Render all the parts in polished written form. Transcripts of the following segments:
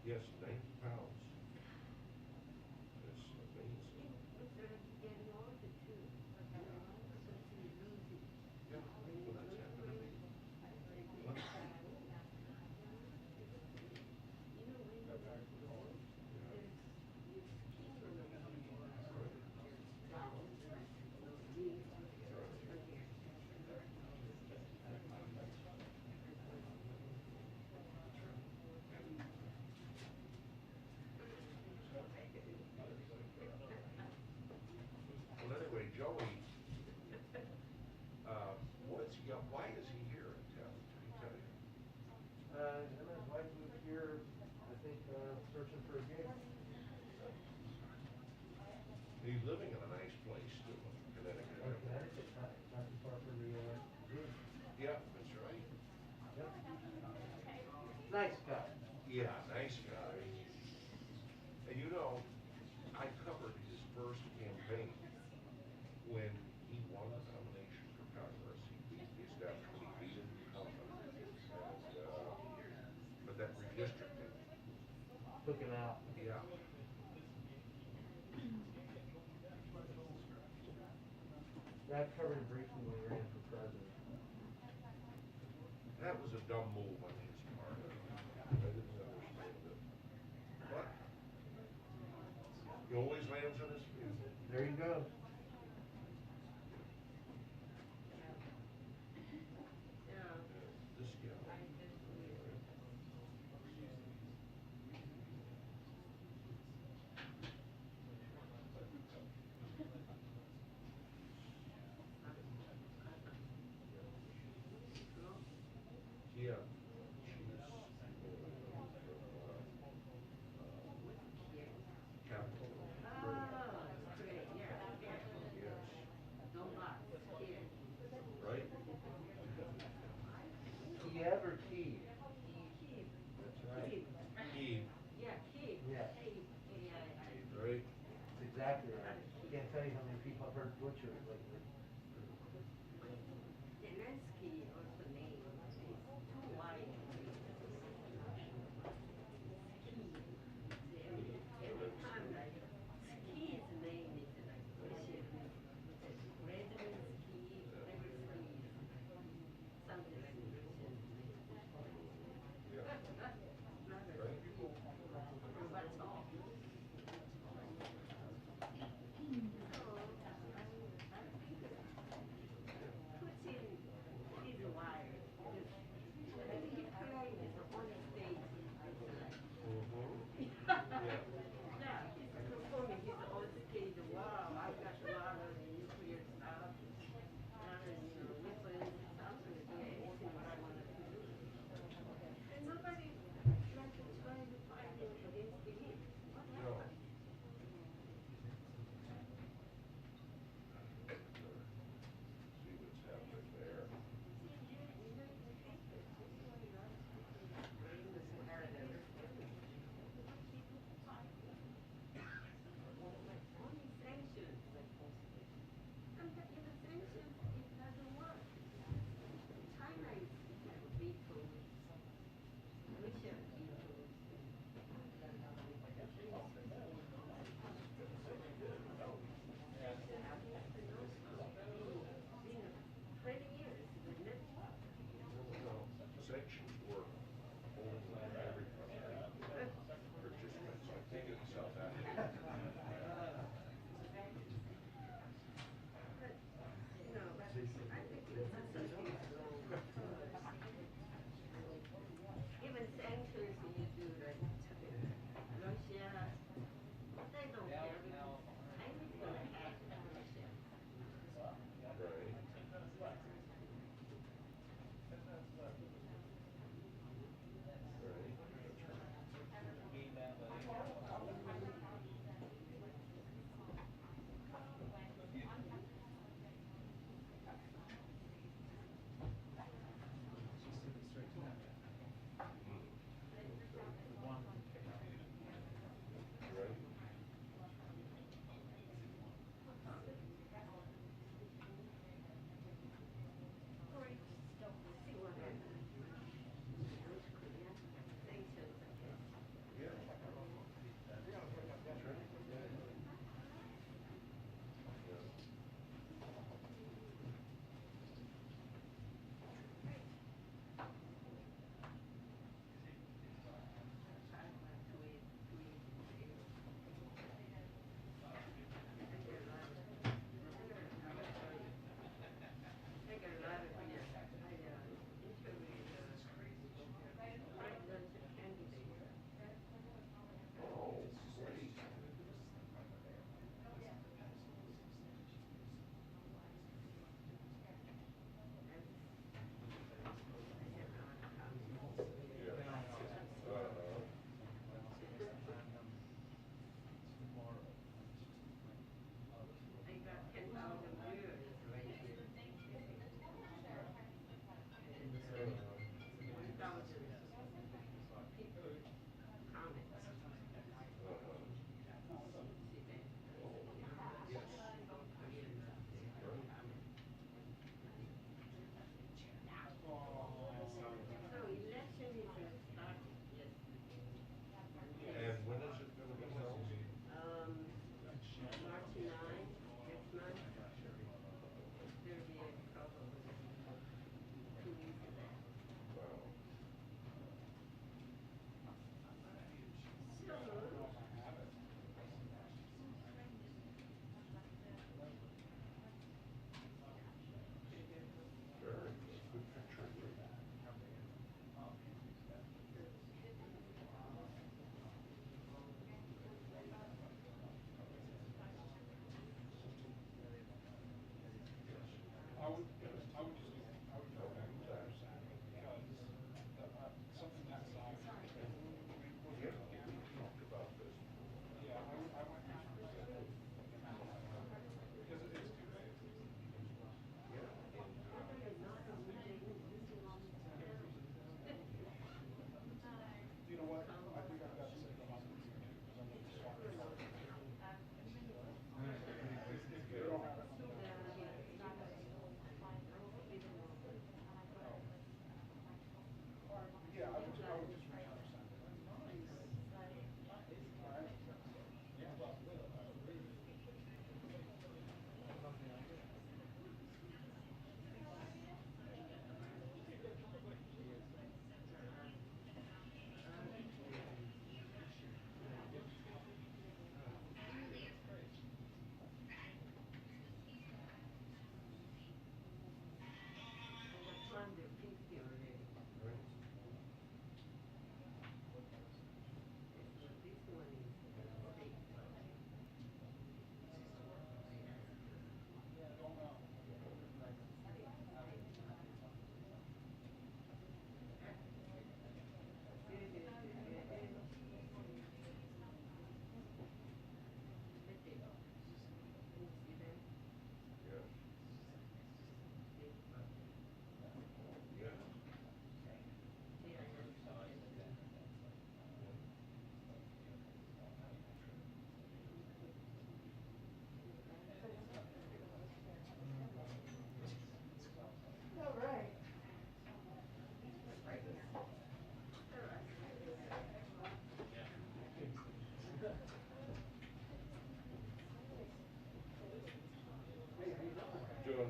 Yes, 90 pounds. That's amazing. Yeah, well, that's happened to me. Well, anyway, Joey, why is he here in town? Did he tell you? Him and his wife moved here, I think, searching for a gig. He's living in a nice place too, in Connecticut. Connecticut, not too far from the zoo. Yeah, that's right. Yep. Nice guy. Yeah, nice guy. And you know, I covered his first campaign when he won the nomination for Congress. He established, he beat incumbent, but that redistricting. Took him out. Yeah. I covered him briefly when he ran for president. That was a dumb move on his part. I didn't understand it. But he always lands on his feet. There you go. This guy. Yeah. Capital. Right? Kiev or Kiev? That's right. Kiev. Yeah, Kiev. Yeah. Right? That's exactly right. I can't tell you how many people I've heard butchered lately. Zelensky also name is too wide. Every time like ski's name is like Russian. President ski, never ski. Something like Russian. Yeah. Right. What's all? So I think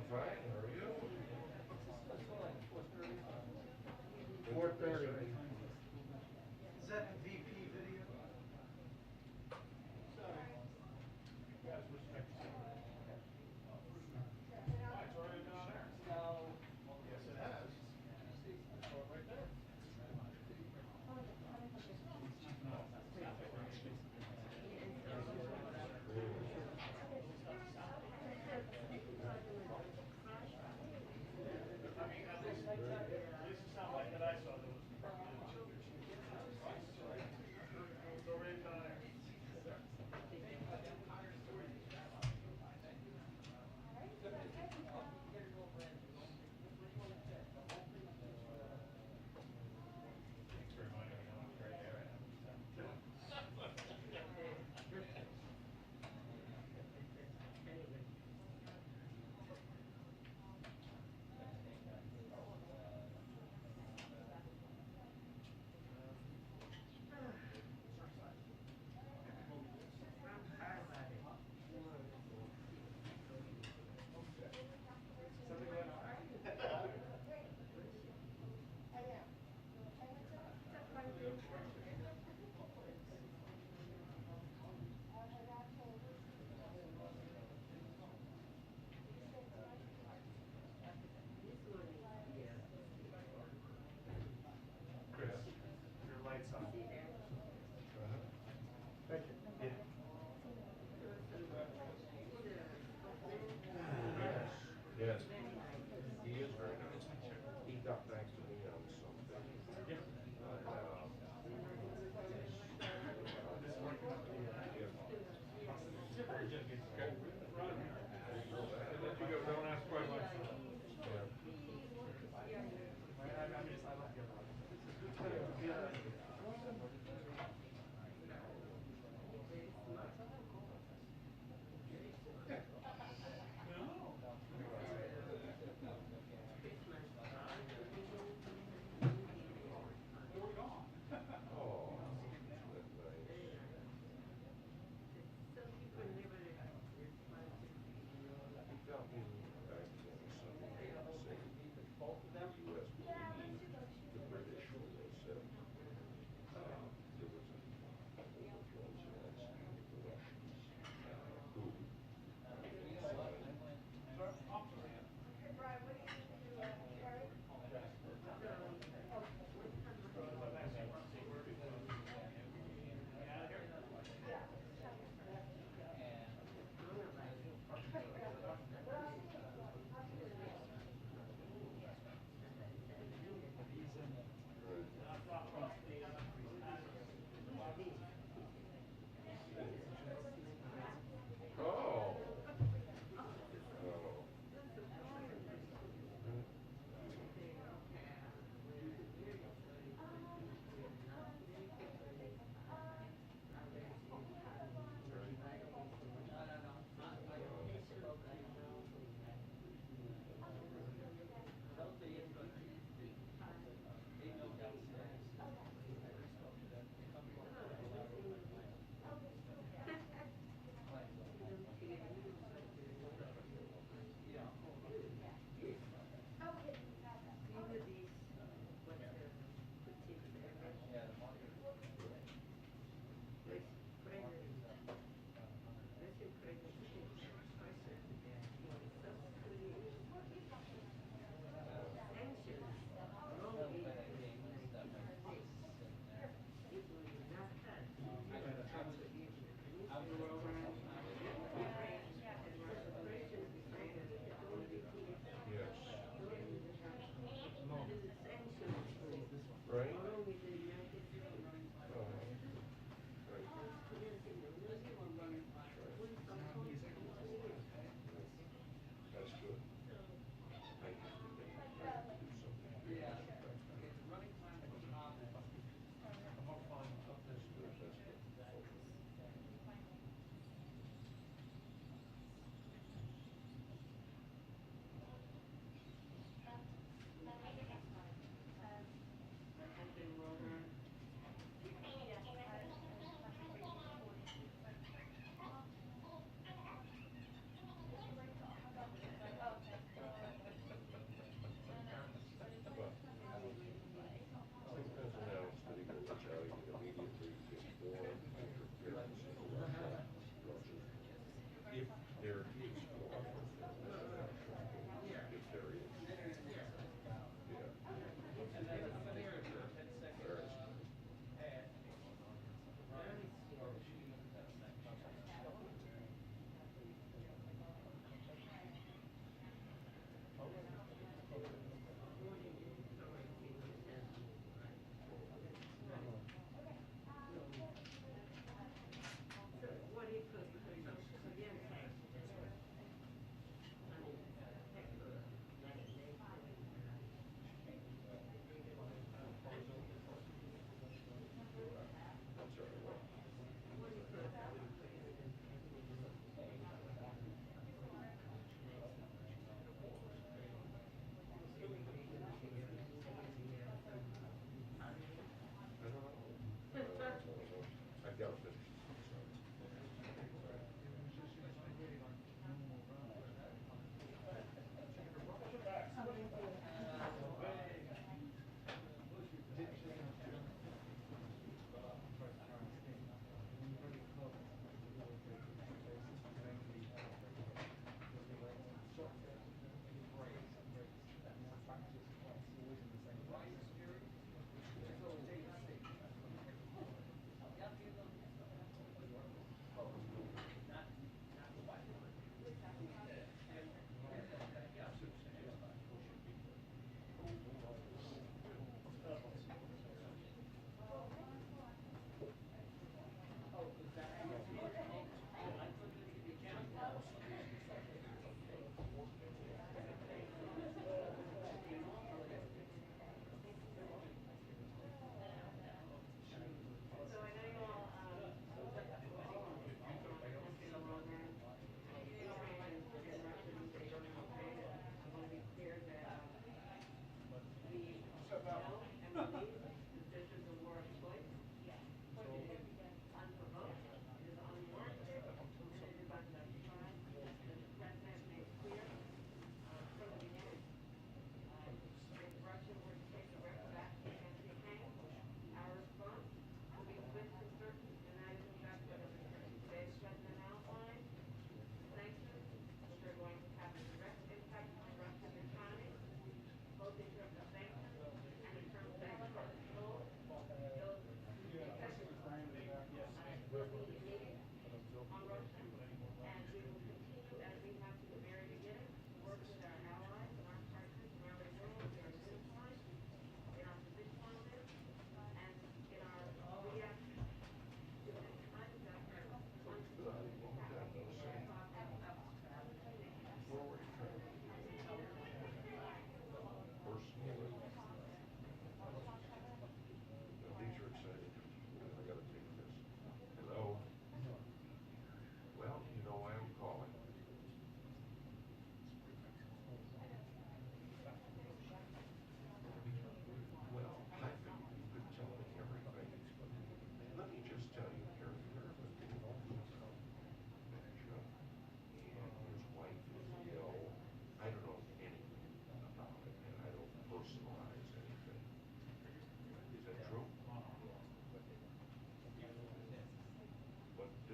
fine, how are you? 4:30. Is that VP video? Yes, it has. Right there.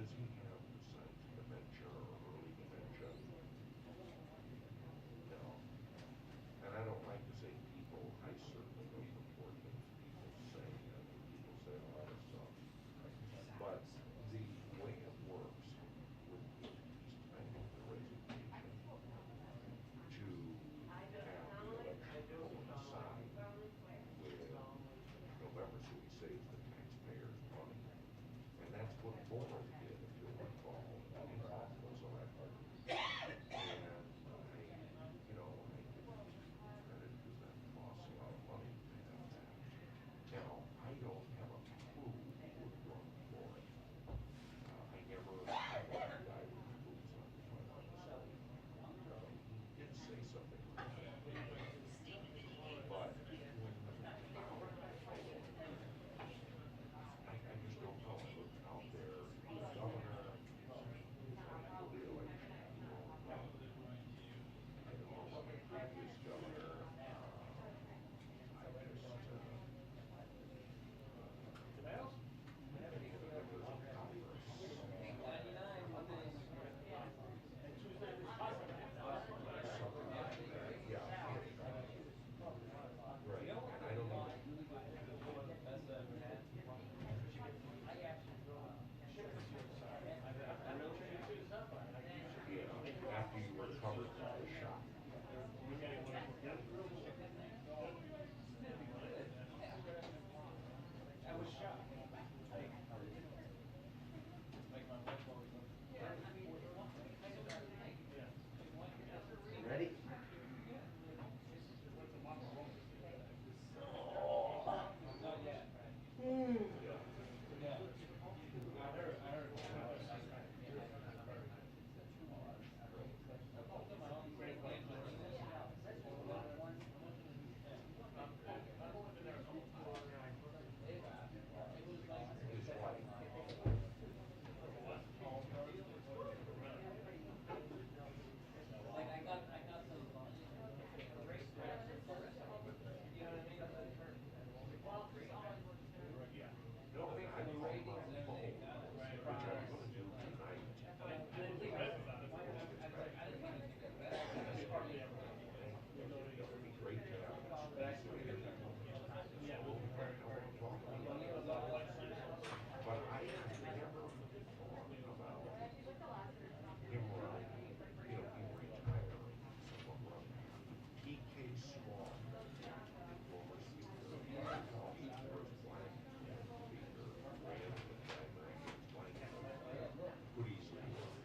does he have the signs of dementia or early dementia? No. And I don't like to say people, I certainly don't report things people say. I mean, people say a lot of stuff. But the way it works with these kind of resignation to have the election coincide with November, so he saves the taxpayers money. And that's what Bohr did, if you'll recall, when Bohr was elected. And I give credit because that costs a lot of money to have that. Now, I don't have a clue who would run for it. I never had a guy with boots on, quite honestly. He did say something like that. But I just don't know. I looked out there, the governor, for the election, he won't run. I don't know what the previous governor, I just, many of the members of Congress, something like that, yeah. Right, and I don't even, yeah, after you recovered from the shot. Ready? His wife. No, and I called my phone, which I'm gonna do tonight. It would be great to have space for interview. So we'll talk about it. But I have never thought about him running, him retiring, someone running. P.K. Small, former Speaker of the House, first black speaker, ran in the primary against Lincoln, could easily run.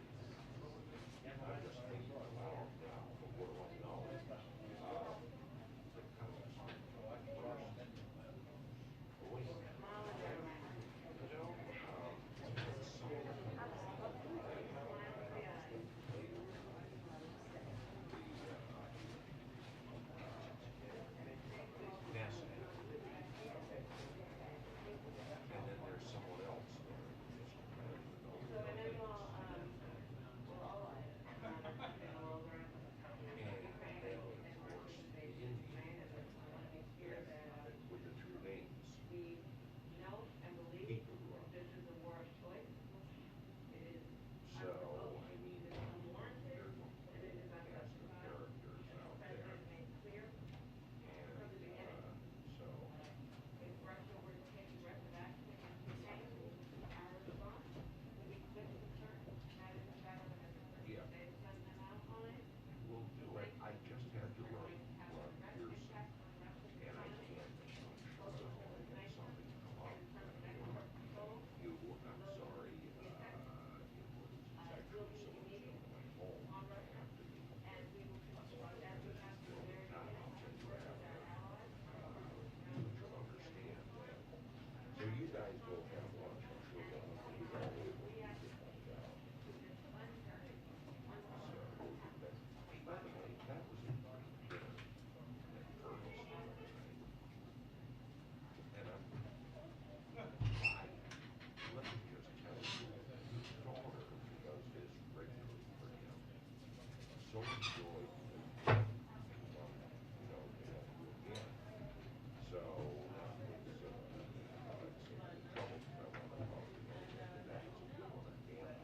I'm just thinking aloud now, but what do I know? The Congress first. Boy, and then there's someone else there. And then, of course, the Indian with the two names. He could run. So, I mean, there's a whole cast of characters out there. And, so. Yeah. We'll do it. I just had to run Pearson, and I can't be so sure that something come up. I'm sorry, it was actually someone came to my home after the building time, I'll tell you that. You should understand that. So you guys go have lunch, I'm sure you'll be all over when you get back out. By the way, that was a great dinner at Curtis the other night. And let me just tell you, his daughter, who does this regularly for him, so enjoyed it. To have you again. So, it's some trouble because I want to talk to him. That was a good one.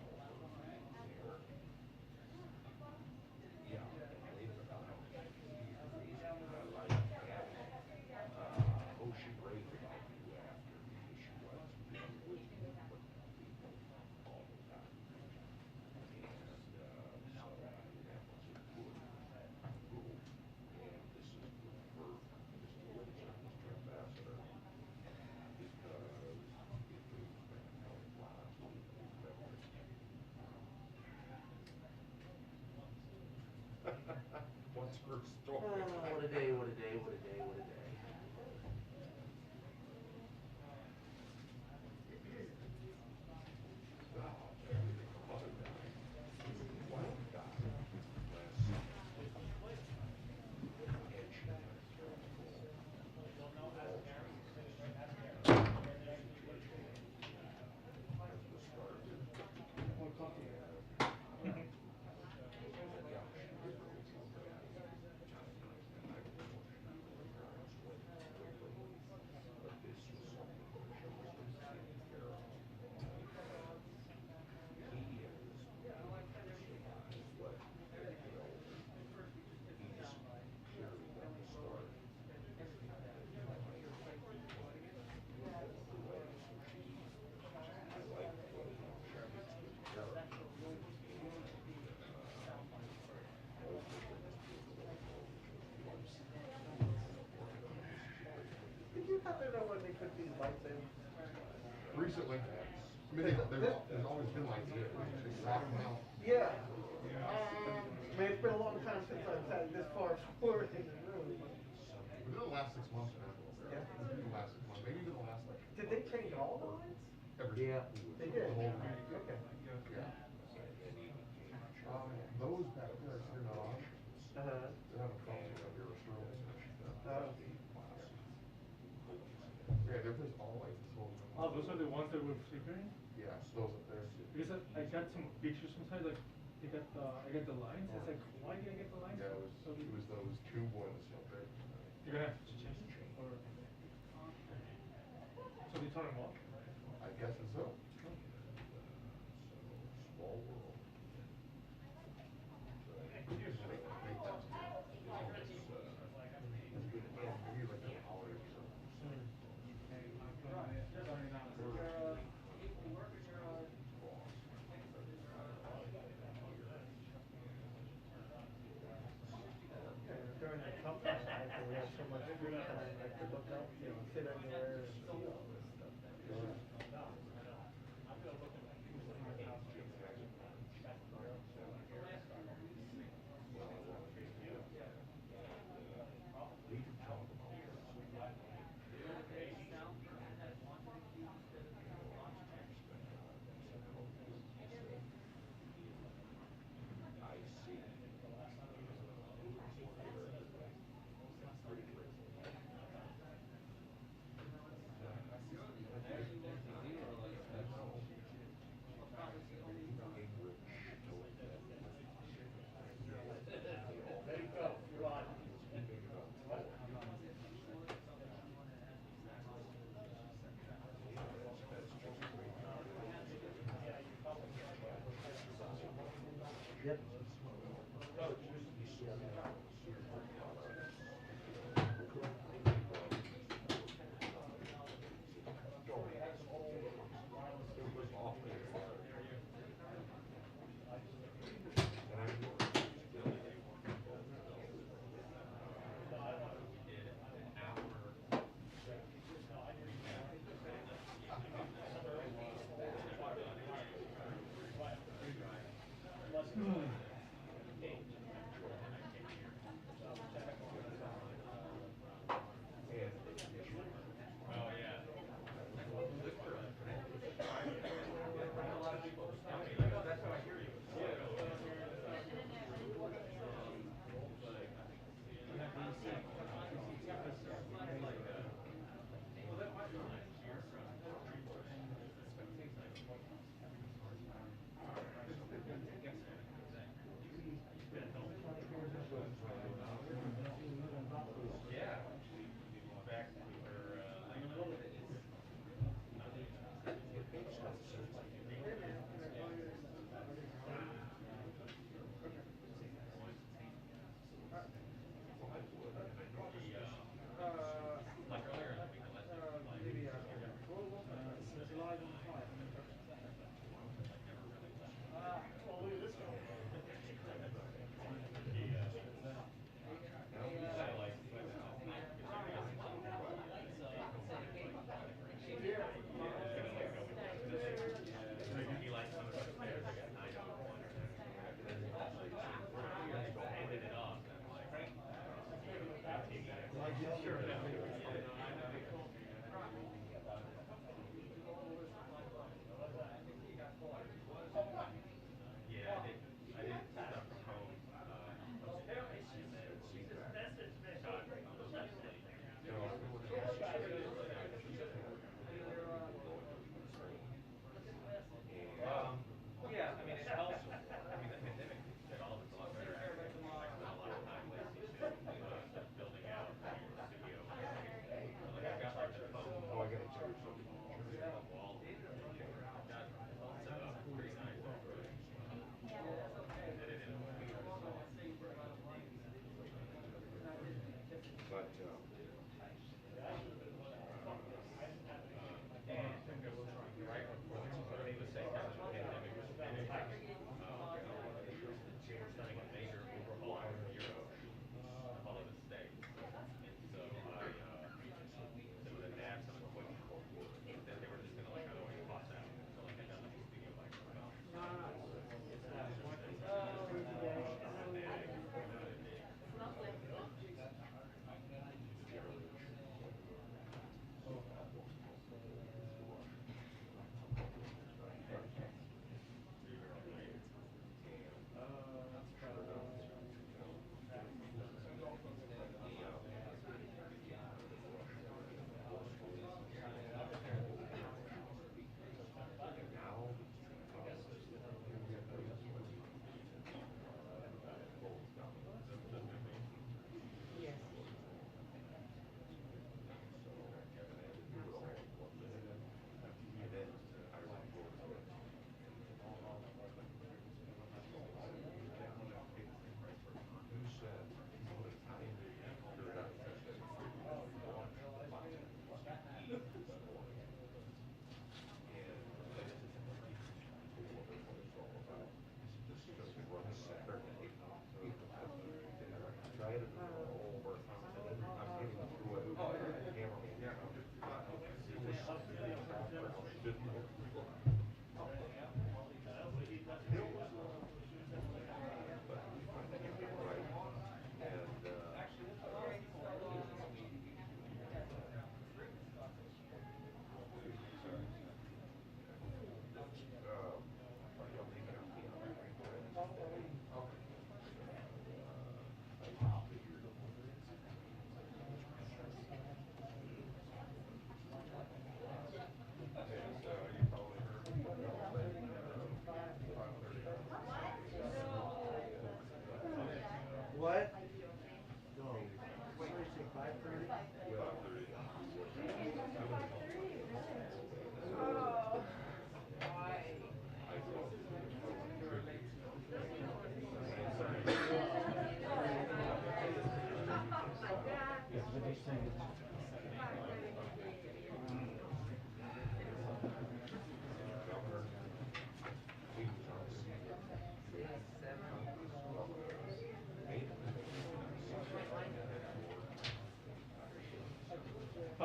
story. What a day, what a day, what a day, what a day. Did you happen to know when they put these lights in? Recently, I mean, there's always been lights here. They swap them out. Yeah. I mean, it's been a long time since I've sat this far forward in the room. Within the last 6 months, man. Yeah. Within the last 6 months, maybe even the last like. Did they change all the lights? Everything. Yeah, they did. The whole room. Okay. Yeah. Those back there, you're not on. Uh-huh. They have a phone up here, a strobe. Oh. Yeah, they're just all like this whole. Oh, those are the ones that we're flickering? Yeah, those up there. Because I got some pictures from side, like, I got the lines. It's like, why did I get the lines? Yeah, it was those tube ones up there. You're gonna have to change it? Or... So they turn them off? I guess it's so. Small world. During the Trump time, we had so much free time, I could look up, sit anywhere and see all this stuff. Yep.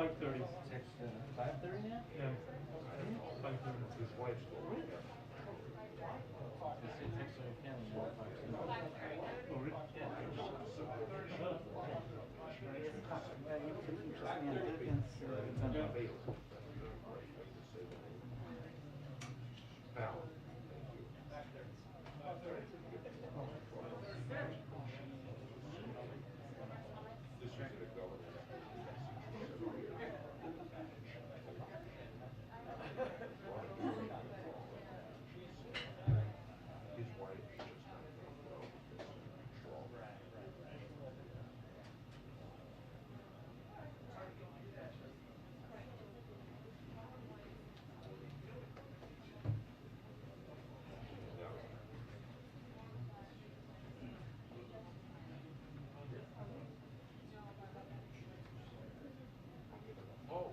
5:30. 5:30 now? Yeah. 5:30. His wife's still with him. It's 6:30 p.m. now. Oh, really? Val. This was at a government. His wife is just not going to know because control. Oh.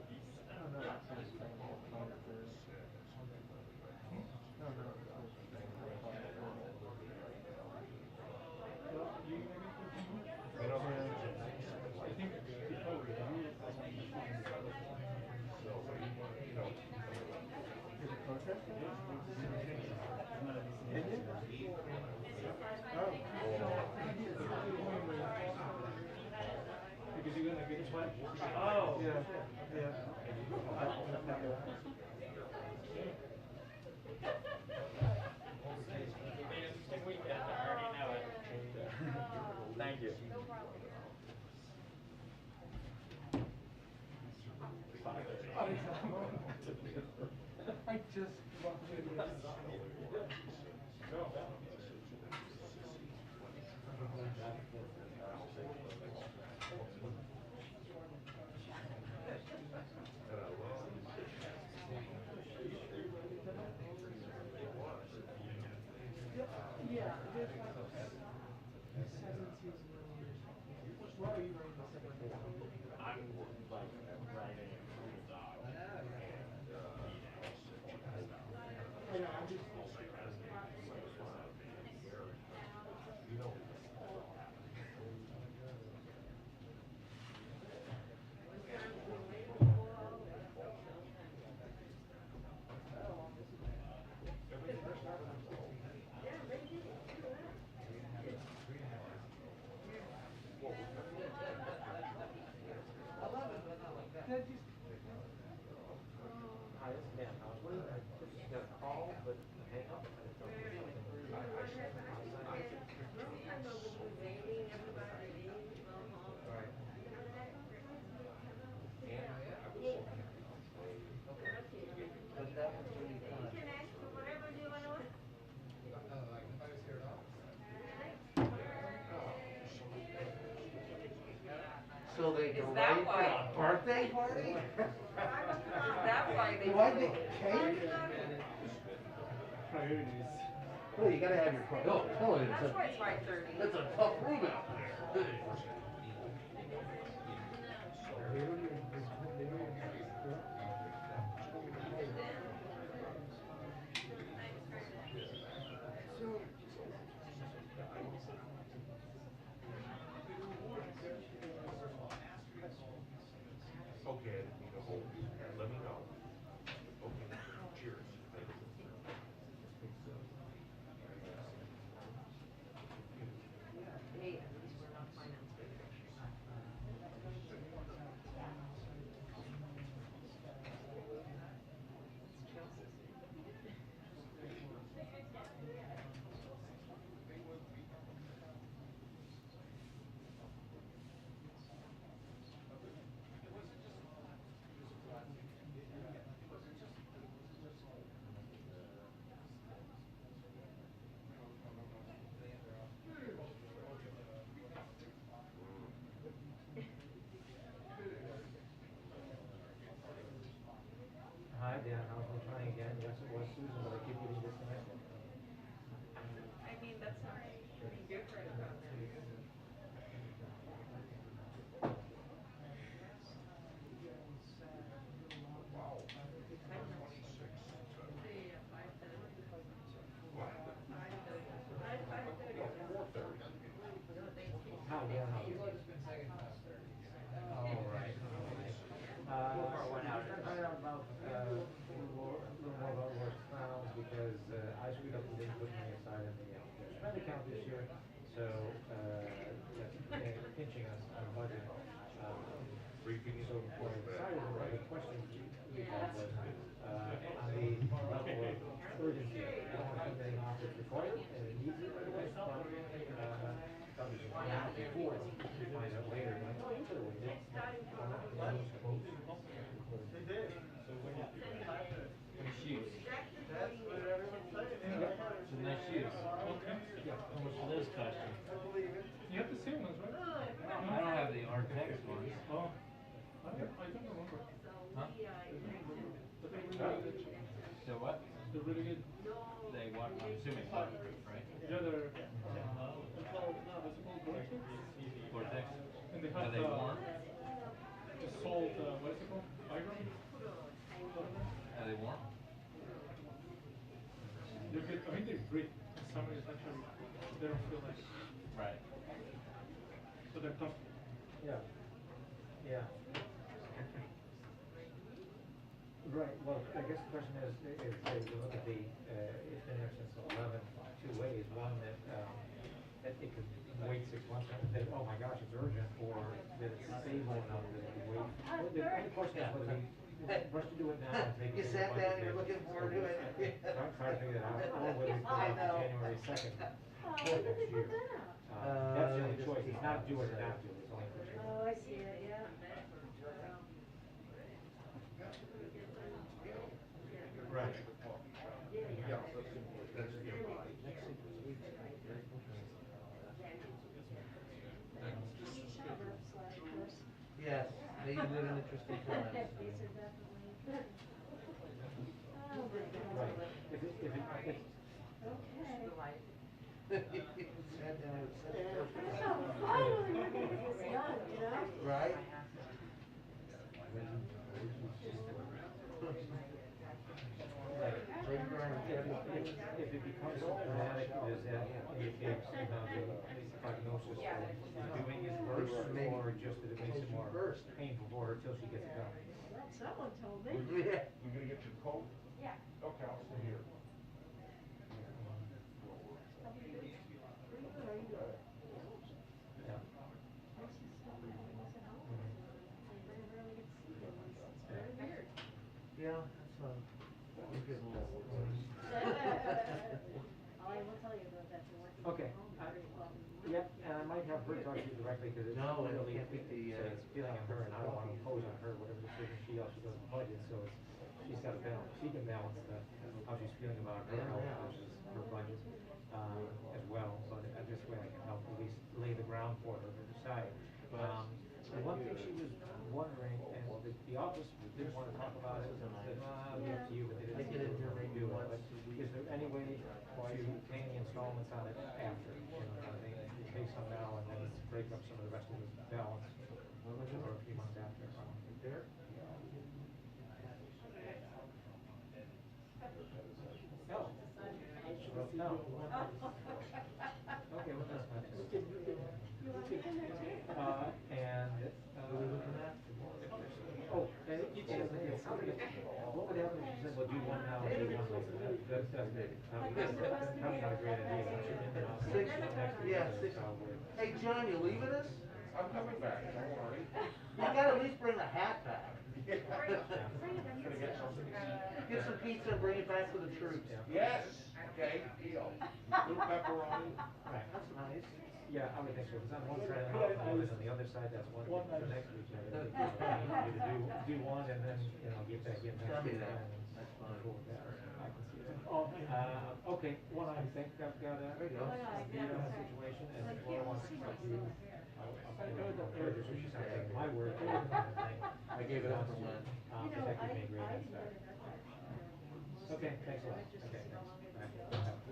I think before we do, because you're gonna get sweat. Oh, Yeah, yeah. Thank you. I just walked in. So they go Is that right why? to a birthday party? Is that why they? Do I get cake? Priorities. Well, you gotta have your pro. Oh, tell me, That's why it's 5:30. that's a tough room out there. Okay, I didn't mean to hold you. Let me know. Okay, cheers. Hey, at least we're not finance. didn't put money aside in the spend account this year, so that's pinching us on the budget. So for the side of the question we had was on the level of urgency. I don't want to put anything off that's required and it needs it right away. Now before we find out later, like, oh, you could have waited. They did. So when you Shoes. that's what everyone's saying. Some nice shoes. Okay. How much do those cost you? I believe it. You have the same ones, right? I don't have the Artex ones. Oh. I don't remember. Huh? But they're really good. So what? They're really good. They what? I'm assuming waterproof, right? Yeah, they're called Gore-Tex. Vortex. And they Are have they warm? the salt, what is it called? Iron? Are they warm? They're good. I mean, they breathe. In summer, it's actually, they don't feel like, Right. so they're tough. Yeah. Yeah. Right, well, I guess the question is, if you look at the, it's been there since 11, two ways. One, that it could wait 6 months and say, oh my gosh, it's urgent, or that it's stable enough that it could wait. Well, the only question is whether we rush to do it now and take it. You sat down, you're looking forward to it. I'm trying to figure that out, or whether we put it I on know. January 2nd for next year. That's the only choice, it's not do it or not do it, it's only for sure. Oh, I see it, yeah. Right. Yeah, that's your body. Yes, they live in interesting times. These are definitely. Oh, my God. Right. If it, Okay. Sat down at 7:30. So finally, we're getting this done, you know? Right? Right. If it becomes so dramatic, does that indicate somehow the prognosis is doing it worse, or just that it makes it more painful for her till she gets it done? Well, someone told me. Yeah. You gonna get your coat? Yeah. Okay, I'll stay here. Yeah. Yeah, that's we're good. Oh, I will tell you about that. Okay. Yep, and I might have her talk to you directly, because it's No, I really, can't beat the, it's feeling on her, and I don't want to impose on her whatever decision she also does in the budget, so it's, she's got to balance, she can balance how she's feeling about her health versus her budget, as well, so that this way I can help at least lay the ground for her to decide. The one thing she was wondering, and the office didn't want to talk about it, and said, it'll be up to you, but they didn't do it, but is there any way to pay the installments on it after, you know, kind of thing? Pay some now and then break up some of the rest of the balance for a few months after. There? No. No. Okay, well, that's not. And, oh, and it's something, what would happen if you said, well, do one now, do one later? That's big. Probably not a great idea. Hey, John, you leaving us? I'm coming back, don't worry. You gotta at least bring a hat back. Gonna get something to eat. Get some pizza and bring it back for the troops. Yes, okay, deal. Little pepperoni. Right. That's nice. Yeah, I would think so, because on one side, and on the other side, that's one thing, the next to each other. You do one and then, you know, get back in. Tell me that. That's fine. I can see that. Okay, one I think I've got a, There you go. situation, and what I want to talk to you. I'll so she's not taking my word for it. I gave it up for mine. Because that could be a great insight. Okay, thanks a lot. Okay, thanks.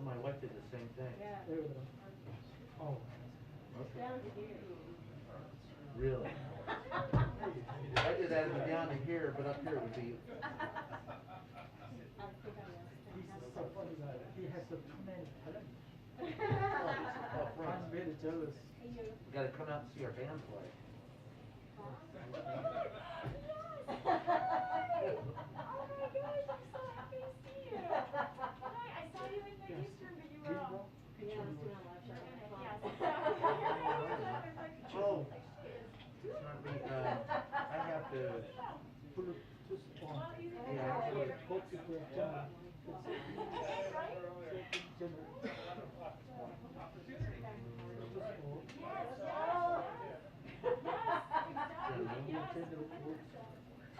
My wife did the same thing. Yeah. Oh. Down to here. Really? I did that down to here, but up here it would be. He's so funny about it. He has so many talents. I'm really jealous. We gotta come out and see our band play. Oh my gosh, I'm so happy to see you. Hi, I saw you in the newsroom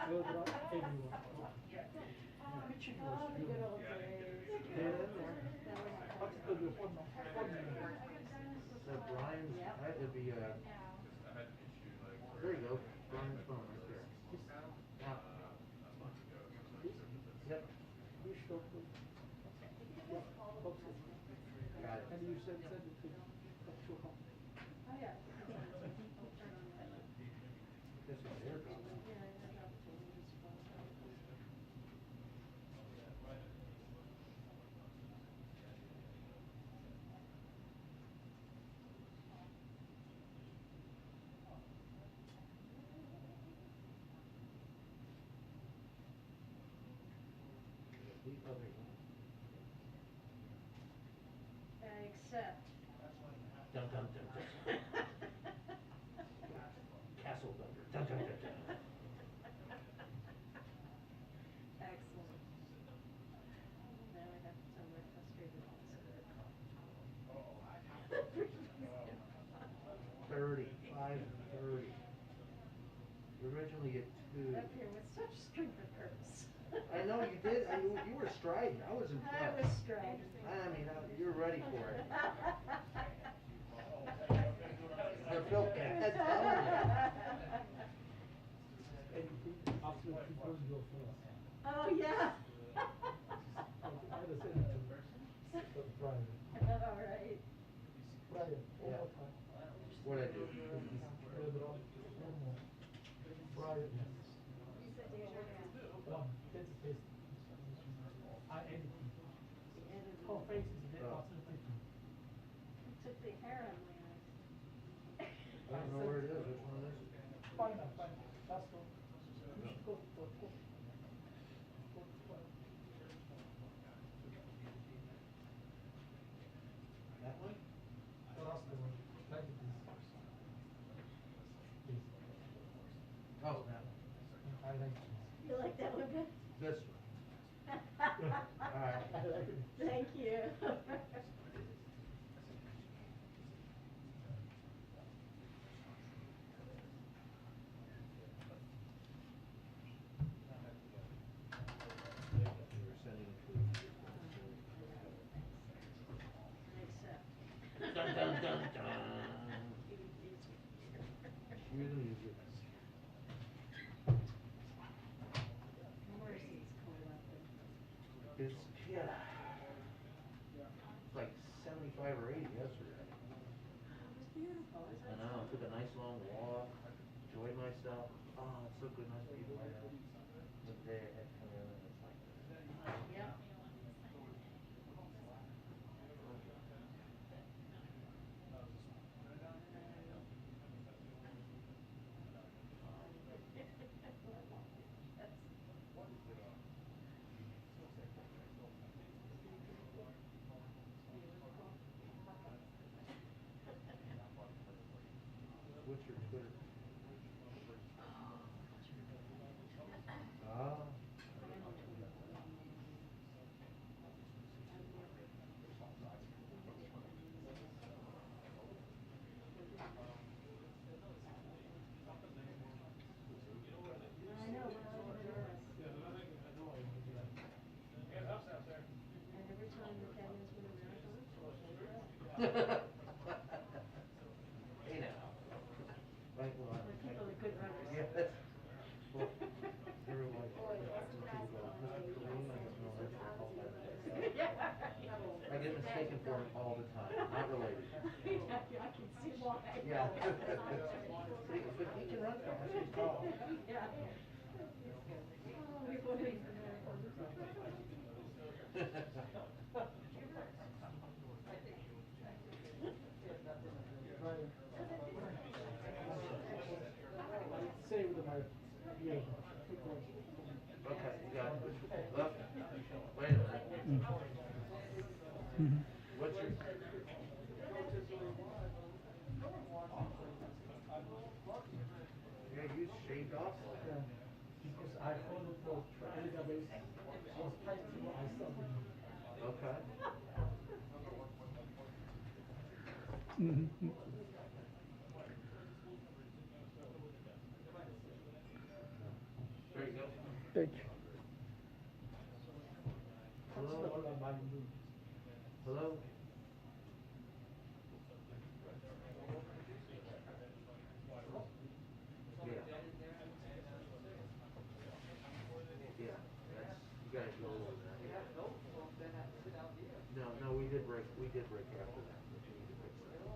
everyone. Oh, the good old days. So Brian's, that would be, there you go, Brian's phone right there. Now. Yep. Got it. And you send it to home. Oh, yeah. This one here, probably. Except. Dun dun dun dun. Castle Thunder. Dun dun dun dun. Excellent. Now I have to tell my frustrated officer. 30. You originally get 2. Up here with such strength of purpose. I know you did. You were striding. I was impressed. I was striding. I mean, you were ready for it. I feel bad telling you. After people go first. Oh, yeah. All right. Yeah. What'd I do? Took the hair on my eyes. I don't know where it is. Which one is it? That one? Oh, that one. You like that one good? This one. All right. Thank you. You were sending it to. Except. Dun dun dun dun. Cue the music. Morrison's cool out there. It's, yeah. It's like 75 or 80 yesterday. It was beautiful. I know, took a nice long walk, enjoyed myself. Oh, it's so good, nice people. The day I had come in and it's like, Yep. what's your Twitter? Ah. I know, we're all nervous. And every time the Kevin's win a marathon, Hey now. Right, well, we're people are good runners. yeah, that's, well, everyone, Mr. Kareem, I don't know, that's all that. I get mistaken for him all the time, not related. Yeah, I can see why. Yeah. But he can run fast, he's tall. Yeah. Oh, we're waiting for Say with my, yeah. Okay, you got it. Look, wait a minute. What's your? Yeah, you shaved off. Yeah. Because I followed the database, was typed to what I started. Okay. There you go. Hello? Yeah. Yeah, that's, you gotta go over that. No, we did break after that, but you need to fix that.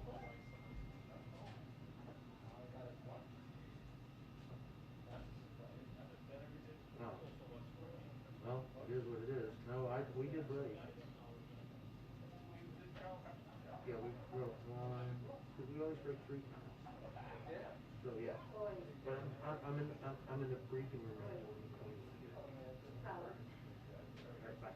Oh. Well, it is what it is. No, we did break. Yeah, we broke one, cause we always break 3 times. So, yeah. But I'm in the briefing room right now. Alright, bye.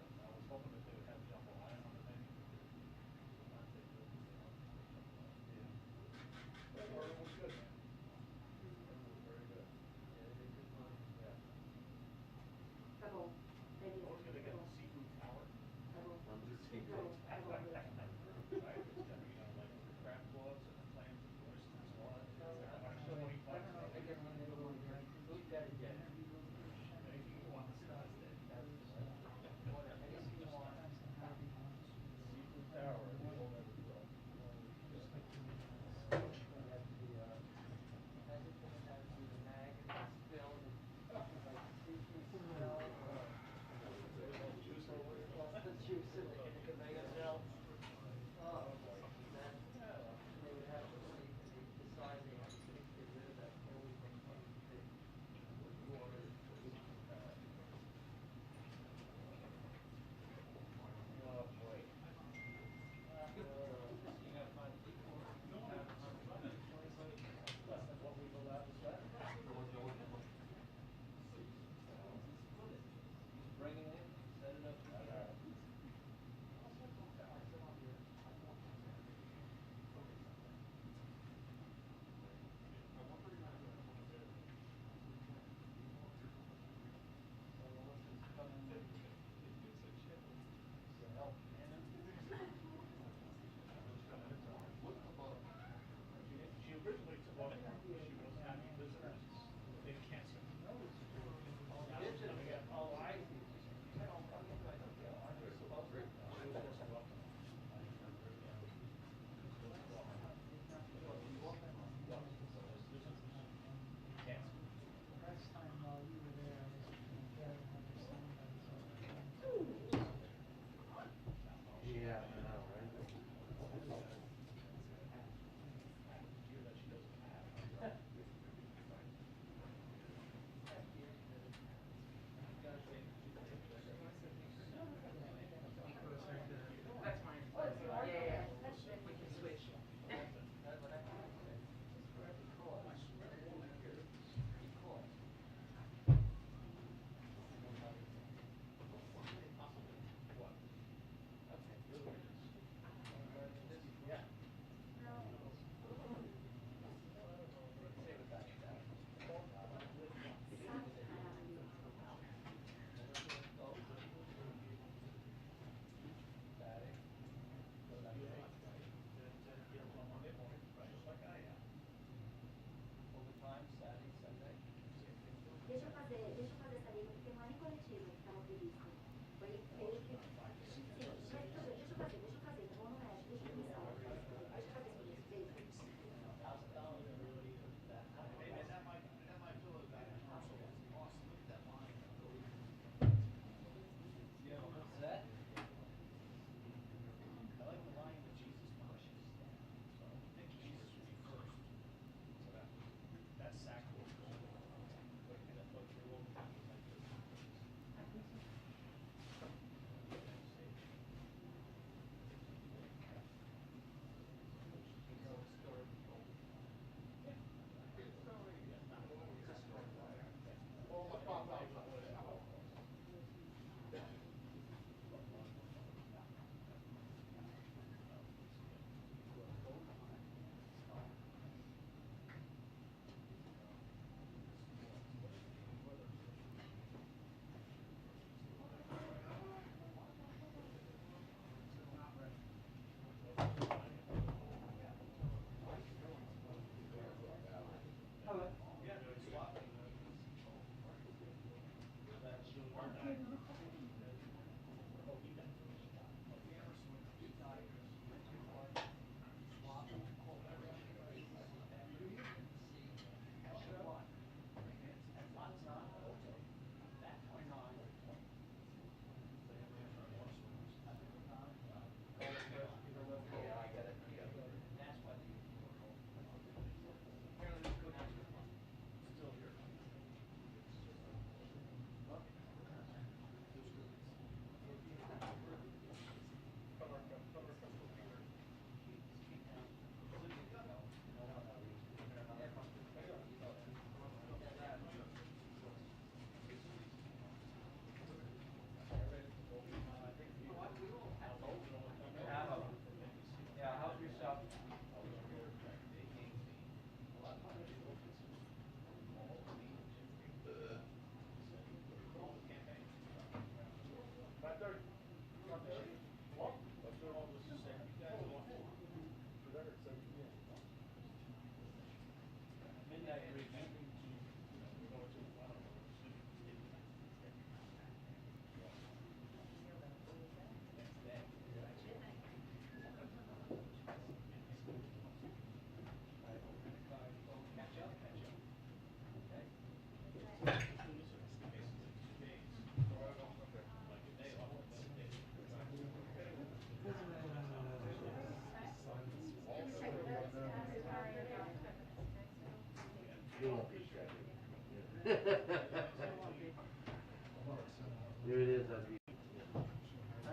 There it is. I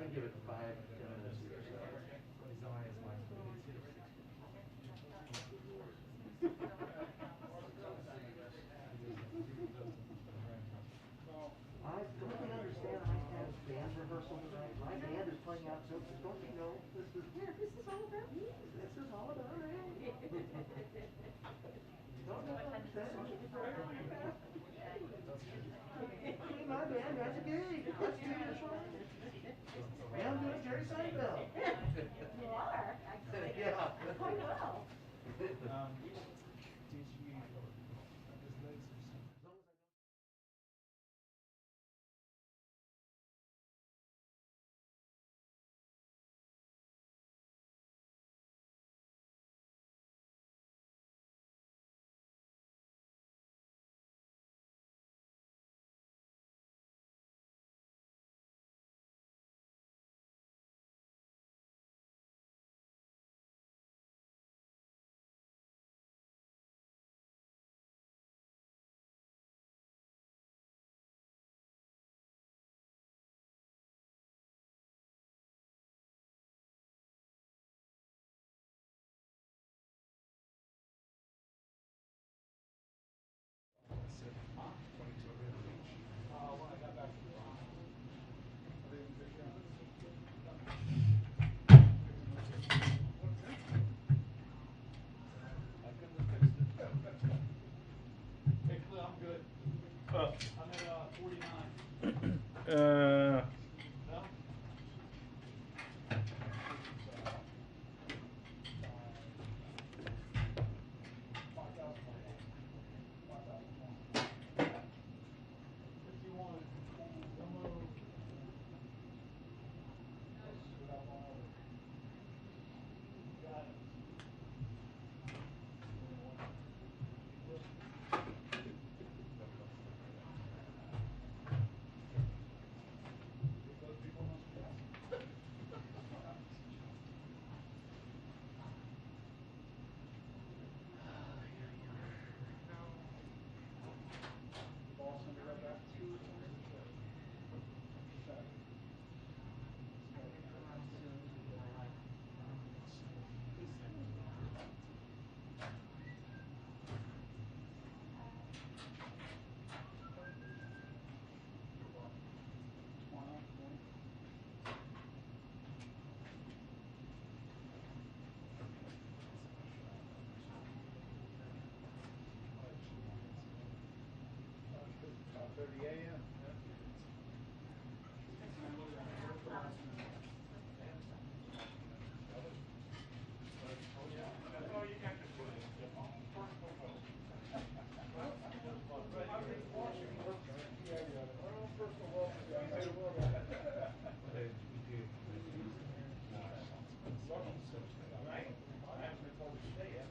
give it 5 to 10 minutes either side. I don't you understand I have band rehearsal tonight. My band is playing out so don't you know this is all about me. This is all about me. Don't you understand? Hey, my band has a gig. Let's do this one. Man, I'm doing Jerry Seinfeld. You are? Yeah. Quite well.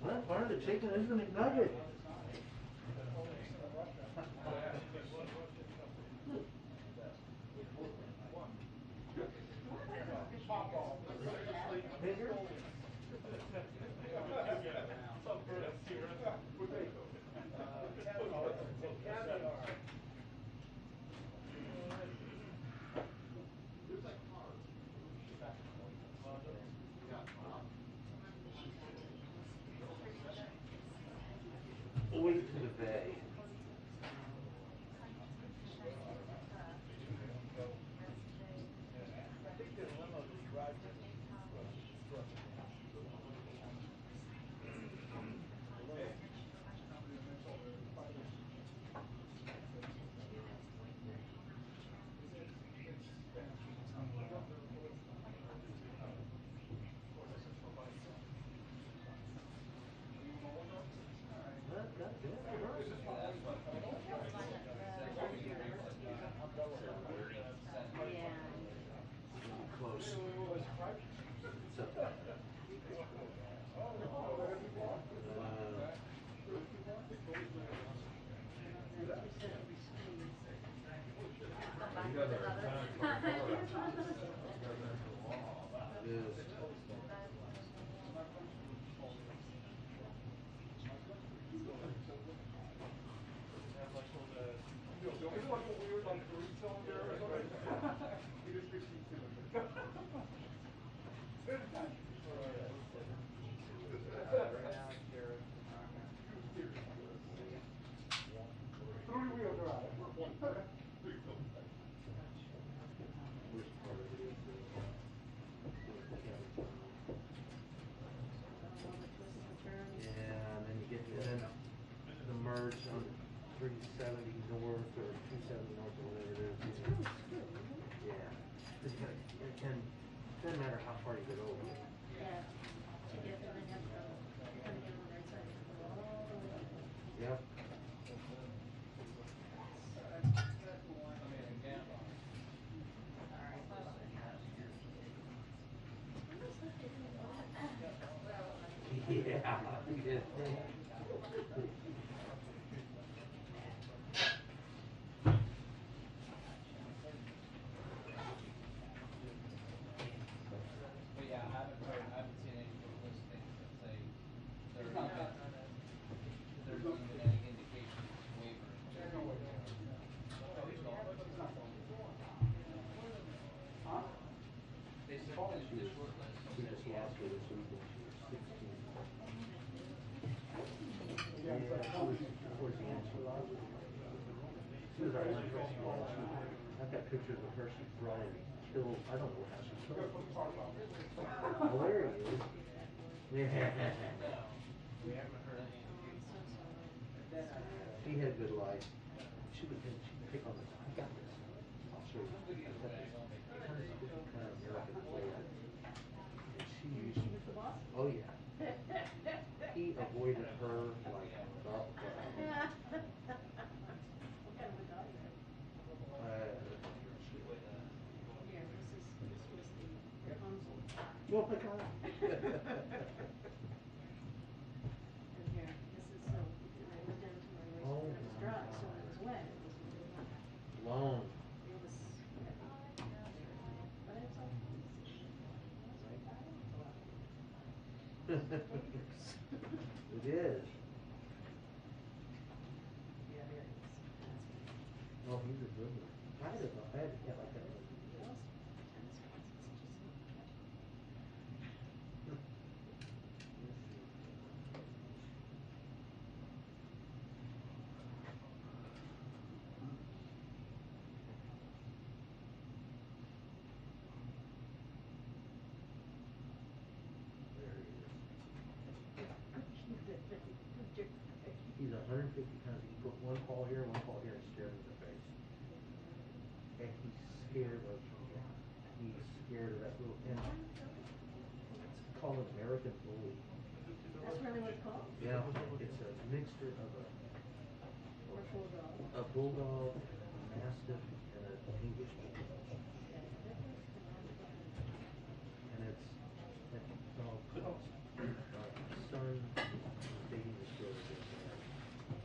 Well, part of the chicken is the McNugget. Three-wheel drive. Yeah, and then you get, and then the merge on 370 north or 270 north or whatever it is. Yeah. It's kind of, and it doesn't matter how far you get over. Yeah. To get them and have them coming in on the right side. Yep. Yeah. But yeah, I haven't seen any listings that say there's even any indication it's wavering. They said the short list. We just lost her this weekend. She was 16. Yeah, towards the end. She was our one person. I've got pictures of her. She's brought in killed. I don't know how she killed. Oh, there he is. Yeah. We haven't heard any indication. She had a good life. She would pick on this. I got this. I'll show you. I've got this kind of American flavor. And she used to. Oh yeah. He avoided her like What kind of a dog is that? Yeah, this was the Rapunzel. Oh my God. And here, this is so, I went down to my waist, Oh and it was my dry, so God. when it was wet, it was really wet. Long. It was heavy. But it's all. It is. Yeah, there it is. That's Oh, he's a good one. I had a cat like that. He's 150 pounds. He put one paw here, one paw here, and stared him in the face. And he's scared of that little animal. It's called an American bully. That's really what it's called? Yeah, it's a mixture of Or bulldog? a bulldog, a mastiff, and an English bulldog. And it's that dog calls son dating this girl again.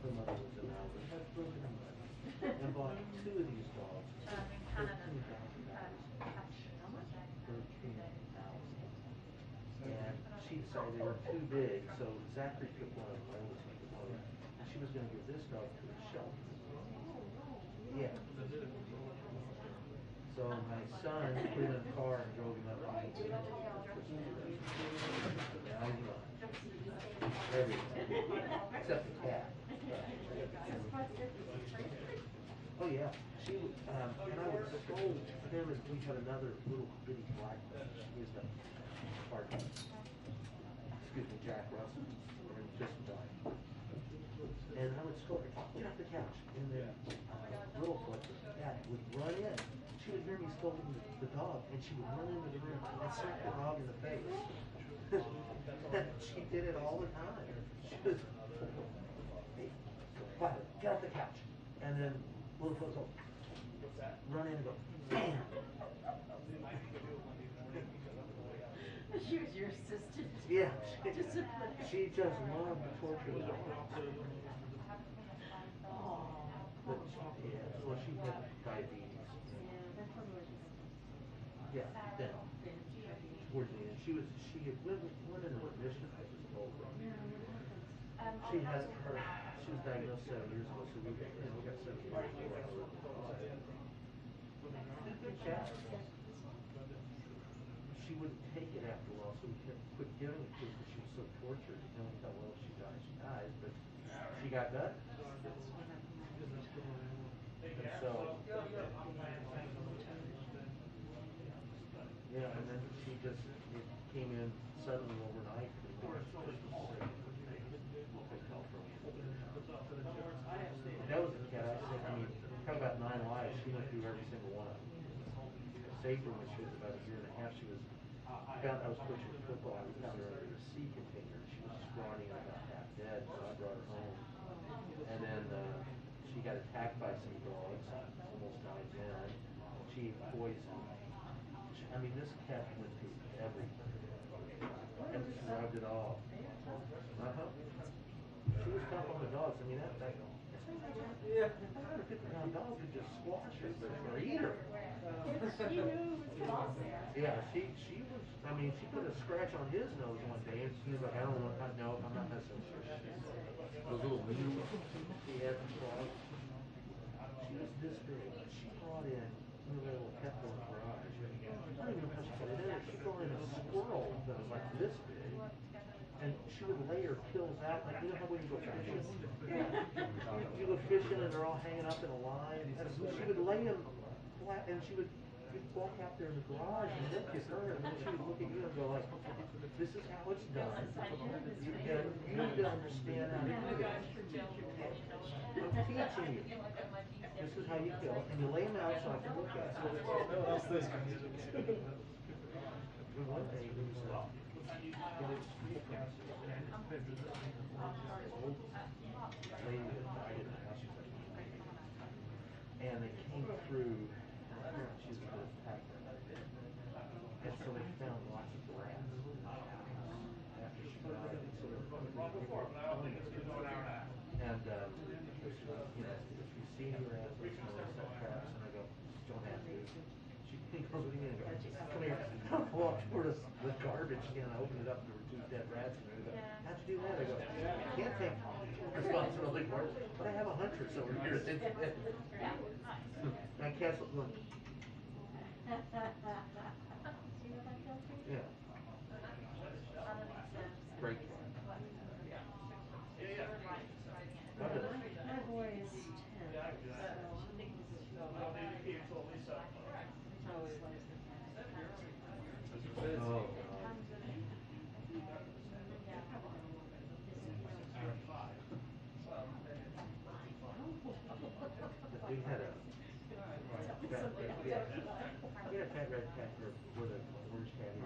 Her mother was in Alvin, had broken her mother, and bought two of these dogs. $13,000. And she decided they were too big, so Zachary took one of them. And she was going to give this dog to a shelter. Yeah. So my son put him in the car and drove him up to the now he's gone. Everything. Except the cat. Oh yeah. She would, and I would scold him, and we had another little bitty black one. He was the Jack Russell, and just died. And I would scold her, get off the couch. And then Littlefoot, Dad, would run in. She would hear me scolding the dog, and she would run into the room and smack the dog in the face. She did it all the time. She was, hey, Violet, get off the couch. And then Littlefoot would go, run in and go, bam. She was your assistant. Yeah, Discipline. she just loved to torture the dog. Oh. But yeah, well, she had diabetes. Yeah, that's probably what she had. Yeah, then towards the end, she had went into remission. I just told her. Yeah, what happens? She was diagnosed 7 years ago, so we got 75 years old. Good cat. she wouldn't take it after a while, so we kept quit giving it to her because she was so tortured. And we thought, well, if she dies, she dies, but she got better. And so, yeah, and then she just, it came in suddenly overnight. That was a cat, I think, I mean, talk about 9 lives, she went through every single one of them. I saved her when she was about a year and a half. She was, I was coaching football, we found her under a sea container. She was scrawny and about half dead, so I brought her home. And then she got attacked by some dogs, almost died then. She ate poison. I mean, this cat went through everything. And survived it all. Uh-huh. She was tough on the dogs. I mean, that 150-pound dog could just squash her or eat her. She knew it was false. Yeah, she was, I mean, she put a scratch on his nose one day, and she was like, I don't want, no, I'm not messing with her. Those little needles she had in the claws. She was this big. She brought in, we had a little pet in the garage. I don't even know how she got it in there. She brought in a squirrel that was like this big. And she would lay her kills out, like, you know how when you go fishing? You go fishing and they're all hanging up in a line. And she would lay them flat, and she would walk out there in the garage and look at her, and then she would look at you and go like, this is how it's done. You need to understand how to do this. I'm teaching you. This is how you kill, and you lay them out so I can look at it. And one day he was in his street fences, old lady that died in the house, she was like 90. And they came through, she was the packer. And so they found lots of rats after she died. And so they were killing us. And you know, if you see your rats, let's know it's not traps. And I go, don't have to. She goes, what do you mean? I go, come here. I walked toward the garbage can. I opened it up. There were 2 dead rats in there. I go, how'd you do that? I go, I can't take responsibility for it, but I have a huntress over here. My cat's going. Yeah. Great cat. My boy is 10, Oh, we had a fat red cat. We had a fat red cat with an orange tabby.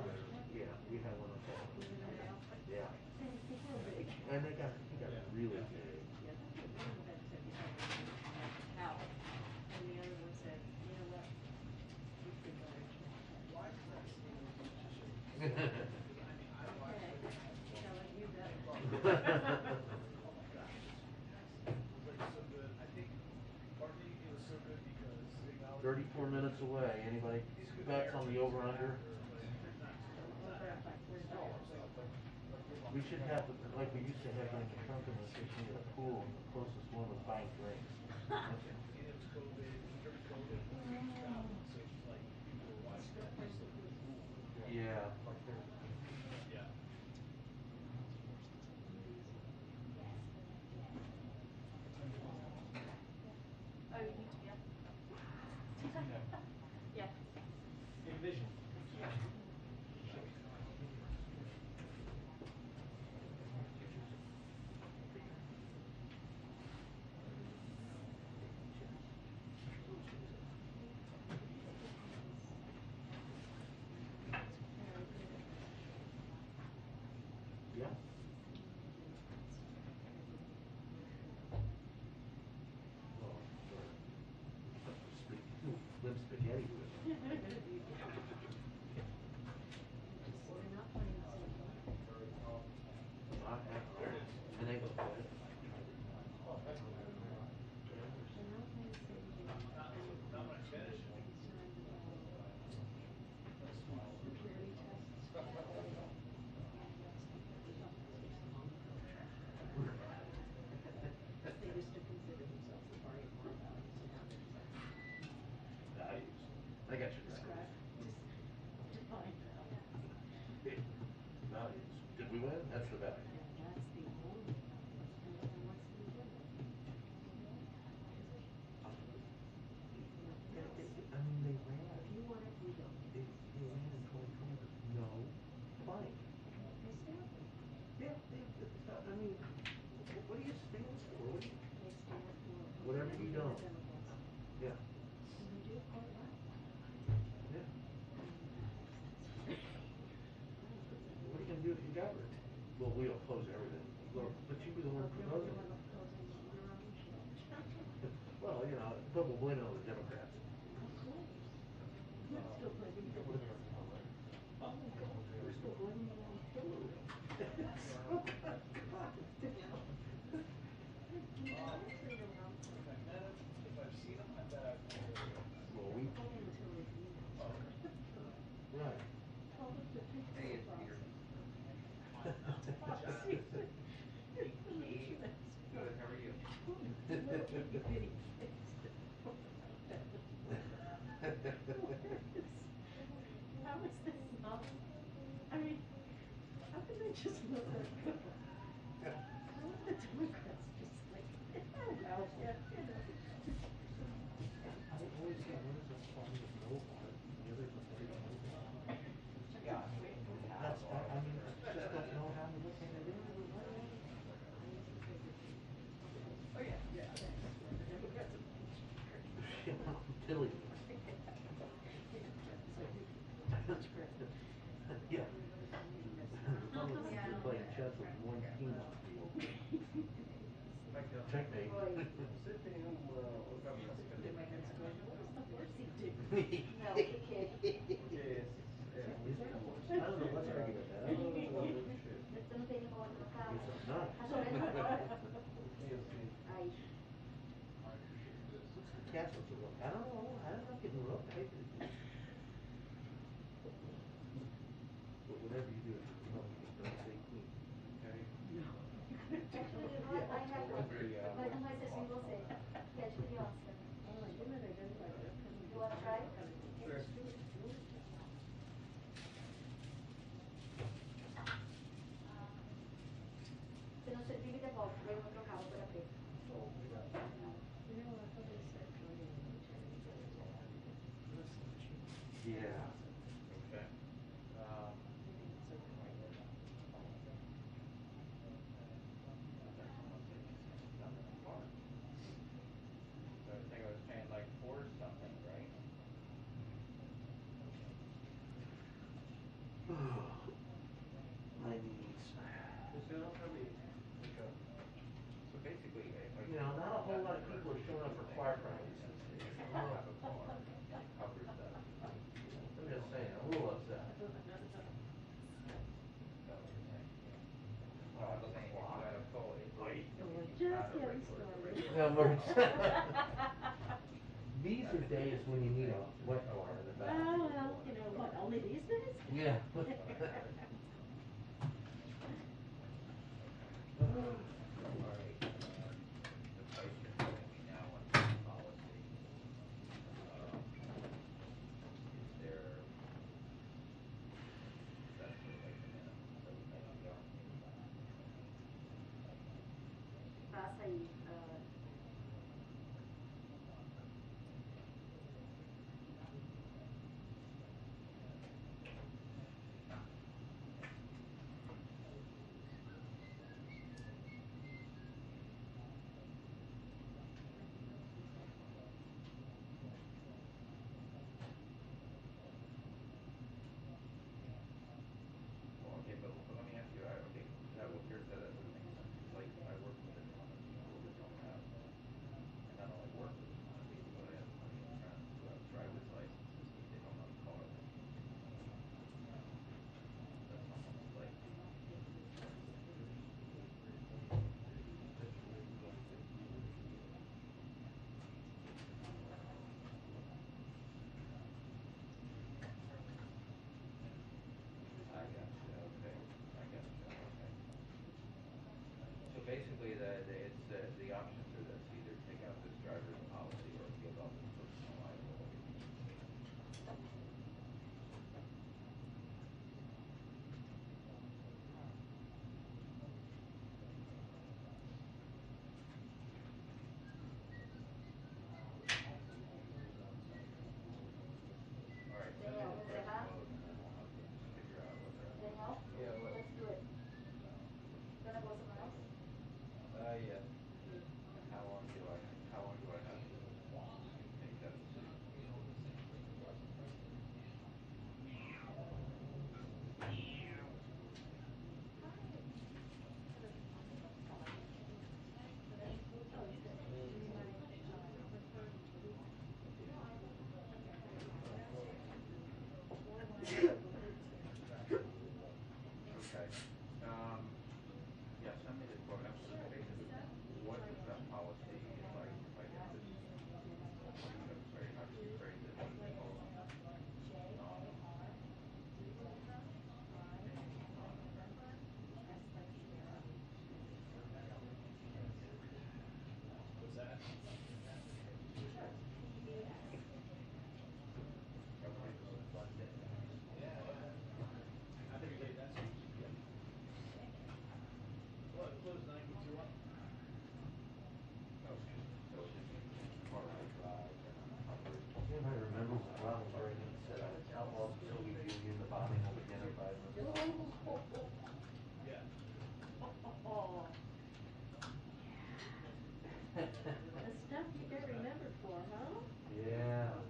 Yeah, we had one of those. Yeah. And he got really big. How? And the other one said, you know what? You could go to Okay, telling you better. 34 minutes away. Anybody bets on the over-under? We should have, like we used to have in the company, we had a pool, and the closest one was buying drinks. Yeah. Oh, you, yeah. Yeah. Envision. Yeah. Limp spaghetti. we win, that's the bet. And that's the only, and what's the agenda? I mean, they ran. If you want it, we don't. They ran in 2020, but no fight. They stand for it. Yeah, I mean, what do you stand for? What do you, They stand for. Whatever you don't. The Democrats. yeah, And they do it quite well. yeah. What are you gonna do if you got it? Well, we oppose everything. Well, but you be the one You're proposing the it. one opposing your own shit. Well, you know, but we'll blame it on the Democrats. Of course. You're still blaming Hillary. You're still blaming it on Hillary. If I've seen them, I bet I've never. Well, we, Only with Hillary's email. right. Tell them to fix Hey, the it's Peter. process. Good, how are you? How is this not? I mean, how can they just let that go? How are the Democrats just like, oh, well, yeah, you know. I always get one of those funny to know about it, and the other just don't know about it. Yeah. That's, I mean, just don't know how to look at it. Oh, yeah, yeah. Tilly. Yeah. Republicans are playing chess with one king on the field. Checkmate. No, he can't. I don't know what's arguing that. I don't know. Questo non tiene conto, cavolo. It's not. Ai. What's the Catholics are like? I don't know. I'm not getting rooked. But whatever you do, if you're Republican, don't say queen. Okay? Actually, you know what? I have one. But I might say single say. Catch the answer. Oh, I didn't identify that. You wanna try? Let's do it. Se non servivi te poco, poi non giocavo per aprire. You know, I thought they said joining the military. Yeah. Okay. So I think I was paying like $4 something, right? My knees. So basically, You know, not a whole lot of people are showing up for choir practice these days. I have a car that covers that. I'm just saying, I'm a little upset. So I was saying, if you had a full, We're just getting started. No, these are days when you need a wet bar in the back. Oh, well, you know what, only these days? Yeah. Alright, the price you're telling me now on this policy, is there, that's for like the minimum, so we might be on. Passa aí. Well, okay, but let me ask you, okay, that, here's that, that doesn't make sense, 'cause like, I work with a ton of people that Okay. Yeah, send me the quote. I'm just thinking, what is that policy if I get this? Very obviously phrase it. What's that? I think you that's easy. Well, it closed 92 up. Anybody remembers Ronald Reagan said, outlaws the Soviet Union, the bombing will begin in 5 minutes. Yeah. Oh. The stuff you get remembered for, huh? Yeah.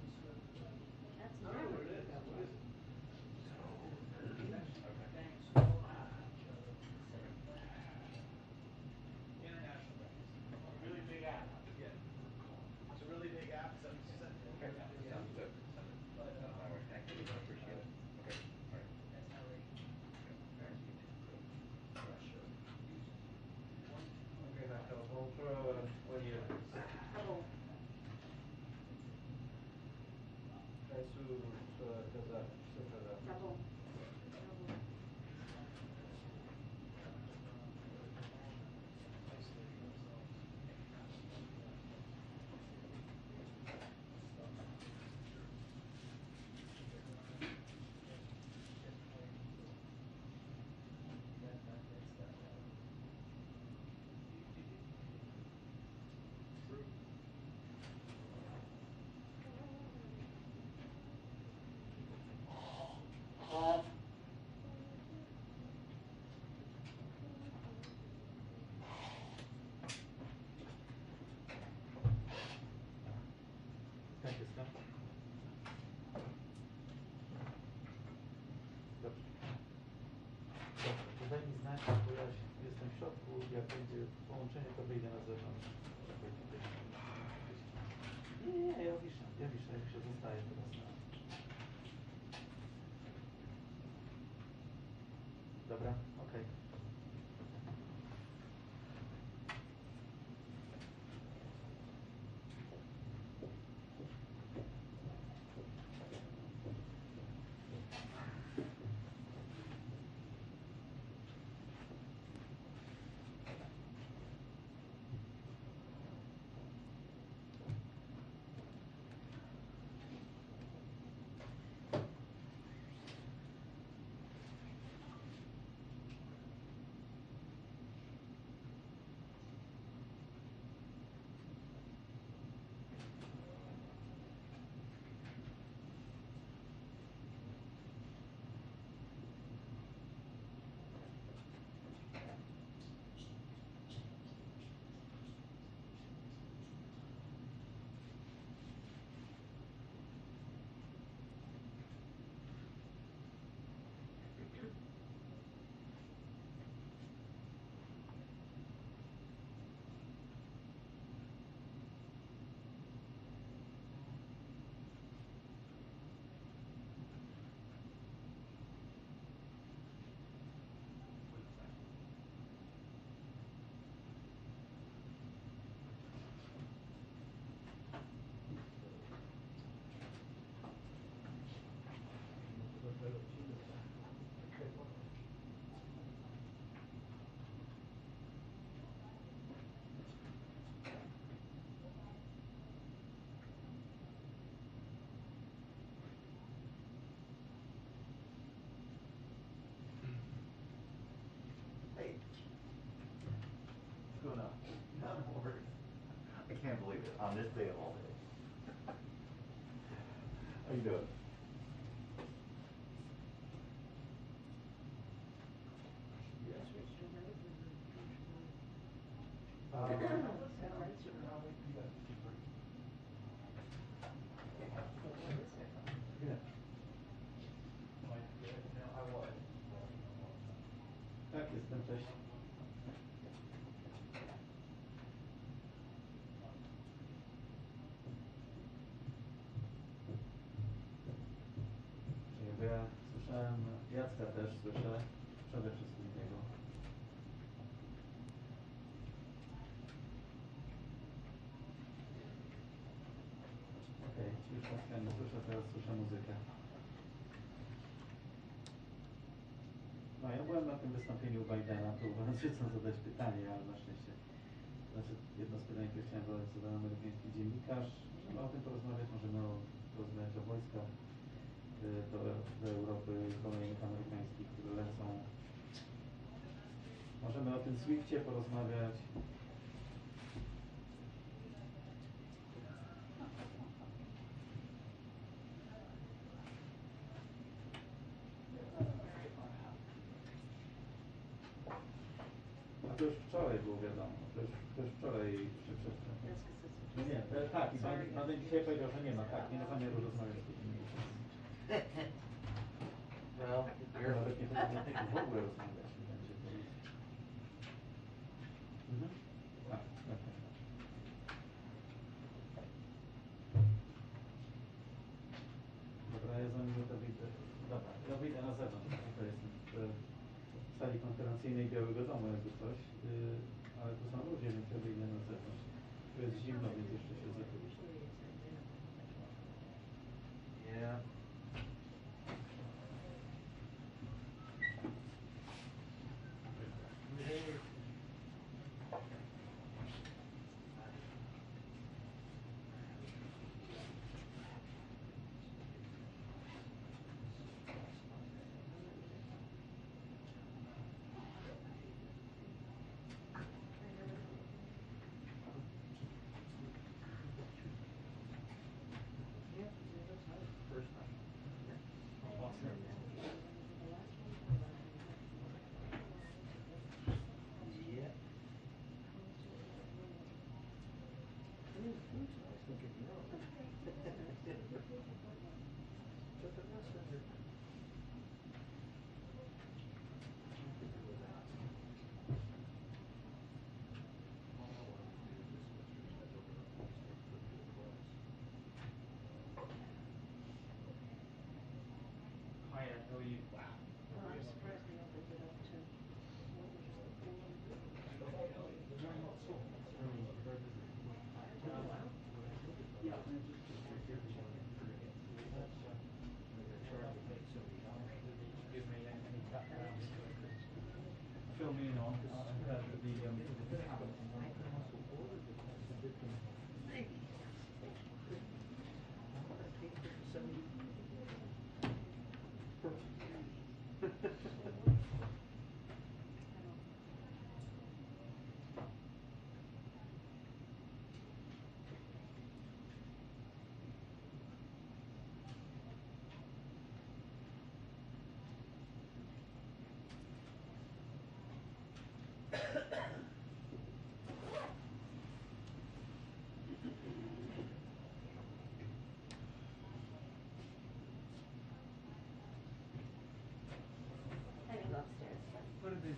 That's I don't know what never. it is. What is it? International banks. Really big app. Yeah. It's a really big app. 76 cents. Okay, sounds good. Send it my way. Thank you. I appreciate it. Okay, all right. Okay, d'accord. Donc, voyez, Ah bon. Ah bon. Ah bon. Tak jest, tak? Dobrze. Dobrze, to daj mi znać, bo ja jestem w środku, jak będzie połączenie, to wyjdę na zewnątrz. Nie, ja wiszę, zostaję teraz na... Dobra, okej. Hey. What's going on? I'm bored. I can't believe it. On this day of all days. How you doing? Tak, jestem, cześć. Bo ja słyszałem, Jacka też słyszę, przede wszystkim. byłem na tym wystąpieniu Bidena, próbowałem zadać pytanie, ale na szczęście, znaczy jedno z pytań, które chciałem zadać, zadał amerykański dziennikarz. Możemy o tym porozmawiać, możemy porozmawiać o wojskach do Europy kolejnych amerykańskich, które lecą. Możemy o tym Swiftie porozmawiać. A to już wczoraj było wiadomo, to już wczoraj czy przedtem. No nie, tak, i pan dzisiaj powiedział, że nie ma, tak, nie ma zamiaru rozmawiać z tym. Well, Nawet nie powinien w ogóle rozmawiać, nie będzie to. Tak, tak, tak. Dobra, ja za minutę wyjdę. Dobra, ja wyjdę na zewnątrz. To jest w sali konferencyjnej Białego Domu, jakby coś. Ale tu są ludzie, więc ja wyjdę na zewnątrz. Tu jest zimno, więc jeszcze się zakryję. yeah. Hi, how are you? Well, I'm surprised they opened it up to. Give me any background fill me in on I can go upstairs. What is this?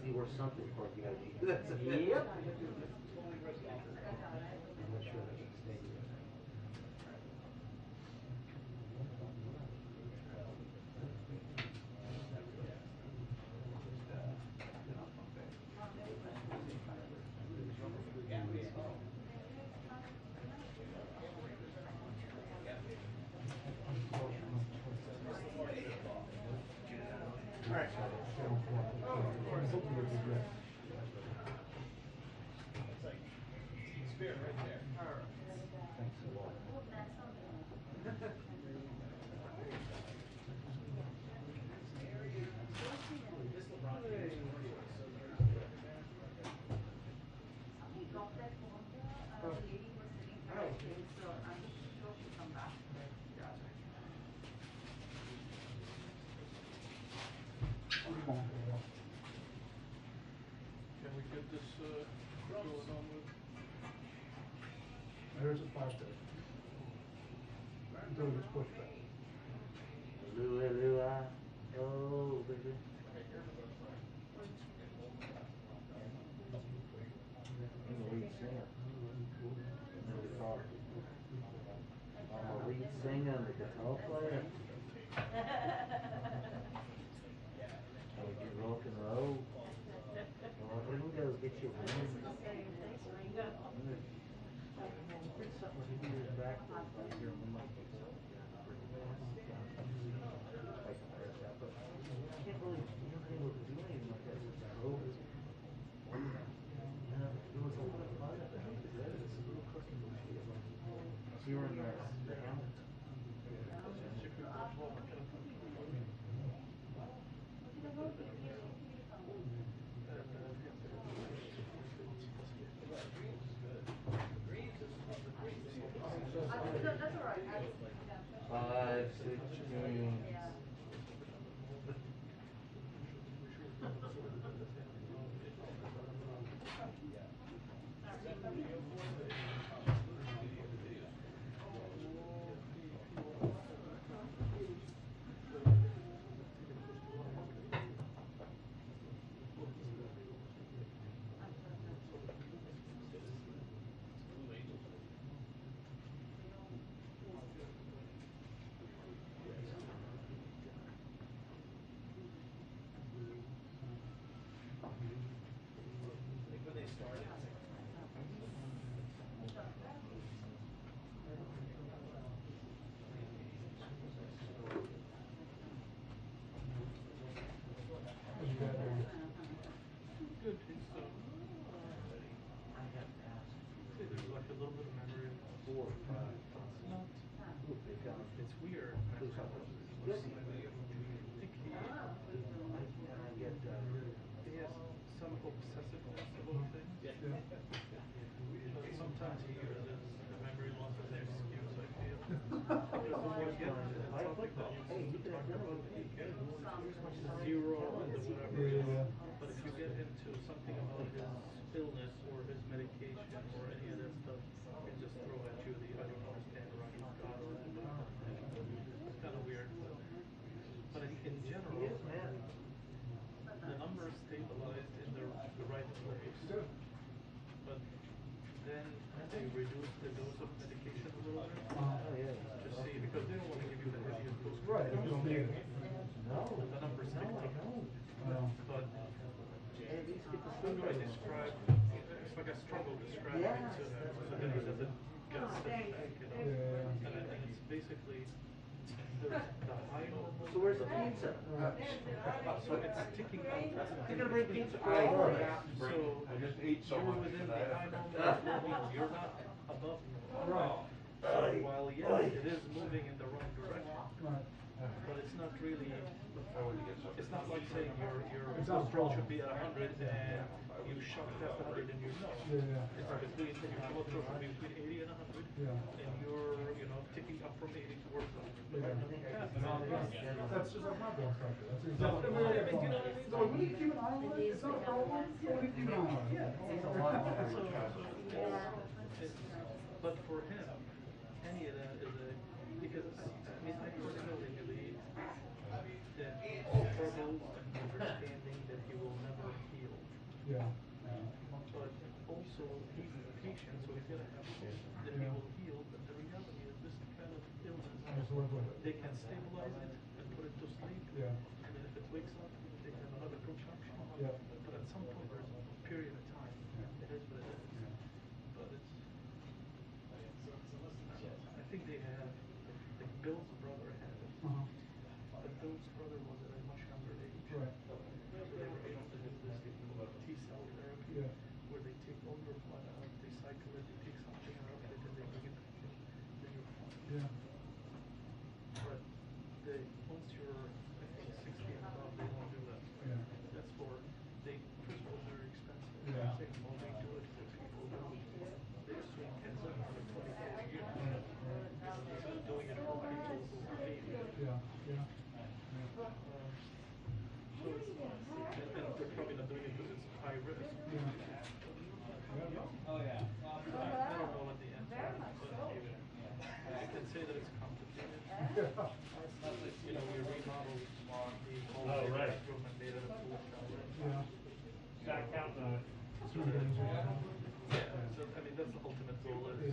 see where something for you gotta be. That's it. I'm Yep. not sure that would stay here. Can we get this going on with? There's a plastic. Until it gets pushed back. Lua, lua. Oh, baby. I'm the lead singer. And the guitar. I'm the lead singer and the guitar player. And we do rock and roll. Well, Ringo, get your wings. I did something with him years back. Right here in the mic. I can't really do anything like that since COVID. It was a lot of fun at the house. So you were in the hammock? That's all right. 5, 16. Good. There's like a little bit of memory of 4 or 5. It's weird. Please help us. I think he has some obsessiveness about things. But sometimes he uses the memory loss as an excuse, I feel. Because when you get to the topic that you need to talk about, you get zero and the whatever. But if you get into something about his illness or his medication or any of that stuff, he can just throw at you the I don't understand Russian God or whatever. It's kind of weird. But in general, the numbers stabilized in the right place. But then they reduce the dose of medication a little bit. To see, because they don't want to give you the heaviest dose. Right, you don't need it. The numbers stick up. But how do I describe? It's like I struggle describing it to them, so then it doesn't get set back, you know. And it's basically the high normal. So where's the pizza? So it's ticking out. You're gonna bring pizza? So I just ate so you're much within of the that. high normal. You're not above normal. So while yes, it is moving in the wrong direction, but it's not really. It's not like saying your blood pressure should be at 100 and you shot past 100 and you know. It's between your blood pressure should be between 80 and 100, and you're ticking up from 80 towards 100. That's just like my blood pressure. That's exactly what it is. So we need to keep an eye on it. It's not a problem. So we need to keep an eye on it. It's a lot more. But for him, any of that is because I personally believe that struggles and understanding that he will never heal. Yeah. But also he's a patient, so he's gonna have hope that he will heal. But the reality is this kind of illness, Just live with it. they can stabilize it and put it to sleep. Yeah. And then if it wakes up, they have another contraction. Yeah. But at some point there's a period of time. Yeah. It is what it is. Yeah. But it's. I think they have. Like Bill's brother had it. But Bill's brother was at a much younger age. Right. So they were able to do this T-cell therapy, Yeah. where they take all your blood out, they cycle it, they take something out of it, and they bring it back in, then you're fine. Yeah. But they, once you're, I think, 60 and above, they don't do that. Yeah. That's for, they, first of all, very expensive. Yeah. Second of all, they do it for people who, they swing cancer for 20, 40 years. Right. Instead of doing it for people who are 80. Yeah. Yeah. So it's, and they're probably not doing it because it's high risk. Yeah. Oh, yeah. I don't know what the answer is, but I can say that it's complicated. You know, we remodeled the whole bathroom and made it a full shower. Yeah. So I mean, that's the ultimate goal is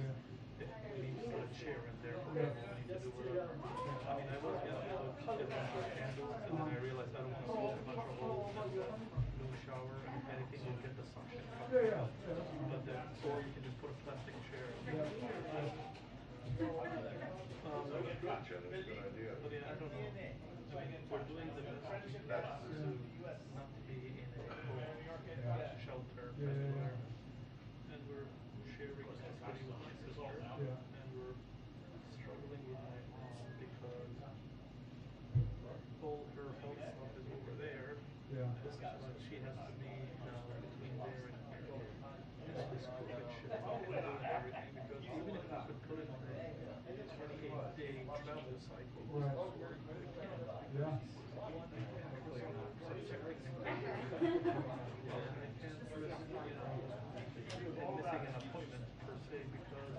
if we need to put a chair in there, we need to do whatever. I mean, I was gonna put a bunch of candles, and then I realized I don't want to put a bunch of holes and no shower, and if anything, you'll get the suction from it. Yeah. But then, or you can just put a plastic chair. Gotcha, that's a good idea. But yeah, I don't know. I mean, we're doing the best to not be in a shelter environment. And we're sharing custody with my sister. And we're struggling with my mom because all her health stuff is over there. But she has to be now between there and here. It's this crooked shit. And doing everything because even if we could put it on a 28-day travel cycle, we can't. Yeah. And missing an appointment per se because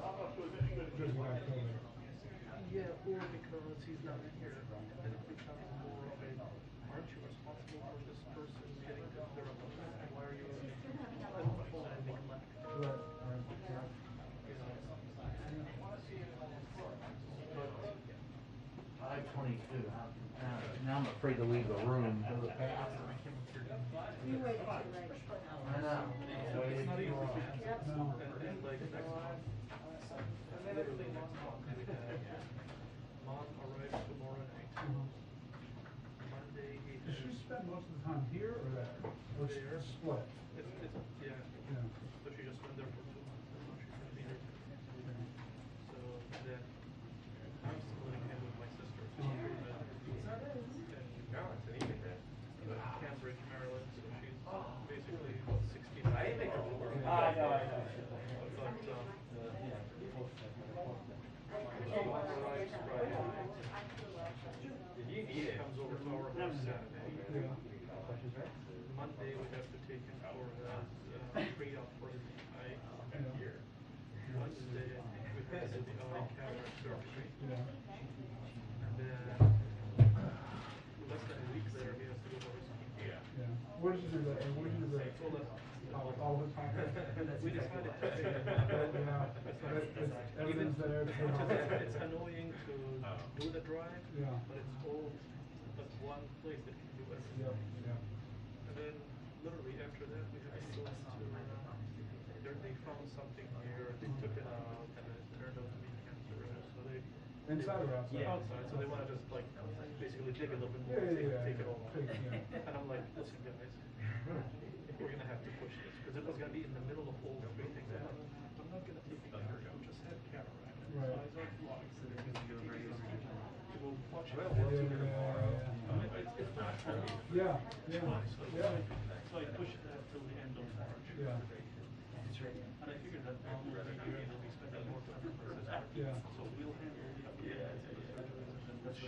yeah, or because he's not here, and it becomes more of a aren't you responsible for this person getting to their appointment? Why are you I don't call that neglect. I 22. Now I'm afraid to leave the room. Go to the bathroom. You waited too late. I know. It's not easy. No. And like next month, literally next month, we have Mom arrives tomorrow night. Monday, Does she spend most of the time here or there? Or There. split? It's yeah. Yeah. So she just went there for 2 months, and now she's gonna be here. So then I'm splitting him with my sister. So she's in No, it's an evening, man. Cambridge, Maryland. So she's basically about 16. I didn't make her work. I know. But Mom arrives Friday night. If you need it. Comes over to our house Saturday. Yeah. Monday we have to take him for pre-op for his eye. Here. Wednesday I think we have to do the eye cataract surgery. Yeah. And then less than a week later he has to go for his chemo. Yeah. Where did you do that? Where did you do that? All the time? We decided to take it. Everything's there. It's annoying to do the drive, Yeah. but it's all but one place that can do everything. Yeah. And then literally after that we have to go to they found something here, they took it out, and it turned out to be cancerous. So they Inside or outside? Outside. So they want to just like basically dig a little bit more, take it all out. And I'm like, listen guys, we're gonna have to push this because it was gonna be in the middle of all three things. I'm not gonna take it out. I just had cataract. Right. Eyes are blocked. So they're gonna go very easy. We'll watch it. Well, we'll do it tomorrow. It's not true. Yeah. So I pushed that till the end of March. Yeah. And I figured that Mom will be here and we'll be spending more time with her sister. Yeah. So we'll handle the appointments and the surgeries and then that's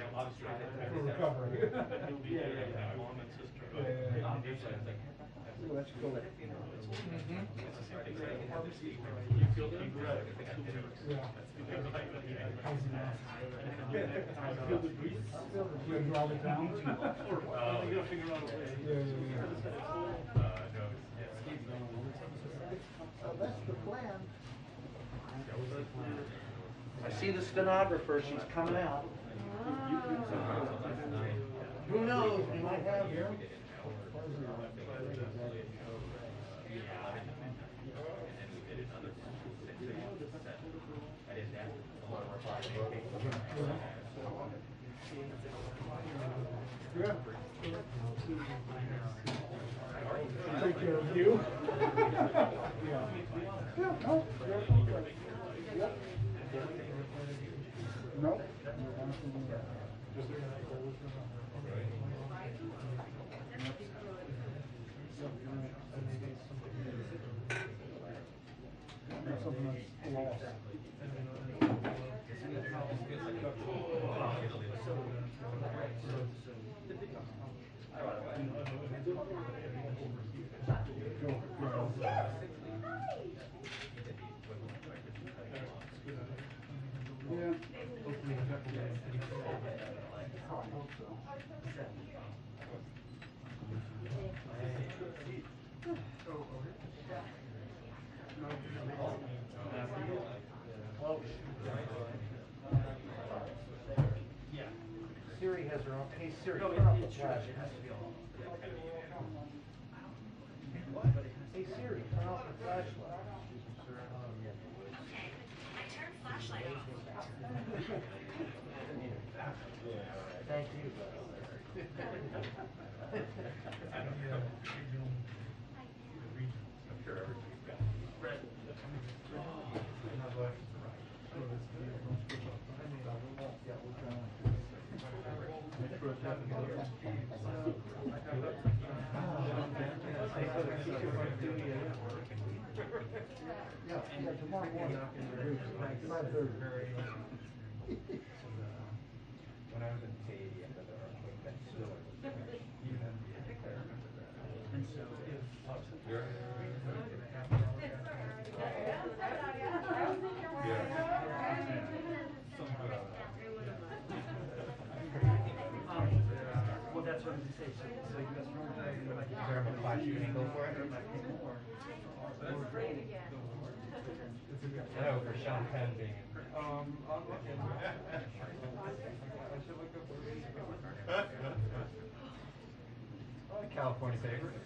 For recovery. And he'll be here with Mom and sister. Let's go. It's the same thing like in pharmacy where you feel regret for 2 weeks. Yeah. You get like I feel the breeze. You drive it down. you gotta figure out a way. Yeah. Because it's all No, it's that's the plan. I see the stenographer, she's coming out. Who knows, we might have... Take care of you. Yeah. Yeah, no, you're okay. Yep. No. Something that's lost. Yeah. Siri has her own. Hey Siri, turn off the flash. Hey Siri, turn off the flashlight. I turned flashlight off. Thank you. I'm sure everybody's got red. Yeah, tomorrow morning. 5:30. When I was in Haiti after the earthquake, that still was there. And so Well, that's what I was going to say. So you guys remember that? is there a class you can go for it? I know for Sean Penn being I'll look into it. I should look up the California favorite.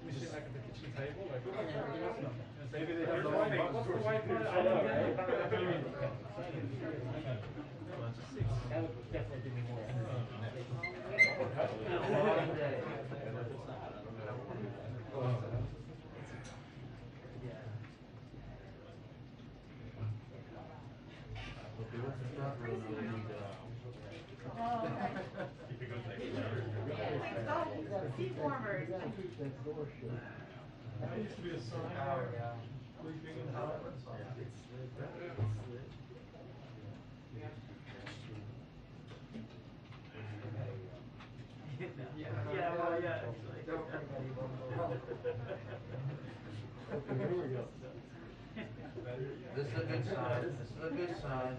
We sit like at the kitchen table, like maybe they have the what's the white one? I don't know. That would definitely give me more Seat warmers. That door shut. That used to be a sign. Sleeping in the house. This is a good sign. This is a good sign.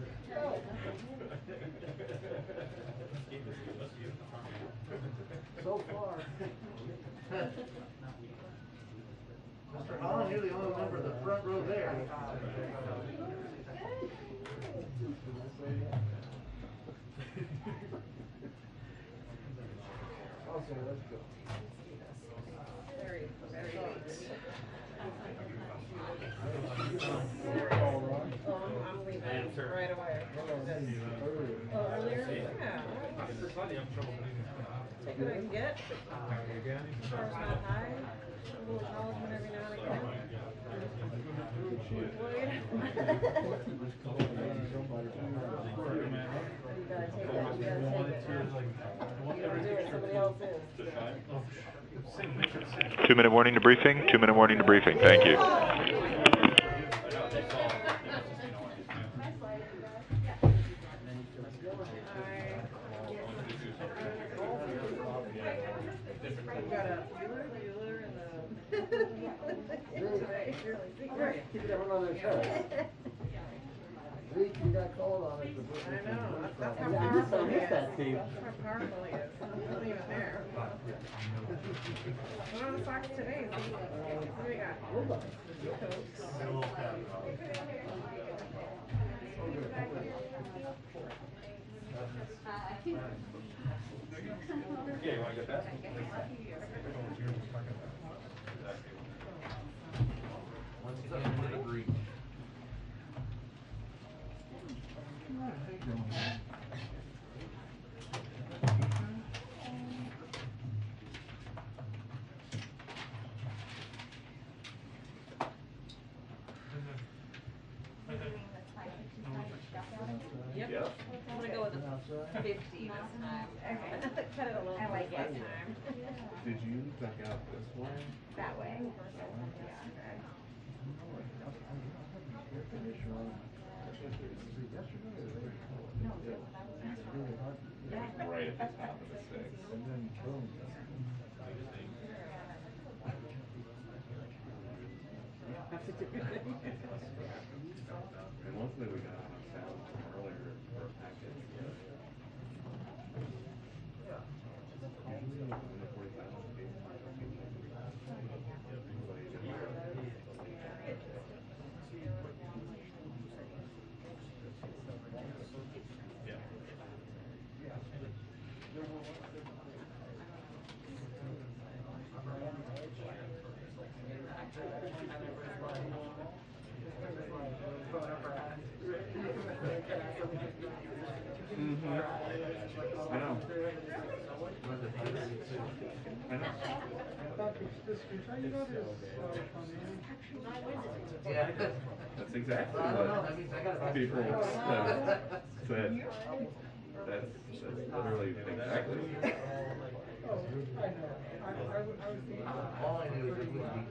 So far. Mr. Holland, you're the only member of the front row there. Okay, let's go. Very, very neat. can I get? Car's not high. A little acknowledgement every now and again. Well, you gotta take that. You gotta take it. You don't do it, somebody else is. 2-minute warning to briefing. 2-minute warning to briefing. Thank you. Keep everyone on their toes. See, you got called on it. I know, that's how I just powerful he missed is. that, Steve. That's how powerful he is. He wasn't even there. What are the socks today? What do we got? Yeah, you wanna get that? Yep. Yeah. I'm gonna go with a 50 this time. Okay. Cut it a little. I like that time. Did you duck out this way? That way. Right at the top of the six. And then boom. And luckily we got on sound from earlier for a packet. I know. I know. Yeah. That's exactly I don't know, that what means I gotta. people said. That's literally exactly. All I knew was it wouldn't be.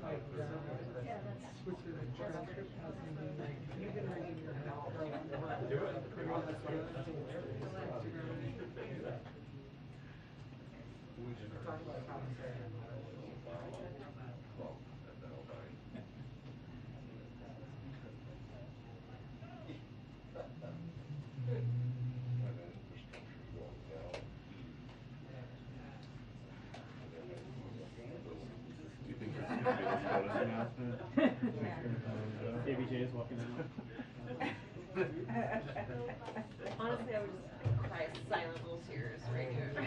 Do you think this is gonna be the SCOTUS announcement? ABJ is walking out. Honestly, I would just cry silent little tears right here. I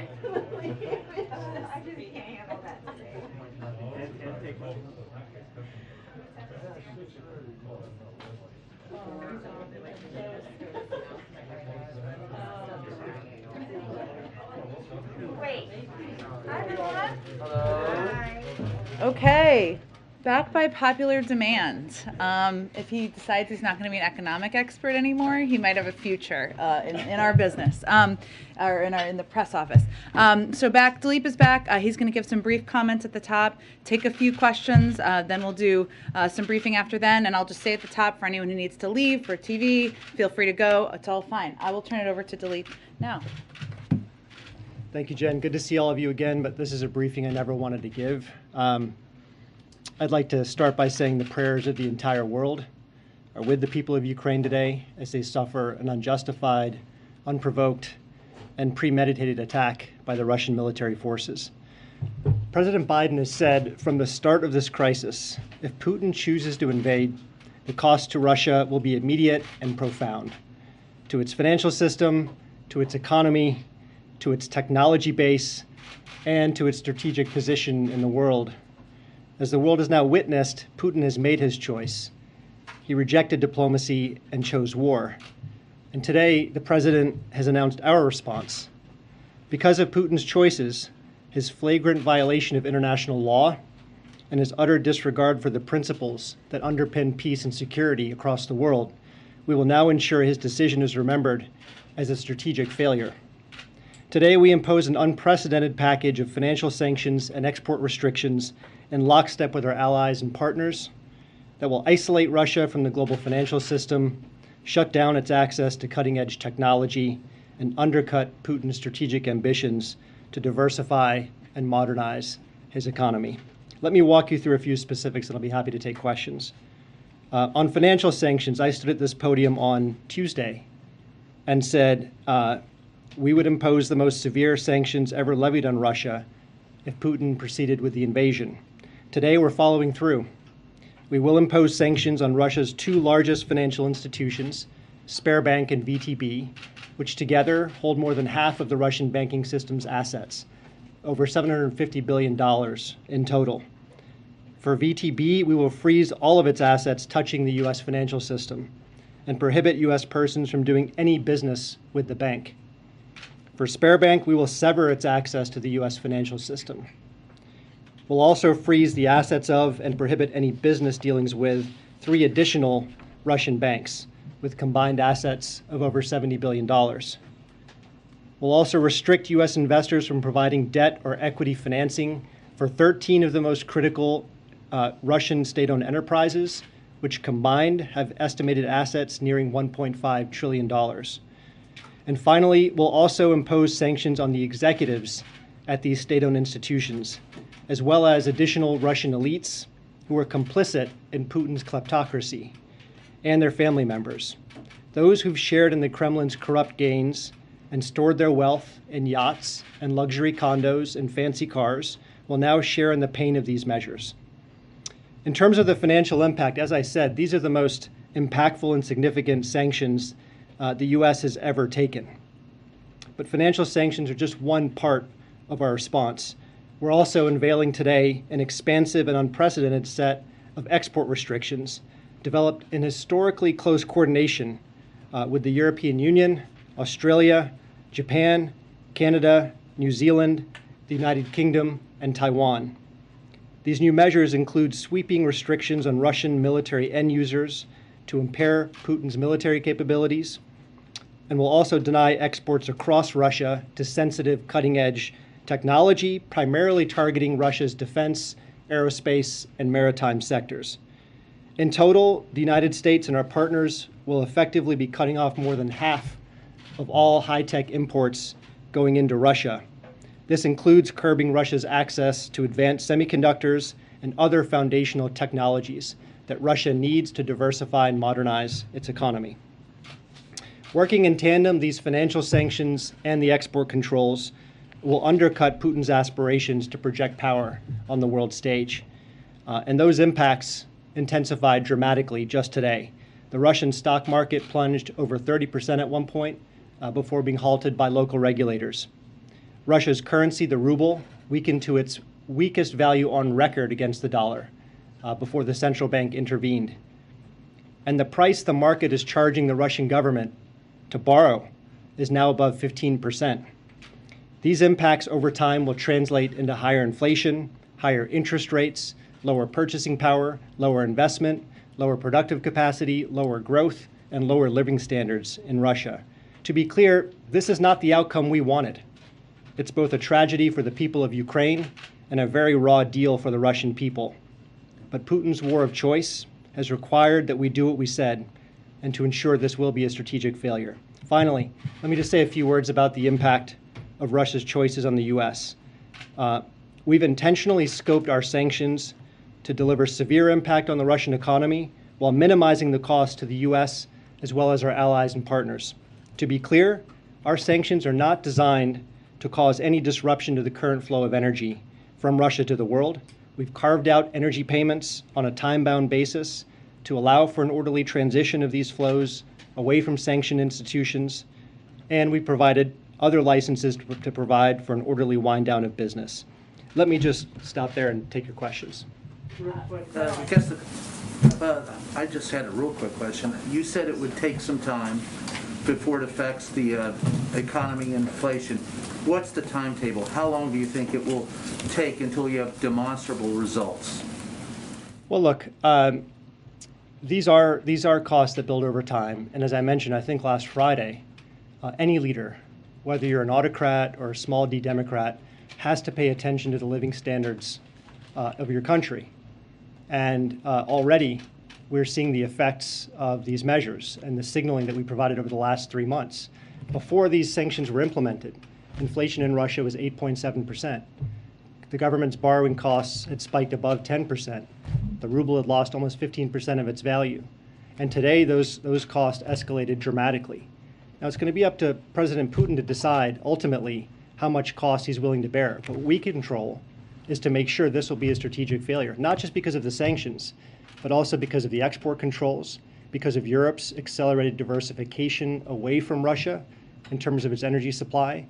just can't handle that today. And take one. Wait. Hi, everyone. Hello. Okay, back by popular demand. If he decides he's not going to be an economic expert anymore, he might have a future in our business, or in the press office. So back, Dilip is back. He's going to give some brief comments at the top, take a few questions, then we'll do some briefing after then, and I'll just say at the top for anyone who needs to leave for TV, feel free to go. It's all fine. I will turn it over to Dilip now. Thank you, Jen. Good to see all of you again, but this is a briefing I never wanted to give. I'd like to start by saying the prayers of the entire world are with the people of Ukraine today as they suffer an unjustified, unprovoked, and premeditated attack by the Russian military forces. President Biden has said from the start of this crisis, if Putin chooses to invade, the cost to Russia will be immediate and profound, to its financial system, to its economy, to its technology base, and to its strategic position in the world. As the world has now witnessed, Putin has made his choice. He rejected diplomacy and chose war. And today, the president has announced our response. Because of Putin's choices, his flagrant violation of international law, and his utter disregard for the principles that underpin peace and security across the world, we will now ensure his decision is remembered as a strategic failure. Today, we impose an unprecedented package of financial sanctions and export restrictions in lockstep with our allies and partners that will isolate Russia from the global financial system, shut down its access to cutting-edge technology, and undercut Putin's strategic ambitions to diversify and modernize his economy. Let me walk you through a few specifics, and I'll be happy to take questions. On financial sanctions, I stood at this podium on Tuesday and said we would impose the most severe sanctions ever levied on Russia if Putin proceeded with the invasion. Today, we're following through. We will impose sanctions on Russia's two largest financial institutions, Sberbank and VTB, which together hold more than half of the Russian banking system's assets, over $750 billion in total. For VTB, we will freeze all of its assets touching the U.S. financial system and prohibit U.S. persons from doing any business with the bank. For Sberbank, we will sever its access to the U.S. financial system. We'll also freeze the assets of and prohibit any business dealings with 3 additional Russian banks with combined assets of over $70 billion. We'll also restrict U.S. investors from providing debt or equity financing for 13 of the most critical Russian state-owned enterprises, which combined have estimated assets nearing $1.5 trillion. And finally, we'll also impose sanctions on the executives at these state-owned institutions, as well as additional Russian elites who are complicit in Putin's kleptocracy, and their family members. Those who've shared in the Kremlin's corrupt gains and stored their wealth in yachts and luxury condos and fancy cars will now share in the pain of these measures. In terms of the financial impact, as I said, these are the most impactful and significant sanctions the U.S. has ever taken. But financial sanctions are just one part of our response. We're also unveiling today an expansive and unprecedented set of export restrictions developed in historically close coordination with the European Union, Australia, Japan, Canada, New Zealand, the United Kingdom, and Taiwan. These new measures include sweeping restrictions on Russian military end users to impair Putin's military capabilities, and will also deny exports across Russia to sensitive cutting-edge technology, primarily targeting Russia's defense, aerospace, and maritime sectors. In total, the United States and our partners will effectively be cutting off more than half of all high-tech imports going into Russia. This includes curbing Russia's access to advanced semiconductors and other foundational technologies that Russia needs to diversify and modernize its economy. Working in tandem, these financial sanctions and the export controls will undercut Putin's aspirations to project power on the world stage. And those impacts intensified dramatically just today. The Russian stock market plunged over 30% at one point before being halted by local regulators. Russia's currency, the ruble, weakened to its weakest value on record against the dollar before the central bank intervened. And the price the market is charging the Russian government to borrow is now above 15%. These impacts over time will translate into higher inflation, higher interest rates, lower purchasing power, lower investment, lower productive capacity, lower growth, and lower living standards in Russia. To be clear, this is not the outcome we wanted. It's both a tragedy for the people of Ukraine and a very raw deal for the Russian people. But Putin's war of choice has required that we do what we said, and to ensure this will be a strategic failure. Finally, let me just say a few words about the impact of Russia's choices on the U.S. We've intentionally scoped our sanctions to deliver severe impact on the Russian economy while minimizing the cost to the U.S. as well as our allies and partners. To be clear, our sanctions are not designed to cause any disruption to the current flow of energy from Russia to the world. We've carved out energy payments on a time-bound basis to allow for an orderly transition of these flows away from sanctioned institutions, and we provided other licenses to provide for an orderly wind down of business. Let me just stop there and take your questions. I just had a real quick question. You said it would take some time before it affects the economy and inflation. What's the timetable? How long do you think it will take until you have demonstrable results? Well, look, these are costs that build over time. And as I mentioned, I think last Friday, any leader, whether you're an autocrat or a small d Democrat, has to pay attention to the living standards of your country. And already we're seeing the effects of these measures and the signaling that we provided over the last 3 months. Before these sanctions were implemented, inflation in Russia was 8.7%. The government's borrowing costs had spiked above 10%. The ruble had lost almost 15% of its value. And today, those costs escalated dramatically. Now, it's going to be up to President Putin to decide, ultimately, how much cost he's willing to bear. But what we control is to make sure this will be a strategic failure, not just because of the sanctions, but also because of the export controls, because of Europe's accelerated diversification away from Russia in terms of its energy supply,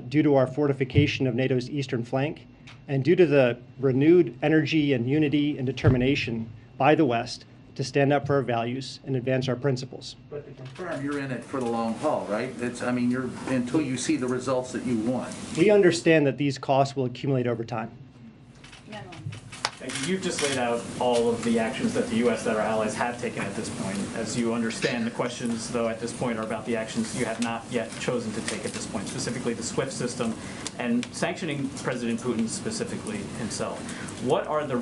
due to our fortification of NATO's eastern flank, and due to the renewed energy and unity and determination by the West to stand up for our values and advance our principles. But to confirm, you're in it for the long haul, right? You're until you see the results that you want. We understand that these costs will accumulate over time. You've just laid out all of the actions that the U.S. that our allies have taken at this point. As you understand, the questions, though, at this point are about the actions you have not yet chosen to take at this point, specifically the SWIFT system and sanctioning President Putin specifically himself. What are the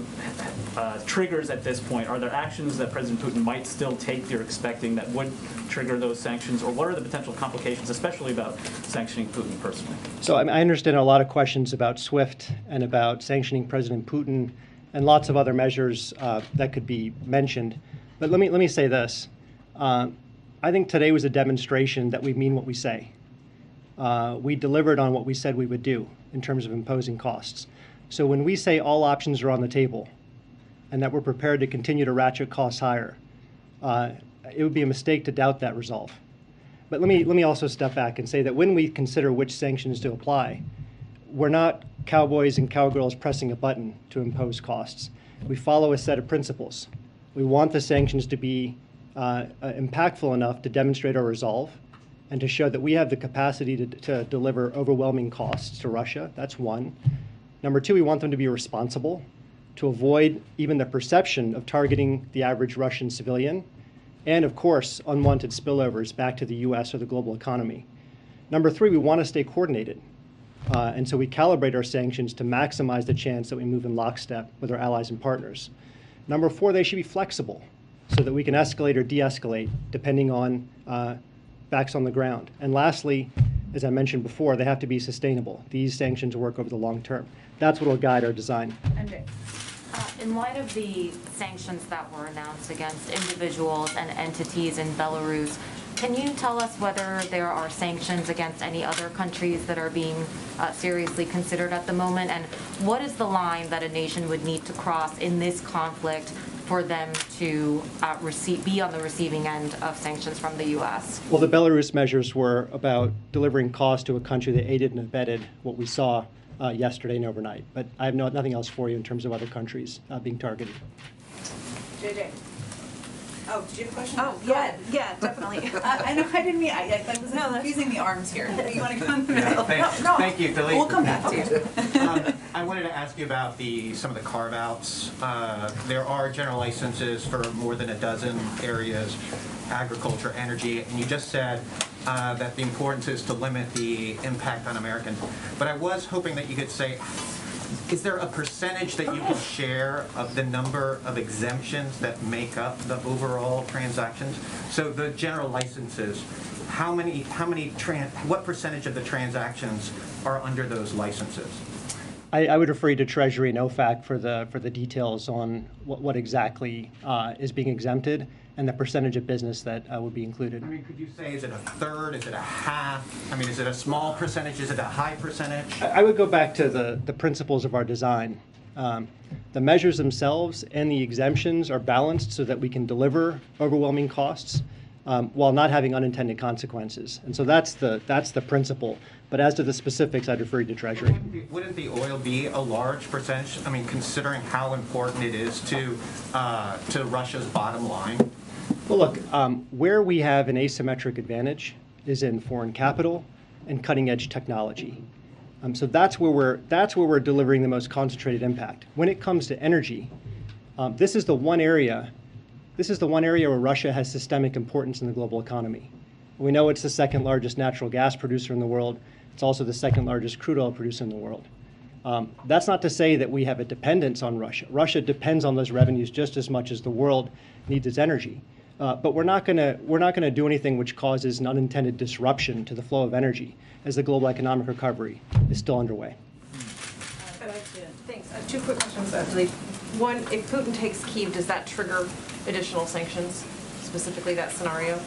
triggers at this point? Are there actions that President Putin might still take, you're expecting, that would trigger those sanctions? Or what are the potential complications, especially about sanctioning Putin personally? So I understand a lot of questions about SWIFT and about sanctioning President Putin and lots of other measures that could be mentioned. But let me say this. I think today was a demonstration that we mean what we say. We delivered on what we said we would do in terms of imposing costs. So when we say all options are on the table and that we're prepared to continue to ratchet costs higher, it would be a mistake to doubt that resolve. But let me also step back and say that when we consider which sanctions to apply, we're not cowboys and cowgirls pressing a button to impose costs. We follow a set of principles. We want the sanctions to be impactful enough to demonstrate our resolve and to show that we have the capacity to deliver overwhelming costs to Russia. That's one. Number two, we want them to be responsible, to avoid even the perception of targeting the average Russian civilian, and of course, unwanted spillovers back to the US or the global economy. Number three, we want to stay coordinated. And so we calibrate our sanctions to maximize the chance that we move in lockstep with our allies and partners. Number four, they should be flexible so that we can escalate or de-escalate depending on facts on the ground. And lastly, as I mentioned before, they have to be sustainable. These sanctions work over the long term. That's what will guide our design. In light of the sanctions that were announced against individuals and entities in Belarus, can you tell us whether there are sanctions against any other countries that are being seriously considered at the moment? And what is the line that a nation would need to cross in this conflict for them to be on the receiving end of sanctions from the U.S.? Well, the Belarus measures were about delivering cost to a country that aided and abetted what we saw yesterday and overnight. But I have nothing else for you in terms of other countries being targeted. JJ. Oh, do you have a question? Oh, yeah, definitely. I know I didn't mean, I was confusing the arms here. You want to go in the middle? No. Thank you, Philly. We'll come back to you. I wanted to ask you about some of the carve-outs. There are general licenses for more than a dozen areas, agriculture, energy, and you just said that the importance is to limit the impact on Americans. But I was hoping that you could say, is there a percentage that you can share of the number of exemptions that make up the overall transactions? So the general licenses, what percentage of the transactions are under those licenses? I would refer you to Treasury and OFAC for the details on what exactly is being exempted and the percentage of business that would be included. I mean, could you say, is it a third? Is it a half? I mean, is it a small percentage? Is it a high percentage? I would go back to the principles of our design. The measures themselves and the exemptions are balanced so that we can deliver overwhelming costs while not having unintended consequences. And so that's the principle. But as to the specifics, I'd refer you to Treasury. Wouldn't the oil be a large percentage? I mean, considering how important it is to Russia's bottom line? Well, look, where we have an asymmetric advantage is in foreign capital and cutting-edge technology. So that's where we're delivering the most concentrated impact. When it comes to energy, this is the one area where Russia has systemic importance in the global economy. We know it's the second largest natural gas producer in the world. It's also the second largest crude oil producer in the world. That's not to say that we have a dependence on Russia. Russia depends on those revenues just as much as the world needs its energy. But we're not going to do anything which causes an unintended disruption to the flow of energy as the global economic recovery is still underway. Thanks. Two quick questions, actually. One, if Putin takes Kyiv, does that trigger additional sanctions, specifically that scenario?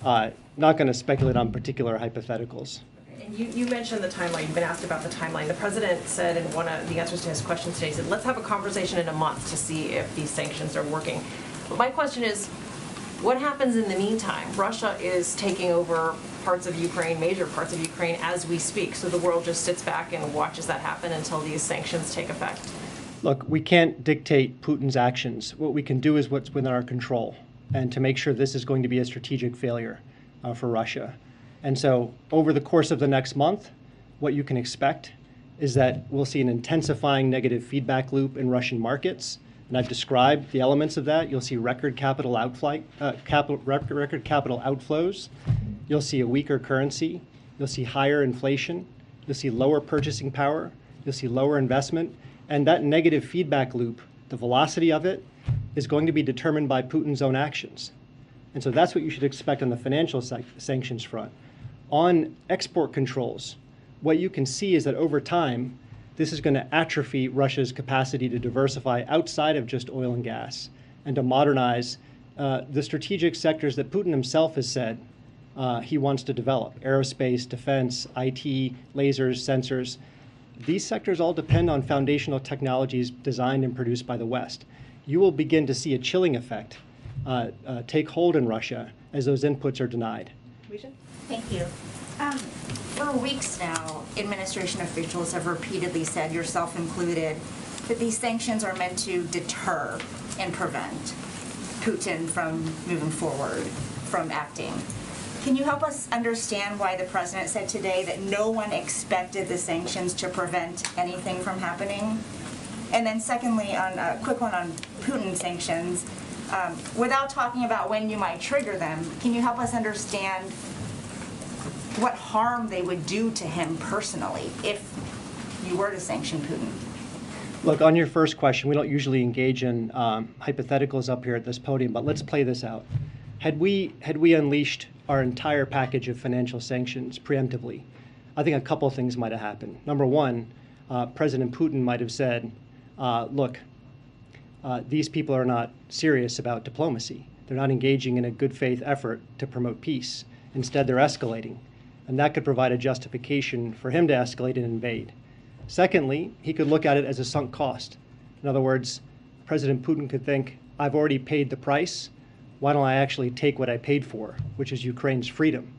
Not going to speculate on particular hypotheticals. And you mentioned the timeline. You've been asked about the timeline. The president said in one of the answers to his questions today, he said, let's have a conversation in a month to see if these sanctions are working. But my question is, what happens in the meantime? Russia is taking over parts of Ukraine, major parts of Ukraine, as we speak. So the world just sits back and watches that happen until these sanctions take effect. Look, we can't dictate Putin's actions. What we can do is what's within our control, and to make sure this is going to be a strategic failure for Russia. And so over the course of the next month, what you can expect is that we'll see an intensifying negative feedback loop in Russian markets. And I've described the elements of that. You'll see record capital outflows. You'll see a weaker currency. You'll see higher inflation. You'll see lower purchasing power. You'll see lower investment. And that negative feedback loop, the velocity of it, is going to be determined by Putin's own actions. And so that's what you should expect on the financial sanctions front. On export controls, what you can see is that over time, this is going to atrophy Russia's capacity to diversify outside of just oil and gas and to modernize the strategic sectors that Putin himself has said he wants to develop: aerospace, defense, IT, lasers, sensors. These sectors all depend on foundational technologies designed and produced by the West. You will begin to see a chilling effect take hold in Russia as those inputs are denied. Thank you. For weeks now, administration officials have repeatedly said, yourself included, that these sanctions are meant to deter and prevent Putin from moving forward, from acting. Can you help us understand why the president said today that no one expected the sanctions to prevent anything from happening? And then secondly, on a quick one on Putin sanctions, without talking about when you might trigger them, can you help us understand what harm they would do to him personally if you were to sanction Putin? Look, on your first question, we don't usually engage in hypotheticals up here at this podium, but let's play this out. Had we unleashed our entire package of financial sanctions preemptively, I think a couple of things might have happened. Number one, President Putin might have said, look, these people are not serious about diplomacy. They're not engaging in a good faith effort to promote peace. Instead, they're escalating. And that could provide a justification for him to escalate and invade. Secondly, he could look at it as a sunk cost. In other words, President Putin could think, I've already paid the price. Why don't I actually take what I paid for, which is Ukraine's freedom?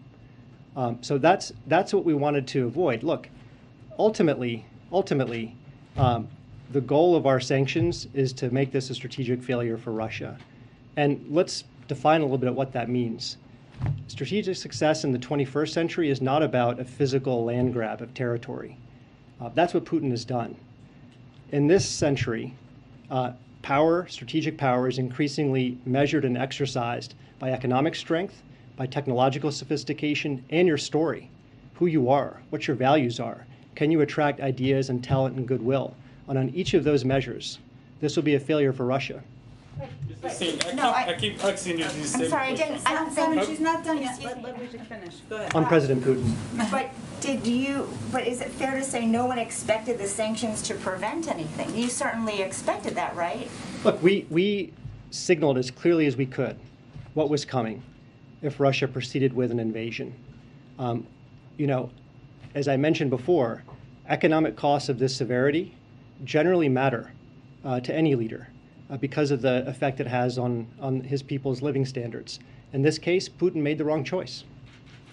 So that's what we wanted to avoid. Look, ultimately, the goal of our sanctions is to make this a strategic failure for Russia. And let's define a little bit of what that means. Strategic success in the 21st century is not about a physical land grab of territory. That's what Putin has done. In this century, strategic power is increasingly measured and exercised by economic strength, by technological sophistication, and your story, who you are, what your values are. Can you attract ideas and talent and goodwill? And on each of those measures, this will be a failure for Russia. I keep asking you these same sorry, questions. I don't think She's not done yet. Let Lucia finish. Go ahead. On President Putin. But is it fair to say no one expected the sanctions to prevent anything? You certainly expected that, right? Look, we signaled as clearly as we could what was coming if Russia proceeded with an invasion. As I mentioned before, economic costs of this severity generally matter to any leader because of the effect it has on his people's living standards. In this case, Putin made the wrong choice.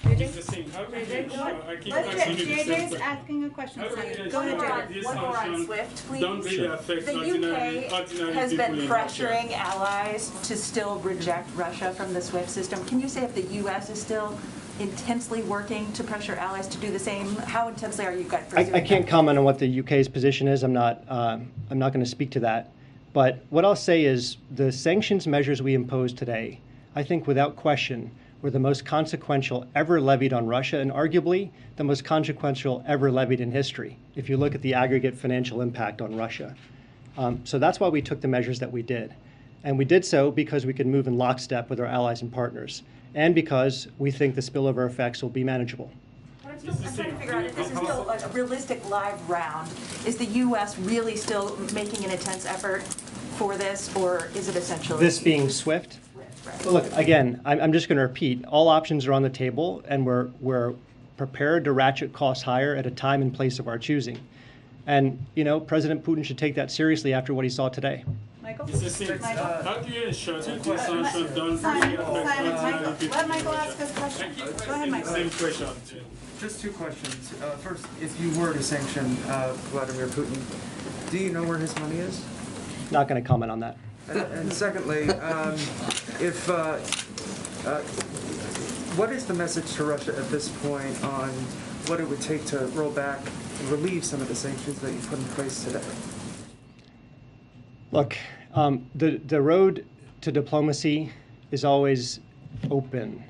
It's the same. How can you I keep asking you the same JJ's question. asking a question. How can you Go ahead, ensure JJ. that these One more on sanctions SWIFT, please. don't really affect The ordinary UK has people been in Russia? pressuring allies to still reject Russia from the SWIFT system. Can you say if the U.S. is still intensely working to pressure allies to do the same? How intensely are you guys pursuing I can't that? comment on what the UK's position is. I'm not going to speak to that. But what I'll say is the sanctions measures we impose today, I think without question, were the most consequential ever levied on Russia, and arguably the most consequential ever levied in history, if you look at the aggregate financial impact on Russia. So that's why we took the measures that we did. And we did so because we could move in lockstep with our allies and partners, and because we think the spillover effects will be manageable. I'm trying to figure out if this is still a realistic live round. Is the U.S. really still making an intense effort for this, or is it essentially... This being SWIFT? Well, look, again, I'm just going to repeat, all options are on the table, and we're prepared to ratchet costs higher at a time and place of our choosing. And, you know, President Putin should take that seriously after what he saw today. Michael? How do you ensure that these sanctions don't Simon, really affect Michael, ordinary people let in Michael Russia? ask his question. Go ahead, Michael. Same question. Just two questions. First, if you were to sanction Vladimir Putin, do you know where his money is? Not going to comment on that. And secondly, what is the message to Russia at this point on what it would take to roll back and relieve some of the sanctions that you put in place today? Look, the road to diplomacy is always open.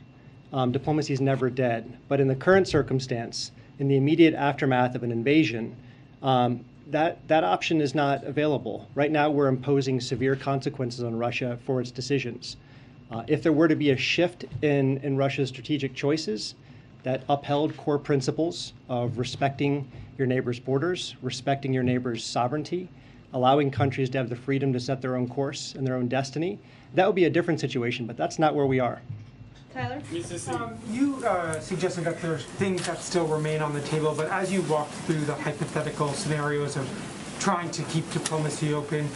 Diplomacy is never dead. But in the current circumstance, in the immediate aftermath of an invasion, that option is not available. Right now, we're imposing severe consequences on Russia for its decisions. If there were to be a shift in Russia's strategic choices that upheld core principles of respecting your neighbor's borders, respecting your neighbor's sovereignty, allowing countries to have the freedom to set their own course and their own destiny, that would be a different situation, but that's not where we are. Tyler? You suggested that there's things that still remain on the table, but as you walked through the hypothetical scenarios of trying to keep diplomacy open,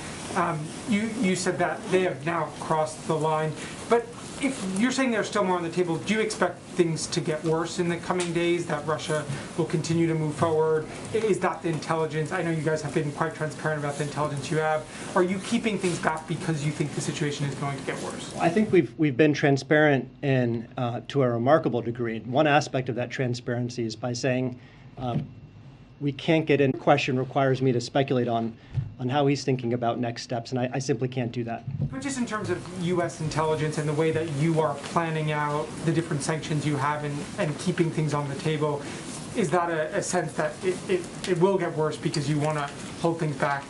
you said that they have now crossed the line. But if you're saying there's still more on the table, do you expect things to get worse in the coming days, that Russia will continue to move forward? Is that the intelligence? I know you guys have been quite transparent about the intelligence you have. Are you keeping things back because you think the situation is going to get worse? I think we've been transparent in to a remarkable degree. One aspect of that transparency is by saying we can't get in. Question requires me to speculate on how he's thinking about next steps, and I simply can't do that. But just in terms of U.S. intelligence and the way that you are planning out the different sanctions you have and keeping things on the table, is that a sense that it will get worse because you want to hold things back?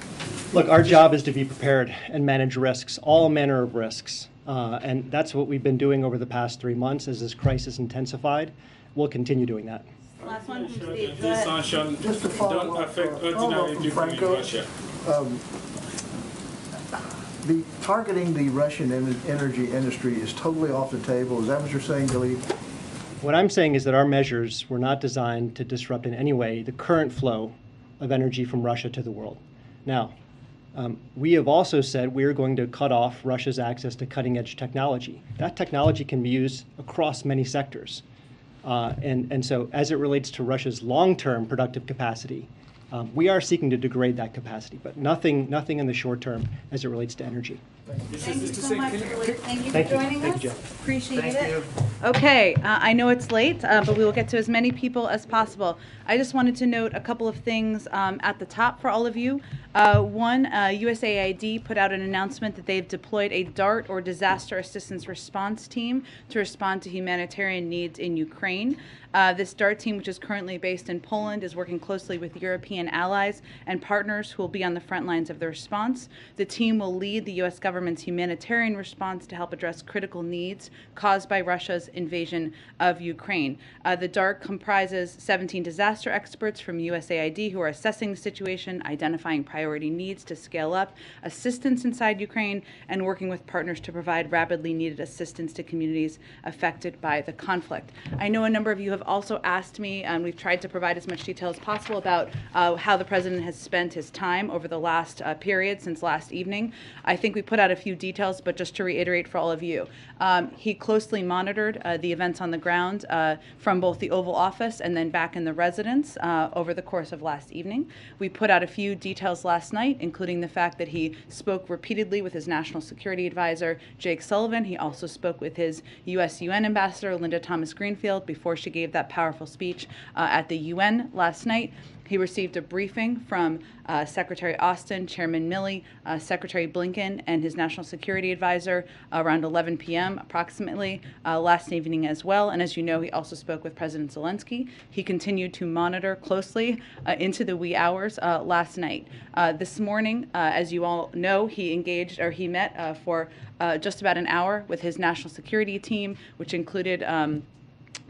Look, our job is to be prepared and manage risks, all manner of risks. And that's what we've been doing over the past 3 months as this crisis intensified. We'll continue doing that. Last one from Steve. These Go ahead. sanctions Just to follow don't up, affect ordinary people in Franco. Russia. The targeting the Russian energy industry is totally off the table. Is that what you're saying, Dilip? What I'm saying is that our measures were not designed to disrupt in any way the current flow of energy from Russia to the world. Now, we have also said we are going to cut off Russia's access to cutting-edge technology. That technology can be used across many sectors. And so as it relates to Russia's long-term productive capacity, we are seeking to degrade that capacity, but nothing in the short term as it relates to energy. Thank you so much. Thank you for Thank you. joining Thank us. you, Joe. Appreciate Thank it. you. Okay, I know it's late, but we will get to as many people as possible. I just wanted to note a couple of things at the top for all of you. One, USAID put out an announcement that they've deployed a DART, or Disaster Assistance Response Team, to respond to humanitarian needs in Ukraine. This DART team, which is currently based in Poland, is working closely with European allies and partners who will be on the front lines of the response. The team will lead the U.S. government's humanitarian response to help address critical needs caused by Russia's invasion of Ukraine. The DART comprises 17 disaster experts from USAID who are assessing the situation, identifying priority needs to scale up assistance inside Ukraine, and working with partners to provide rapidly needed assistance to communities affected by the conflict. I know a number of you have also asked me, and we've tried to provide as much detail as possible about how the president has spent his time over the last period since last evening. I think we put out out a few details, but just to reiterate for all of you, he closely monitored the events on the ground from both the Oval Office and then back in the residence over the course of last evening. We put out a few details last night, including the fact that he spoke repeatedly with his national security advisor, Jake Sullivan. He also spoke with his U.S. UN ambassador, Linda Thomas-Greenfield, before she gave that powerful speech at the UN last night. He received a briefing from Secretary Austin, Chairman Milley, Secretary Blinken, and his national security advisor around 11 p.m. approximately last evening as well. And as you know, he also spoke with President Zelensky. He continued to monitor closely into the wee hours last night. This morning, as you all know, he met for just about an hour with his national security team, which included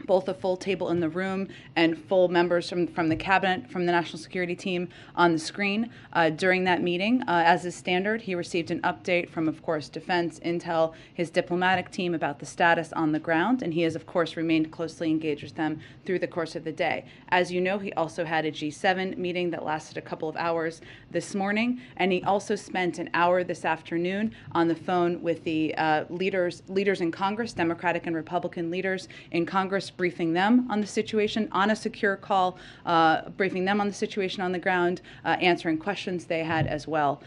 both a full table in the room and full members from the cabinet, from the national security team on the screen. During that meeting, as is standard, he received an update from, of course, Defense, Intel, his diplomatic team about the status on the ground, and he has, of course, remained closely engaged with them through the course of the day. As you know, he also had a G7 meeting that lasted a couple of hours this morning, and he also spent an hour this afternoon on the phone with the leaders in Congress, Democratic and Republican leaders in Congress, briefing them on the situation on a secure call, briefing them on the situation on the ground, answering questions they had as well.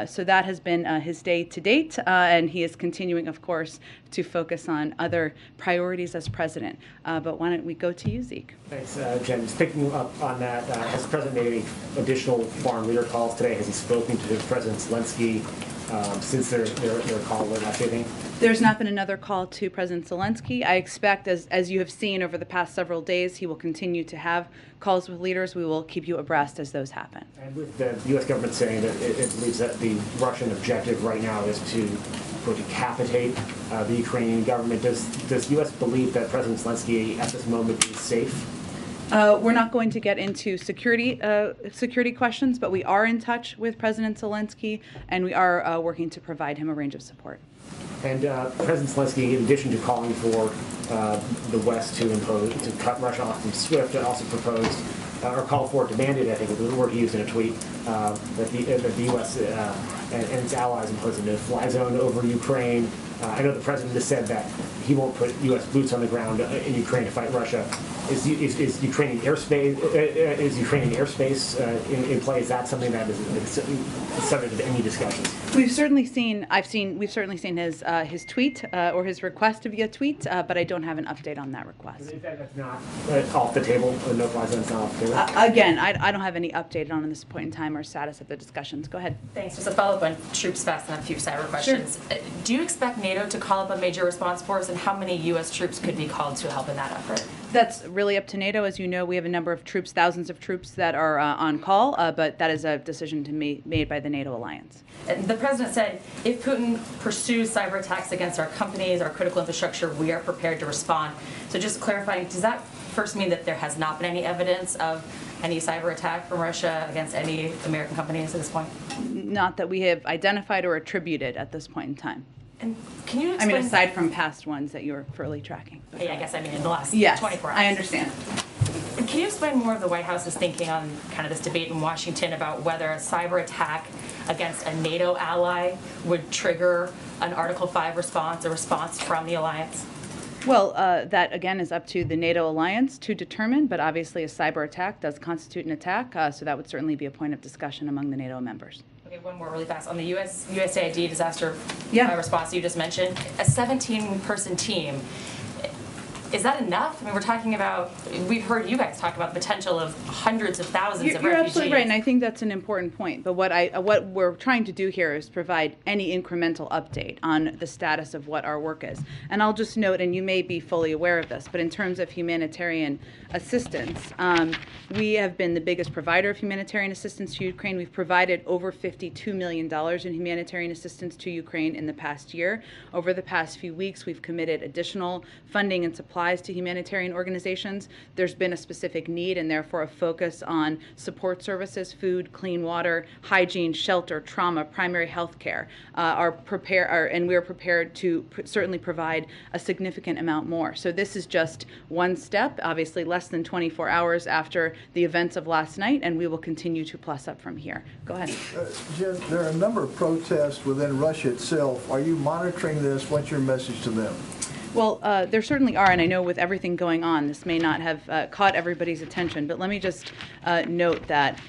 So that has been his day to date, and he is continuing, of course, to focus on other priorities as president. But why don't we go to you, Zeke? Thanks, Jen. Just picking up on that, has the president made any additional foreign leader calls today? Has he spoken to President Zelensky since their call last evening? There's not been another call to President Zelensky. I expect, as you have seen over the past several days, he will continue to have calls with leaders. We will keep you abreast as those happen. And with the U.S. government saying that it believes that the Russian objective right now is to decapitate the Ukrainian government, does the U.S. believe that President Zelensky at this moment is safe? We're not going to get into security questions, but we are in touch with President Zelensky, and we are working to provide him a range of support. And President Zelensky, in addition to calling for the West to cut Russia off from SWIFT, also proposed or called for, demanded, I think the word he used in a tweet, that the U.S. And its allies impose a no-fly zone over Ukraine. I know the president has said that he won't put U.S. boots on the ground in Ukraine to fight Russia. Is Ukrainian airspace in play? Is that something that is subject of any discussions? We've certainly seen his tweet or his request via tweet, but I don't have an update on that request. Is that's not off the table? The no-fly zone's not off the table. Again, I don't have any update on this point in time or status of the discussions. Go ahead. Thanks. Just a follow-up on troops fast and a few cyber questions. Sure. Do you expect NATO to call up a major response force, and how many U.S. troops could be called to help in that effort? That's really up to NATO. As you know, we have a number of troops, thousands of troops that are on call, but that is a decision to made by the NATO alliance. And the president said, if Putin pursues cyber attacks against our companies, our critical infrastructure, we are prepared to respond. So just clarifying, does that first mean that there has not been any evidence of any cyber attack from Russia against any American companies at this point? Not that we have identified or attributed at this point in time. And can you explain? I mean, aside from past ones that you were fully tracking. Yeah, I guess I mean in the last 24 hours. I understand. And can you explain more of the White House's thinking on kind of this debate in Washington about whether a cyber attack against a NATO ally would trigger an Article 5 response, a response from the alliance? Well, that again is up to the NATO alliance to determine, but obviously a cyber attack does constitute an attack, so that would certainly be a point of discussion among the NATO members. Okay, one more really fast. On the USAID disaster response you just mentioned, a 17-person team, is that enough? I mean, we're talking about, we've heard you guys talk about the potential of hundreds of thousands of refugees. You're absolutely right, and I think that's an important point. But what we're trying to do here is provide any incremental update on the status of what our work is. And I'll just note, and you may be fully aware of this, but in terms of humanitarian assistance, we have been the biggest provider of humanitarian assistance to Ukraine. We've provided over $52 million in humanitarian assistance to Ukraine in the past year. Over the past few weeks, we've committed additional funding and supply supplies to humanitarian organizations. There's been a specific need and therefore a focus on support services, food, clean water, hygiene, shelter, trauma, primary health care, and we are prepared to certainly provide a significant amount more. So this is just one step, obviously less than 24 hours after the events of last night, and we will continue to plus up from here. Go ahead. Jen, there are a number of protests within Russia itself. Are you monitoring this? What's your message to them? Well, there certainly are, and I know with everything going on, this may not have caught everybody's attention, but let me just note that,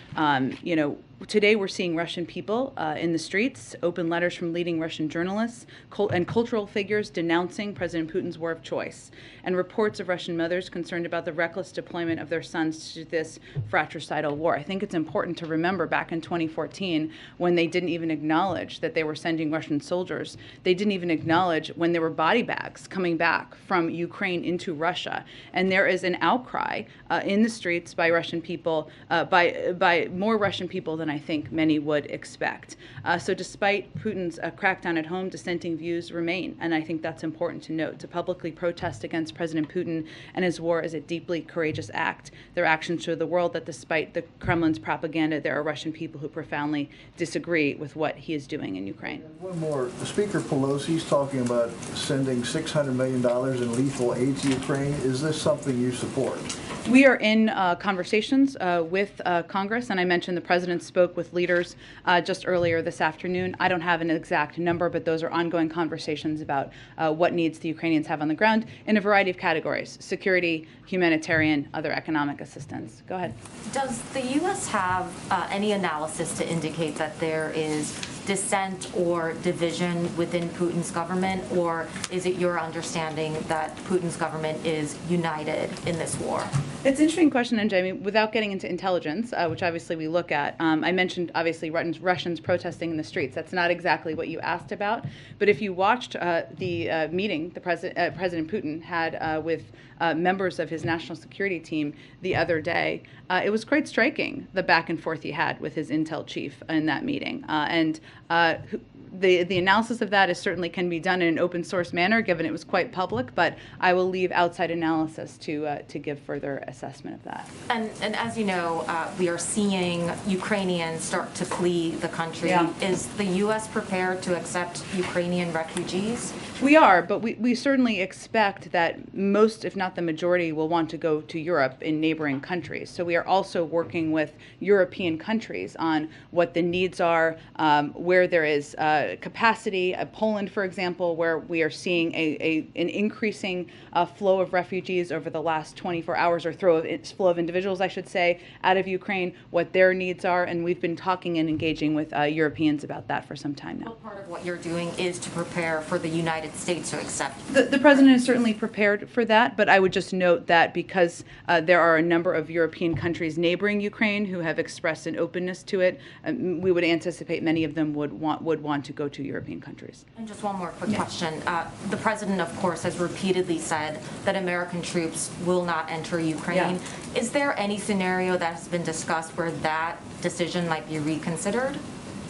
today we're seeing Russian people in the streets, open letters from leading Russian journalists and cultural figures denouncing President Putin's war of choice, and reports of Russian mothers concerned about the reckless deployment of their sons to this fratricidal war. I think it's important to remember back in 2014 when they didn't even acknowledge that they were sending Russian soldiers. They didn't even acknowledge when there were body bags coming back from Ukraine into Russia. And there is an outcry in the streets by Russian people, by more Russian people than I think many would expect. So despite Putin's crackdown at home, dissenting views remain. And I think that's important to note. To publicly protest against President Putin and his war is a deeply courageous act. Their actions show the world that despite the Kremlin's propaganda, there are Russian people who profoundly disagree with what he is doing in Ukraine. One more. Speaker Pelosi's talking about sending $600 million in lethal aid to Ukraine. Is this something you support? We are in conversations with Congress, and I mentioned the president spoke with leaders just earlier this afternoon. I don't have an exact number, but those are ongoing conversations about what needs the Ukrainians have on the ground in a variety of categories: security, humanitarian, other economic assistance. Go ahead. Does the U.S. have any analysis to indicate that there is dissent or division within Putin's government, or is it your understanding that Putin's government is united in this war? It's an interesting question, and Jamie, without getting into intelligence, which obviously we look at, I mentioned obviously Russians protesting in the streets. That's not exactly what you asked about, but if you watched the meeting the President Putin had with members of his national security team the other day, it was quite striking, the back and forth he had with his intel chief in that meeting. The analysis of that certainly can be done in an open source manner, given it was quite public, but I will leave outside analysis to give further assessment of that. And as you know, we are seeing Ukrainians start to flee the country. Yeah. Is the U.S. prepared to accept Ukrainian refugees? We are, but we certainly expect that most, if not the majority, will want to go to Europe in neighboring countries. So we are also working with European countries on what the needs are, where there is capacity. Poland, for example, where we are seeing an increasing flow of refugees over the last 24 hours, or flow of individuals, I should say, out of Ukraine, what their needs are, and we've been talking and engaging with Europeans about that for some time now. Well, part of what you're doing is to prepare for the United States to accept. The president is certainly prepared for that, but I would just note that because there are a number of European countries neighboring Ukraine who have expressed an openness to it, we would anticipate many of them would want to go to European countries. And just one more quick question. The president, of course, has repeatedly said that American troops will not enter Ukraine. Yeah. Is there any scenario that has been discussed where that decision might be reconsidered?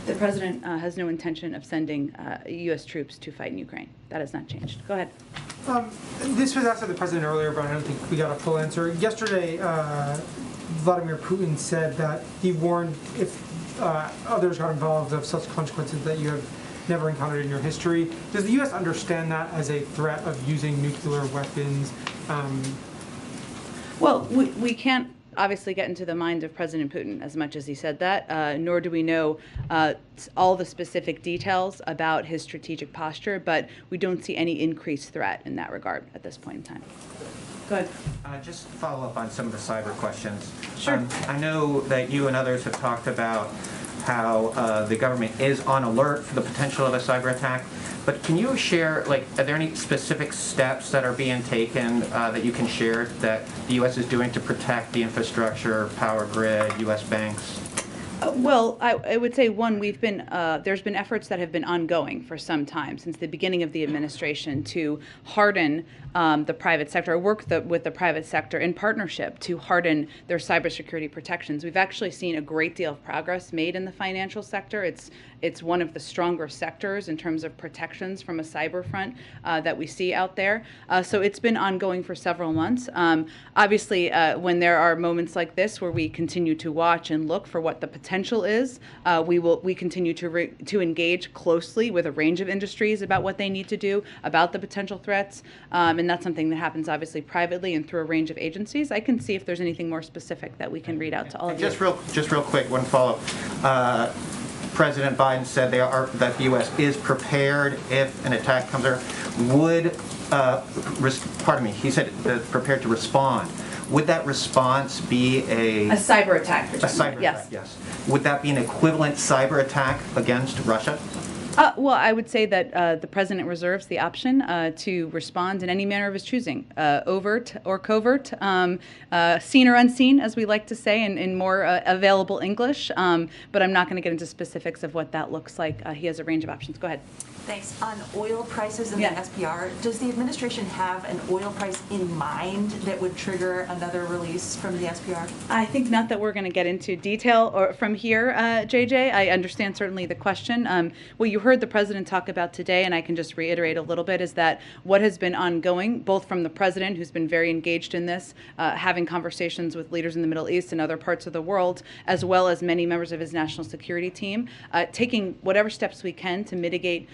The president has no intention of sending U.S. troops to fight in Ukraine. That has not changed. Go ahead. This was asked of the president earlier, but I don't think we got a full answer. Yesterday, Vladimir Putin said that he warned if others got involved of such consequences that you have never encountered in your history. Does the U.S. understand that as a threat of using nuclear weapons? Well, we can't obviously get into the mind of President Putin as much as he said that, nor do we know all the specific details about his strategic posture, but we don't see any increased threat in that regard at this point in time. Go ahead. Just follow up on some of the cyber questions. Sure. I know that you and others have talked about how the government is on alert for the potential of a cyber attack, but can you share, are there any specific steps that are being taken that you can share that the U.S. is doing to protect the infrastructure, power grid, U.S. banks? Well, I would say one, there's been efforts that have been ongoing for some time, since the beginning of the administration, to harden the private sector, or work with the private sector in partnership to harden their cybersecurity protections. We've actually seen a great deal of progress made in the financial sector. It's one of the stronger sectors in terms of protections from a cyber front that we see out there. So it's been ongoing for several months. Obviously, when there are moments like this where we continue to watch and look for what the potential is, we continue to engage closely with a range of industries about what they need to do, about the potential threats, and that's something that happens obviously privately and through a range of agencies. I can see if there's anything more specific that we can read out to all of you. Just real quick, one follow-up. President Biden said that the U.S. is prepared if an attack comes there. He said prepared to respond. Would that response be a cyber attack? A cyber attack, yes. Would that be an equivalent cyber attack against Russia? Well, I would say that the president reserves the option to respond in any manner of his choosing, overt or covert, seen or unseen, as we like to say in more available English. But I'm not going to get into specifics of what that looks like. He has a range of options. Go ahead. Thanks. On oil prices and the SPR, does the administration have an oil price in mind that would trigger another release from the SPR? I think not that we're going to get into detail or from here, JJ. I understand certainly the question. What you heard the president talk about today, and I can just reiterate a little bit, is that what has been ongoing, both from the president, who's been very engaged in this, having conversations with leaders in the Middle East and other parts of the world, as well as many members of his national security team, taking whatever steps we can to mitigate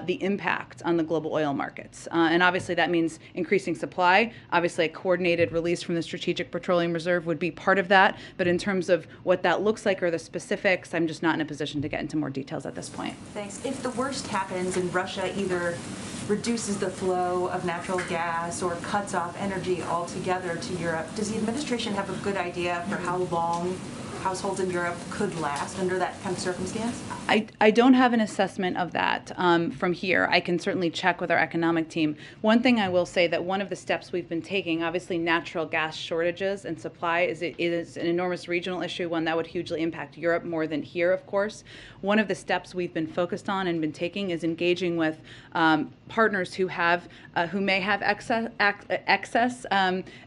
the impact on the global oil markets. And obviously that means increasing supply. Obviously a coordinated release from the Strategic Petroleum Reserve would be part of that. But in terms of what that looks like or the specifics, I'm just not in a position to get into more details at this point. Thanks. If the worst happens and Russia either reduces the flow of natural gas or cuts off energy altogether to Europe, does the administration have a good idea for how long households in Europe could last under that kind of circumstance? I don't have an assessment of that from here. I can certainly check with our economic team. One thing I will say that one of the steps we've been taking, obviously natural gas shortages and supply is an enormous regional issue, one that would hugely impact Europe more than here, of course. One of the steps we've been focused on and been taking is engaging with partners who may have excess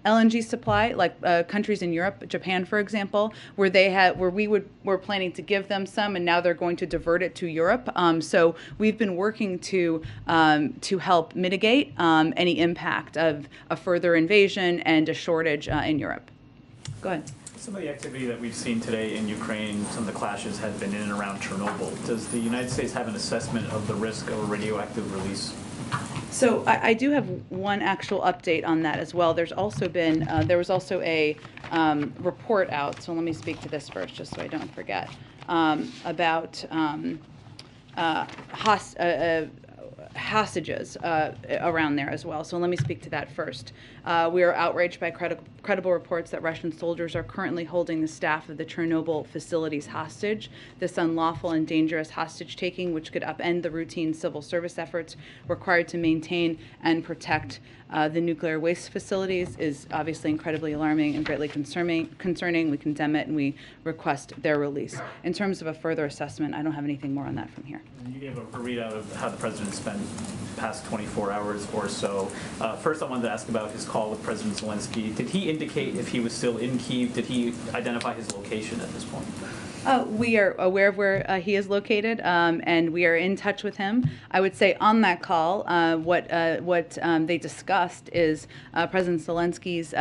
LNG supply, like countries in Europe, Japan, for example, where we're planning to give them some, and now they're going to divert it to Europe. So we've been working to help mitigate any impact of a further invasion and a shortage in Europe. Go ahead. Some of the activity that we've seen today in Ukraine, some of the clashes have been in and around Chernobyl. Does the United States have an assessment of the risk of a radioactive release? So I do have one actual update on that as well. There's also been, there was also a report out, so let me speak to this first just so I don't forget, about hostages around there as well. So let me speak to that first. We are outraged by credible reports that Russian soldiers are currently holding the staff of the Chernobyl facilities hostage. This unlawful and dangerous hostage taking, which could upend the routine civil service efforts required to maintain and protect the nuclear waste facilities, is obviously incredibly alarming and greatly concerning. We condemn it and we request their release. In terms of a further assessment, I don't have anything more on that from here. You gave a readout of how the president spent the past 24 hours or so. First, I wanted to ask about his call with President Zelensky. Did he indicate if he was still in Kyiv? Did he identify his location at this point? We are aware of where he is located, and we are in touch with him. I would say on that call, what they discussed is President Zelensky's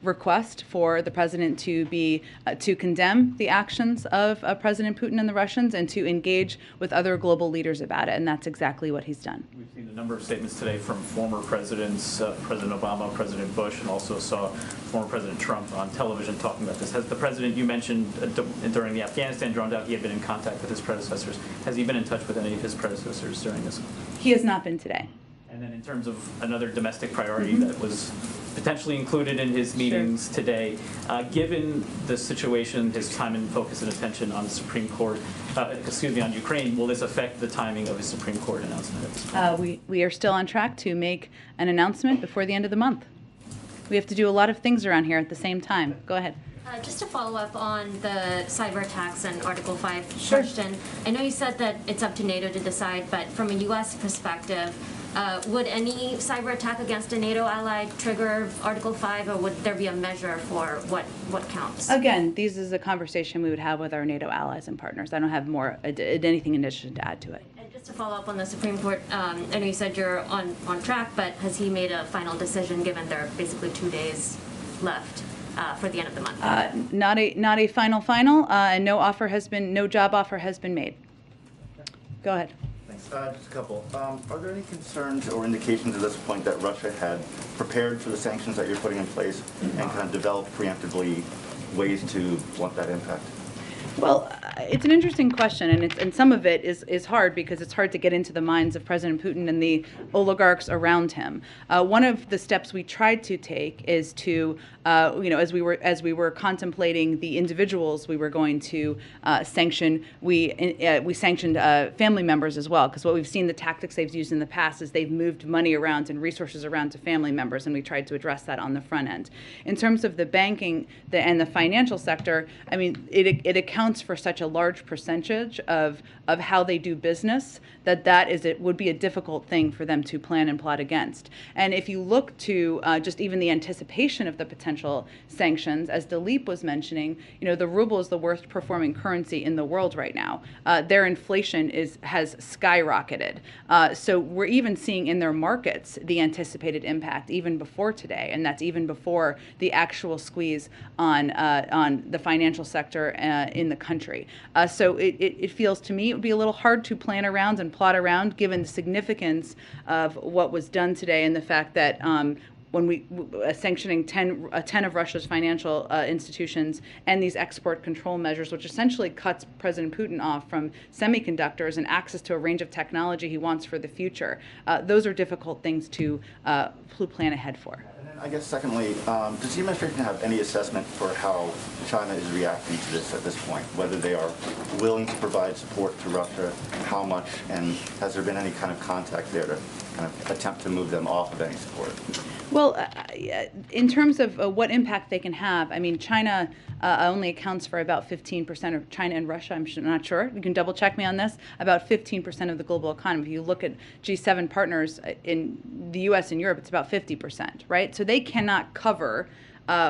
request for the president to condemn the actions of President Putin and the Russians and to engage with other global leaders about it, and that's exactly what he's done. We've seen a number of statements today from former presidents, President Obama, President Bush, and also saw former President Trump on television talking about this. Has the president, you mentioned during the Afghanistan drone-out, he had been in contact with his predecessors. Has he been in touch with any of his predecessors during this? He has not been today. And then in terms of another domestic priority that was potentially included in his meetings today, given the situation, his time and focus and attention on the Supreme Court, on Ukraine, will this affect the timing of his Supreme Court announcement? We are still on track to make an announcement before the end of the month. We have to do a lot of things around here at the same time. Go ahead. Just to follow up on the cyber attacks and Article 5 question, I know you said that it's up to NATO to decide, but from a U.S. perspective, would any cyber attack against a NATO ally trigger Article 5, or would there be a measure for what counts? Again, this is a conversation we would have with our NATO allies and partners. I don't have more anything in addition to add to it. And just to follow up on the Supreme Court, I know you said you're on track, but has he made a final decision given there are basically 2 days left for the end of the month? Not a final, and no job offer has been made. Go ahead. Thanks. Just a couple. Are there any concerns or indications at this point that Russia had prepared for the sanctions that you're putting in place and kind of developed preemptively ways to blunt that impact? Well, it's an interesting question, and some of it is hard because it's hard to get into the minds of President Putin and the oligarchs around him. One of the steps we tried to take is to, as we were contemplating the individuals we were going to sanction, we sanctioned family members as well, because what we've seen the tactics they've used in the past is they've moved money around and resources around to family members, and we tried to address that on the front end. In terms of the banking and the financial sector, I mean, it accounts for such a large percentage of how they do business it would be a difficult thing for them to plan and plot against. And if you look to just even the anticipation of the potential sanctions, as Dilip was mentioning, the ruble is the worst performing currency in the world right now. Their inflation has skyrocketed. So we're even seeing in their markets the anticipated impact even before today, and that's even before the actual squeeze on the financial sector in the country. So it feels to me it would be a little hard to plan around and plot around given the significance of what was done today and the fact that when we sanctioning 10 of Russia's financial institutions and these export control measures, which essentially cuts President Putin off from semiconductors and access to a range of technology he wants for the future. Those are difficult things to plan ahead for. And then I guess secondly, does the administration have any assessment for how China is reacting to this at this point? Whether they are willing to provide support to Russia, how much, and has there been any kind of contact there to kind of attempt to move them off of any support? Well, in terms of what impact they can have, I mean, China only accounts for about 15% of China and Russia. I'm not sure. You can double check me on this. About 15% of the global economy. If you look at G7 partners in the U.S. and Europe, it's about 50%, right? So they cannot cover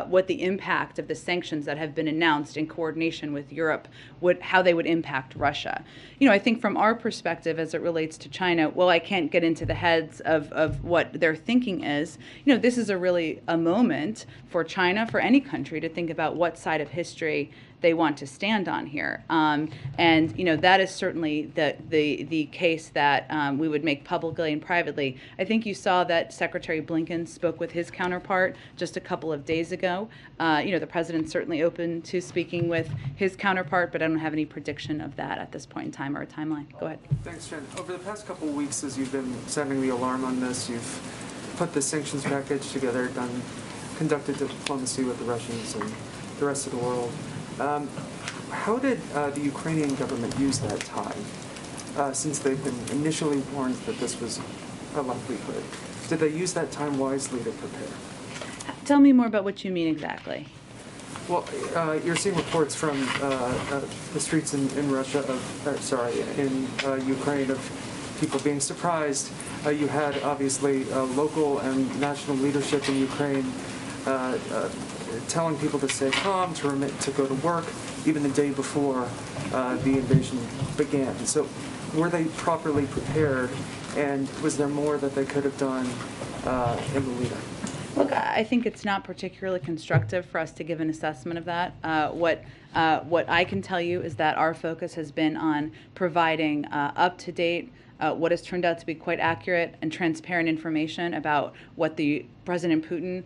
what the impact of the sanctions that have been announced in coordination with Europe, how they would impact Russia. I think from our perspective as it relates to China, well, I can't get into the heads of what their thinking is. This is really a moment for China, for any country, to think about what side of history they want to stand on here. And that is certainly the case that we would make publicly and privately. I think you saw that Secretary Blinken spoke with his counterpart just a couple of days ago. The president's certainly open to speaking with his counterpart, but I don't have any prediction of that at this point in time or a timeline. Go ahead. Thanks, Jen. Over the past couple of weeks, as you've been sounding the alarm on this, you've put the sanctions package together, conducted diplomacy with the Russians and the rest of the world. How did the Ukrainian government use that time, since they've been initially warned that this was a likelihood? Did they use that time wisely to prepare? Tell me more about what you mean exactly. Well, you're seeing reports from the streets in Russia, in Ukraine, of people being surprised. You had, obviously, local and national leadership in Ukraine telling people to stay calm, to go to work, even the day before the invasion began. So were they properly prepared, and was there more that they could have done in the lead-up? Look, I think it's not particularly constructive for us to give an assessment of that. What I can tell you is that our focus has been on providing up-to-date, what has turned out to be quite accurate and transparent information about what the President Putin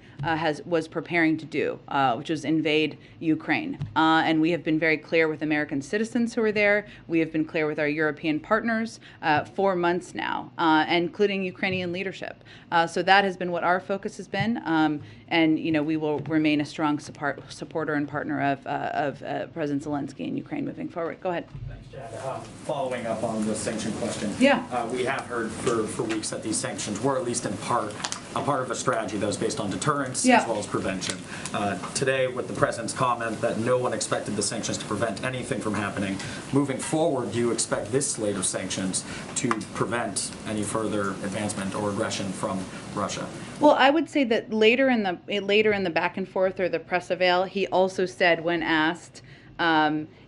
was preparing to do, which was invade Ukraine. And we have been very clear with American citizens who are there. We have been clear with our European partners 4 months now, including Ukrainian leadership. So that has been what our focus has been. And we will remain a strong supporter and partner of President Zelensky in Ukraine moving forward. Go ahead. Thanks, Chad. Following up on the sanction question. Yeah. We have heard for weeks that these sanctions were at least in part a part of a strategy that was based on deterrence Yeah. as well as prevention. Today, with the president's comment that no one expected the sanctions to prevent anything from happening, moving forward, do you expect this slate of sanctions to prevent any further advancement or aggression from Russia? Well, I would say that later in the back and forth or the press avail, he also said when asked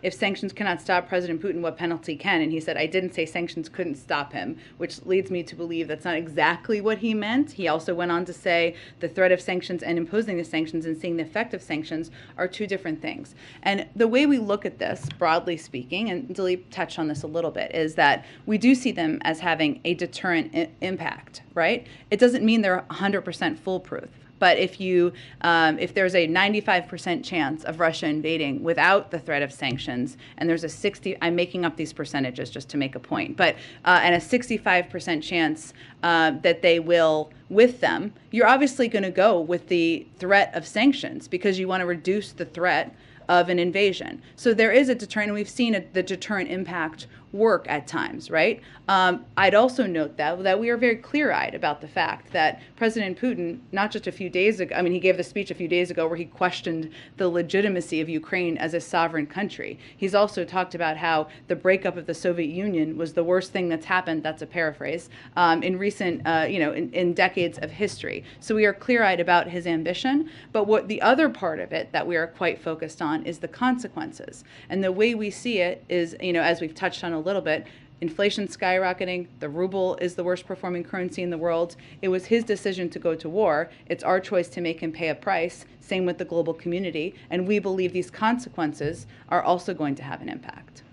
if sanctions cannot stop President Putin, what penalty can? And he said, I didn't say sanctions couldn't stop him, which leads me to believe that's not exactly what he meant. He also went on to say the threat of sanctions and imposing the sanctions and seeing the effect of sanctions are two different things. And the way we look at this, broadly speaking, and Dilip touched on this a little bit, is that we do see them as having a deterrent impact, right? It doesn't mean they're 100% foolproof. But if there's a 95% chance of Russia invading without the threat of sanctions, and there's a I'm making up these percentages just to make a point, but and a 65% chance that they will with them, you're obviously going to go with the threat of sanctions because you want to reduce the threat of an invasion. So there is a deterrent, and we've seen the deterrent impact work at times, right? I'd also note that we are very clear-eyed about the fact that President Putin, not just a few days ago, I mean, he gave the speech a few days ago where he questioned the legitimacy of Ukraine as a sovereign country. He's also talked about how the breakup of the Soviet Union was the worst thing that's happened, that's a paraphrase, in recent, in decades of history. So we are clear-eyed about his ambition, but what the other part of it that we are quite focused on is the consequences. And the way we see it is, as we've touched on a little bit, inflation skyrocketing, the ruble is the worst performing currency in the world. It was his decision to go to war. It's our choice to make him pay a price. Same with the global community. And we believe these consequences are also going to have an impact.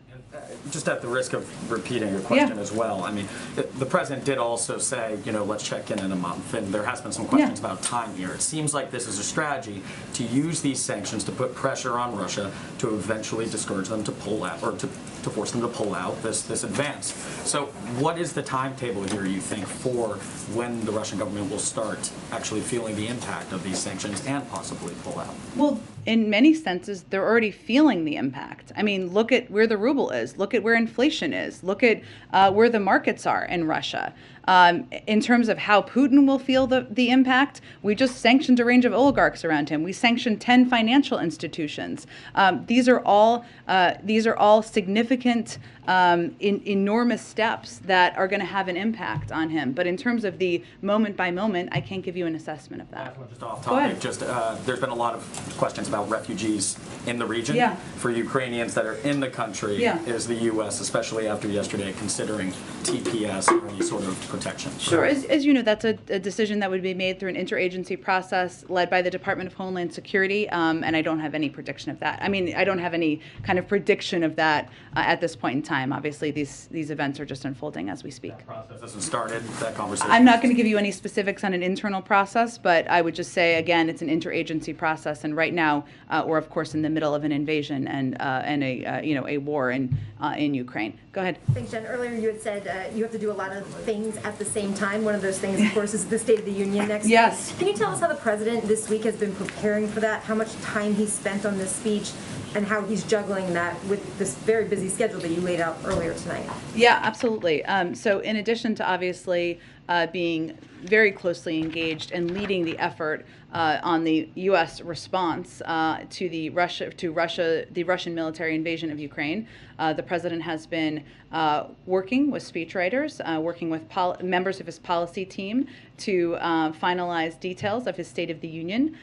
Just at the risk of repeating your question as well, I mean, the president did also say, let's check in a month, and there has been some questions about time here. It seems like this is a strategy to use these sanctions to put pressure on Russia to eventually discourage them to pull out, or to force them to pull out this advance. So what is the timetable here, you think, for when the Russian government will start actually feeling the impact of these sanctions and possibly pull out? Well, in many senses, they're already feeling the impact. I mean, look at where the ruble is. Look at where inflation is. Look at where the markets are in Russia. In terms of how Putin will feel the impact, we just sanctioned a range of oligarchs around him. We sanctioned 10 financial institutions. These are all significant, enormous steps that are going to have an impact on him. But in terms of the moment by moment, I can't give you an assessment of that. Just off topic, there's been a lot of questions about refugees in the region. For Ukrainians that are in the country. Is the U.S., especially after yesterday, considering TPS or any sort of protection? Sure. As you know, that's a decision that would be made through an interagency process led by the Department of Homeland Security, and I don't have any prediction of that. I mean, I don't have any kind of prediction of that at this point in time. Obviously, these events are just unfolding as we speak. That process hasn't started, that conversation? I'm not going to give you any specifics on an internal process, but I would just say, again, it's an interagency process, and right now we're, of course, in the middle of an invasion and a war in Ukraine. Go ahead. Thanks, Jen. Earlier you had said you have to do a lot of things at the same time. One of those things, of course, is the State of the Union next week. Can you tell us how the president this week has been preparing for that, how much time he spent on this speech, and how he's juggling that with this very busy schedule that you laid out earlier tonight? Yeah, absolutely. So in addition to obviously being very closely engaged and leading the effort on the U.S. response to the Russian military invasion of Ukraine, the president has been working with speechwriters, working with members of his policy team to finalize details of his State of the Union,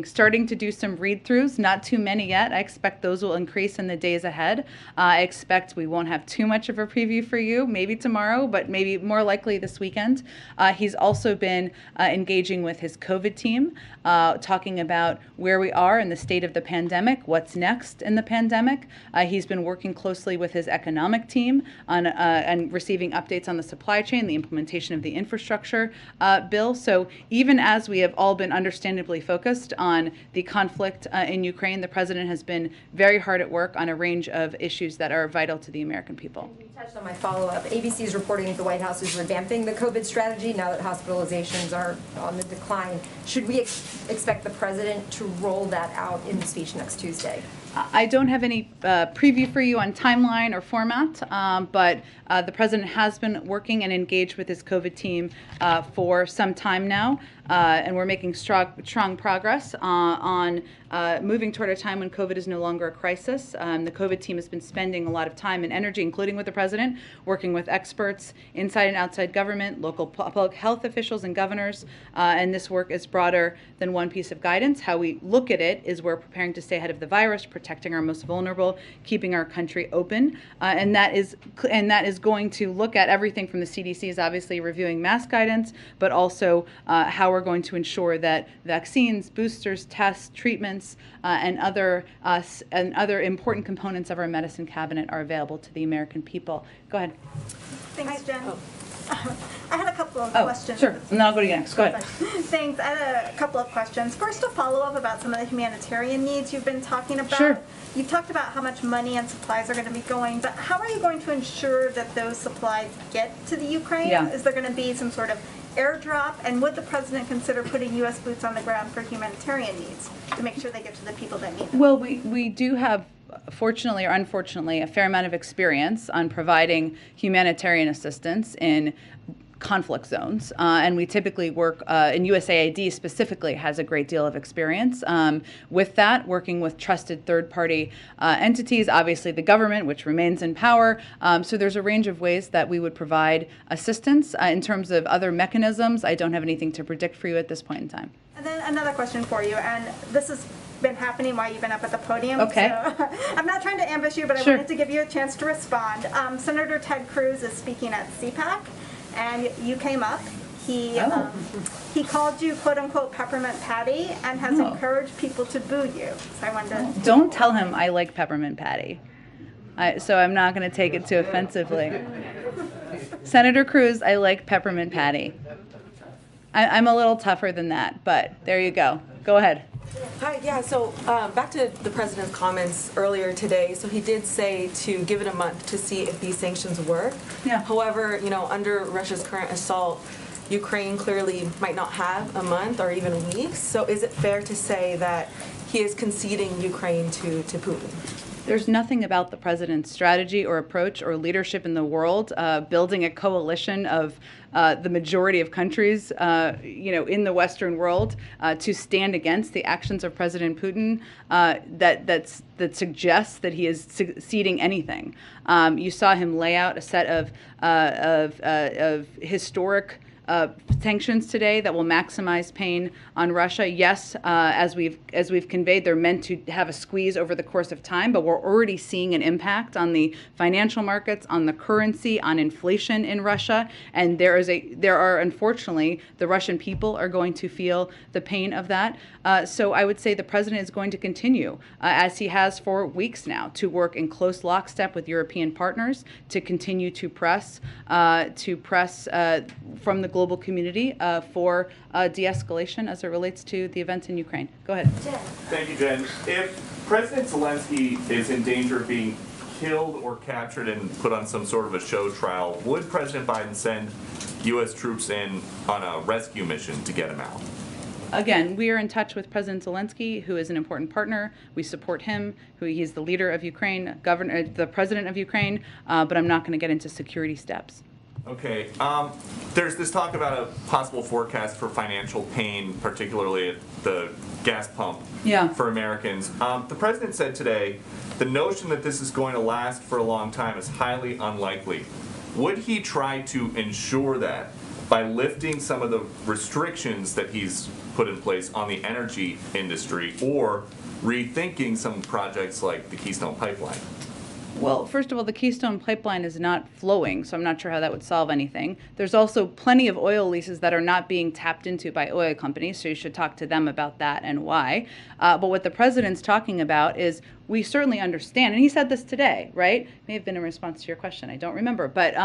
starting to do some read-throughs, not too many yet. I expect those will increase in the days ahead. I expect we won't have too much of a preview for you, maybe tomorrow, but maybe more likely this weekend. He's also been engaging with his COVID team, talking about where we are in the state of the pandemic, what's next in the pandemic. He's been working closely with his economic team on and receiving updates on the supply chain, the implementation of the infrastructure bill. So even as we have all been understandably focused on the conflict in Ukraine, the president has been very hard at work on a range of issues that are vital to the American people. You touched on my follow-up. ABC is reporting that the White House is revamping the COVID strategy now that hospitalizations are on the decline. Should we expect the president to roll that out in the speech next Tuesday? I don't have any preview for you on timeline or format, but the president has been working and engaged with his COVID team for some time now, and we're making strong progress on moving toward a time when COVID is no longer a crisis. The COVID team has been spending a lot of time and energy, including with the president, working with experts inside and outside government, local public health officials and governors, and this work is broader than one piece of guidance. How we look at it is we're preparing to stay ahead of the virus, protecting our most vulnerable, keeping our country open, and that is going to look at everything from the CDC is obviously reviewing mask guidance, but also how we're going to ensure that vaccines, boosters, tests, treatments, and other important components of our medicine cabinet are available to the American people. Go ahead. Thanks, Jen. I had a couple of questions. Sure, and then I'll go to you next. Go ahead. Thanks. I had a couple of questions. First, a follow-up about some of the humanitarian needs you've been talking about. Sure. You've talked about how much money and supplies are going to be going, but how are you going to ensure that those supplies get to the Ukraine? Yeah. Is there going to be some sort of airdrop? And would the president consider putting U.S. boots on the ground for humanitarian needs to make sure they get to the people that need them? Well, we do have, fortunately or unfortunately, a fair amount of experience on providing humanitarian assistance in conflict zones, and we typically work, and USAID specifically has a great deal of experience with that, working with trusted third-party entities, obviously the government, which remains in power. So there's a range of ways that we would provide assistance. In terms of other mechanisms, I don't have anything to predict for you at this point in time. And then another question for you, and this has been happening while you've been up at the podium. Okay. So I'm not trying to ambush you, but I Sure. wanted to give you a chance to respond. Senator Ted Cruz is speaking at CPAC, and you came up. He called you "quote unquote" peppermint patty, and has encouraged people to boo you. So I wanted to. Don't tell him I like peppermint patty. So I'm not going to take it too offensively. Senator Cruz, I like peppermint patty. I'm a little tougher than that, but there you go. Go ahead. Hi, yeah, so back to the president's comments earlier today. So he did say to give it a month to see if these sanctions work. Yeah. However, under Russia's current assault, Ukraine clearly might not have a month or even weeks. So is it fair to say that he is conceding Ukraine to Putin? There's nothing about the president's strategy or approach or leadership in the world, building a coalition of the majority of countries, in the Western world, to stand against the actions of President Putin that suggests that he is ceding anything. You saw him lay out a set of historic sanctions today that will maximize pain on Russia. Yes, as we've conveyed, they're meant to have a squeeze over the course of time, but we're already seeing an impact on the financial markets, on the currency, on inflation in Russia, and there are unfortunately, the Russian people are going to feel the pain of that. So I would say the president is going to continue, as he has for weeks now, to work in close lockstep with European partners to continue to press from the global community for de-escalation as it relates to the events in Ukraine. Go ahead. Thank you, Jen. If President Zelensky is in danger of being killed or captured and put on some sort of a show trial, would President Biden send U.S. troops in on a rescue mission to get him out? Again, we are in touch with President Zelensky, who is an important partner. We support him. He's the leader of Ukraine, the president of Ukraine, but I'm not going to get into security steps. Okay. There's this talk about a possible forecast for financial pain, particularly at the gas pump for Americans. The president said today the notion that this is going to last for a long time is highly unlikely. Would he try to ensure that by lifting some of the restrictions that he's put in place on the energy industry, or rethinking some projects like the Keystone Pipeline? Well, first of all, the Keystone Pipeline is not flowing, so I'm not sure how that would solve anything. There's also plenty of oil leases that are not being tapped into by oil companies, so you should talk to them about that and why. But what the president's talking about is we certainly understand, and he said this today, right? May have been in response to your question, I don't remember. But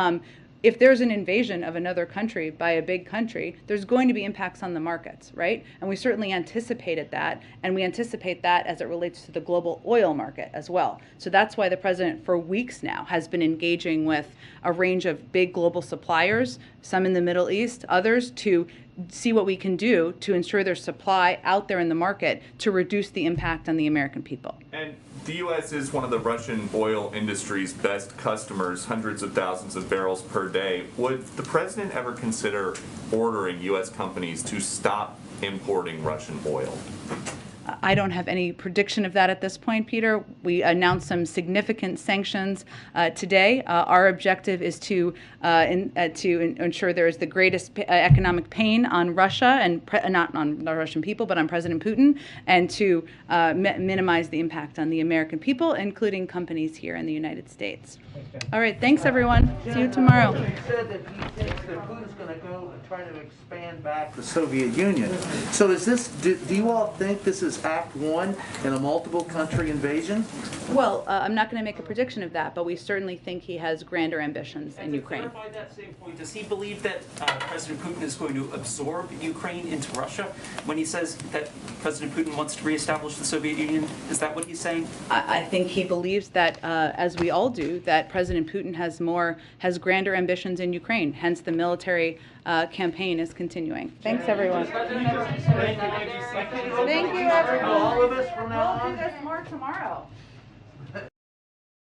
if there's an invasion of another country by a big country, there's going to be impacts on the markets, right? And we certainly anticipated that, and we anticipate that as it relates to the global oil market as well. So that's why the president for weeks now has been engaging with a range of big global suppliers, some in the Middle East, others, to see what we can do to ensure there's supply out there in the market to reduce the impact on the American people. And The U.S. is one of the Russian oil industry's best customers, hundreds of thousands of barrels per day. Would the president ever consider ordering U.S. companies to stop importing Russian oil? I don't have any prediction of that at this point, Peter. We announced some significant sanctions today. Our objective is to ensure there is the greatest economic pain on Russia, and not on the Russian people, but on President Putin, and to minimize the impact on the American people, including companies here in the United States. All right, thanks everyone. See you tomorrow. He said that he thinks that Putin's going to go and try to expand back the Soviet Union. So is this, do you all think this is Act One in a multiple country invasion? Well, I'm not going to make a prediction of that, but we certainly think he has grander ambitions in Ukraine. To clarify that same point, does he believe that President Putin is going to absorb Ukraine into Russia when he says that President Putin wants to reestablish the Soviet Union? Is that what he's saying? I think he believes that, as we all do, that President Putin has grander ambitions in Ukraine. Hence, the military campaign is continuing. Thanks, everyone. Thank you, everyone. All of us from now on. We'll do this more tomorrow.